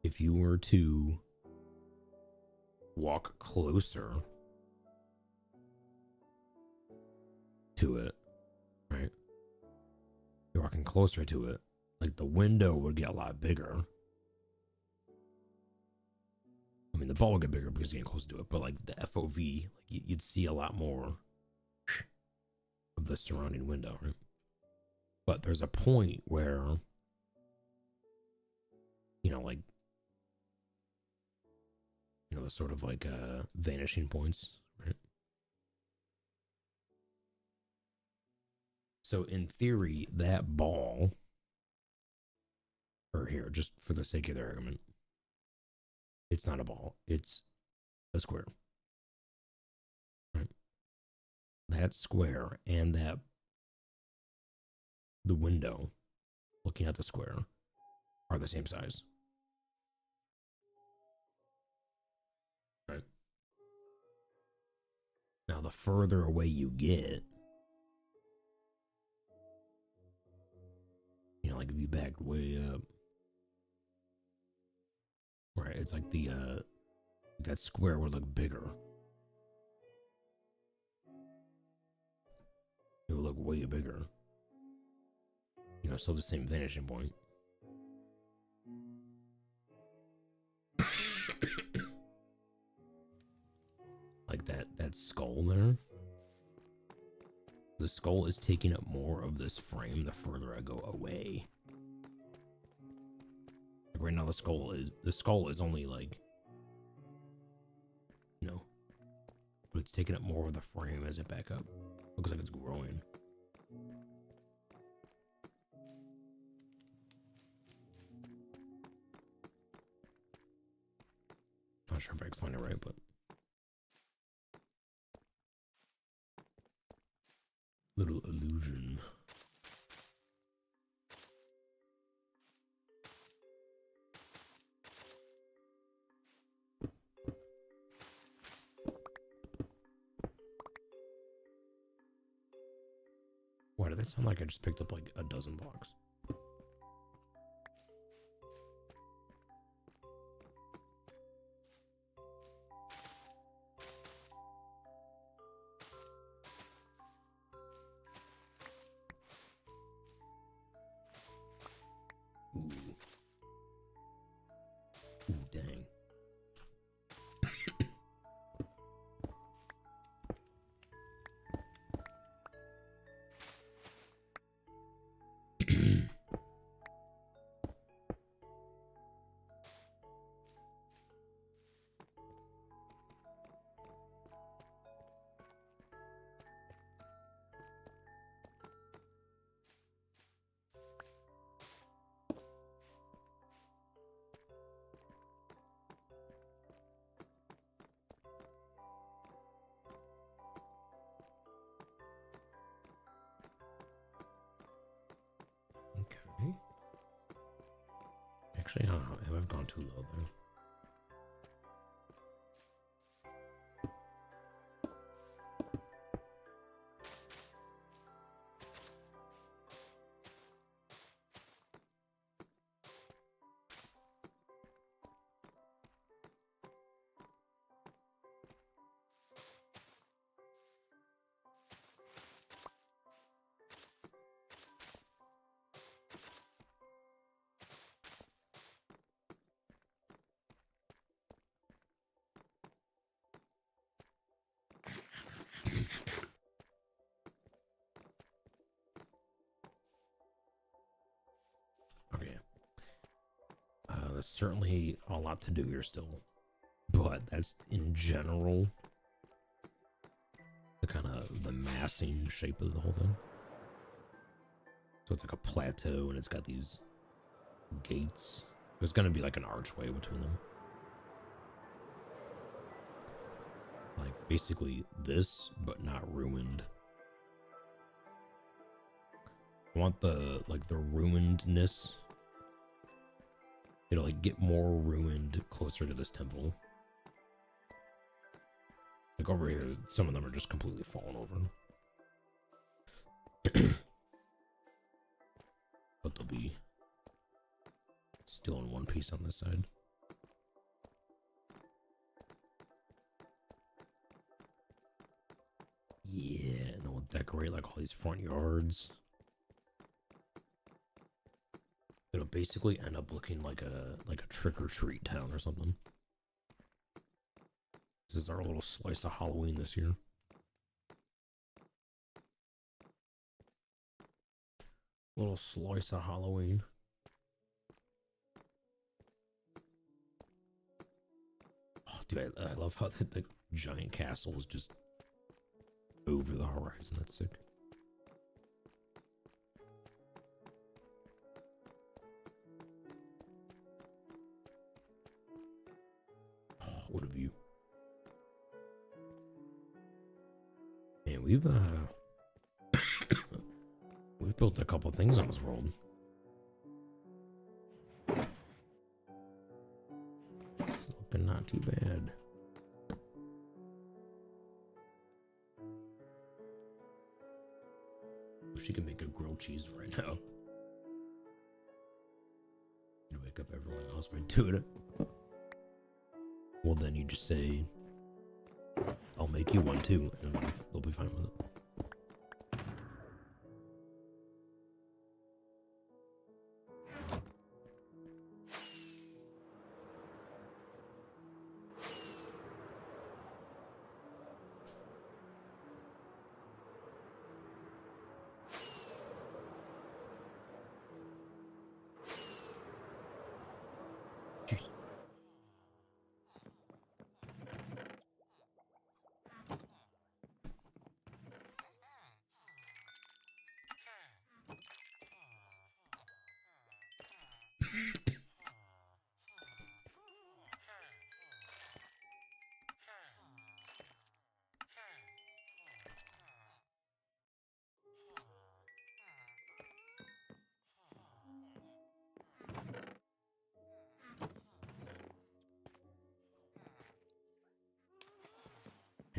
if you were to walk closer to it, right? You're walking closer to it, like the window would get a lot bigger. I mean, the ball would get bigger because you're getting closer to it, but like the FOV, like you'd see a lot more of the surrounding window, right? But there's a point where, you know, like, you know, the sort of like vanishing points, right? So in theory, that ball, or here, just for the sake of the argument, it's not a ball, it's a square, right? That square and the window looking at the square are the same size, right? Now, the further away you get, you know, like if you backed way up, right? It's like that square would look bigger. It would look way bigger. You know, still the same vanishing point. Like that skull there. The skull is taking up more of this frame the further I go away. Like right now the skull is only like, you know, but it's taking up more of the frame as it back up. Looks like it's growing. Not sure if I explained it right, but little illusion. Why did that sound like I just picked up like a dozen blocks? Ooh. Ooh, dang. Okay. Actually, I don't know. I've gone too low there. Okay. There's certainly a lot to do here still, but that's in general the kind of the massing shape of the whole thing. So it's like a plateau and it's got these gates. There's going to be like an archway between them. Like basically this, but not ruined. I want the ruinedness. It'll like get more ruined closer to this temple. Like over here, some of them are just completely fallen over. But they'll be still in one piece on this side. Yeah, and then we'll decorate like all these front yards. It'll basically end up looking like a trick-or-treat town or something. This is our little slice of Halloween this year. Little slice of Halloween. Oh, dude, I love how the giant castle is just over the horizon. That's sick. Oh, what a view. Man, we've built a couple things on this world. It's looking not too bad. Wish you could make a grilled cheese right now. You'd wake up everyone else by doing it. Well, then you just say, I'll make you one too, and they'll be fine with it.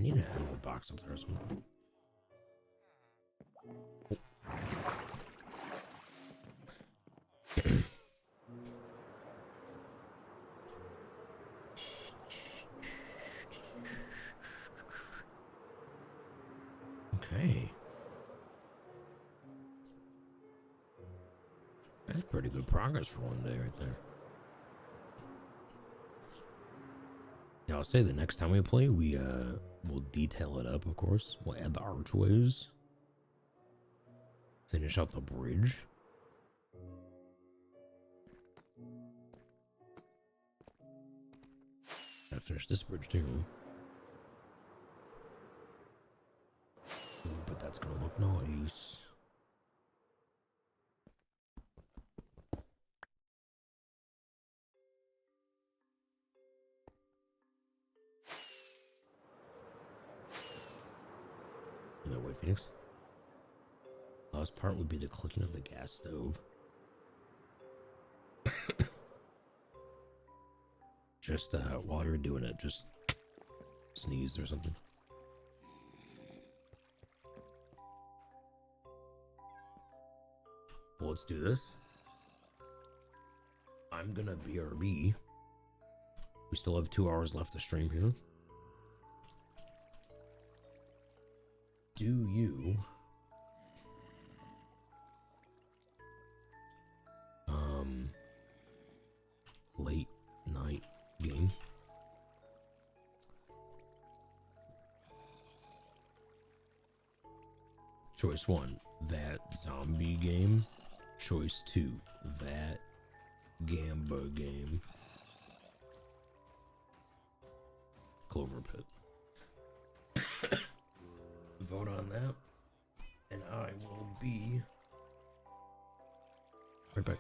need an ammo box up there or something. Okay. That's pretty good progress for one day right there. Yeah, I'll say the next time we play, we'll detail it up, of course. We'll add the archways. Finish out the bridge. Gotta finish this bridge too. But that's gonna look nice. No, wait, Phoenix. Last part would be the clicking of the gas stove. Just while you're doing it, just sneeze or something. Well, let's do this. I'm gonna BRB. We still have 2 hours left to stream here. Do you late night game? Choice 1, that zombie game. Choice 2, that Gamba game. Clover Pit. Vote on that, and I will be right back.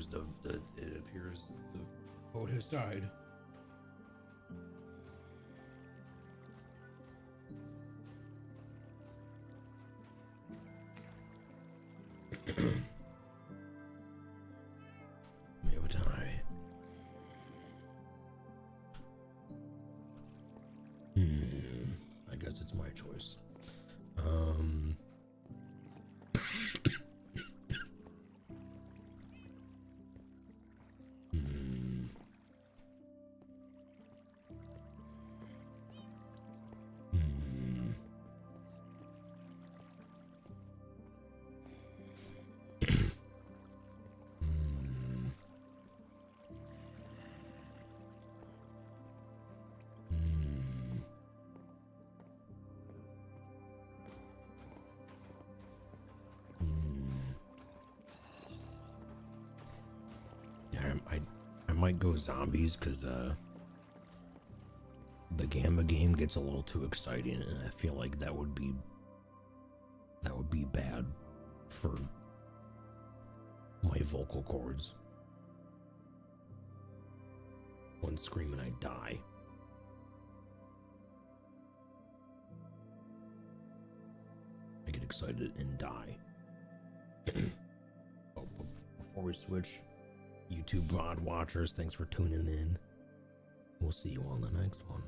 appears the boat has died. We have a tie. I guess it's my choice. I might go zombies because the gamma game gets a little too exciting, and I feel like that would be bad for my vocal cords. One scream and I die. I get excited and die. Oh, before we switch, YouTube VOD watchers, thanks for tuning in. We'll see you on the next one.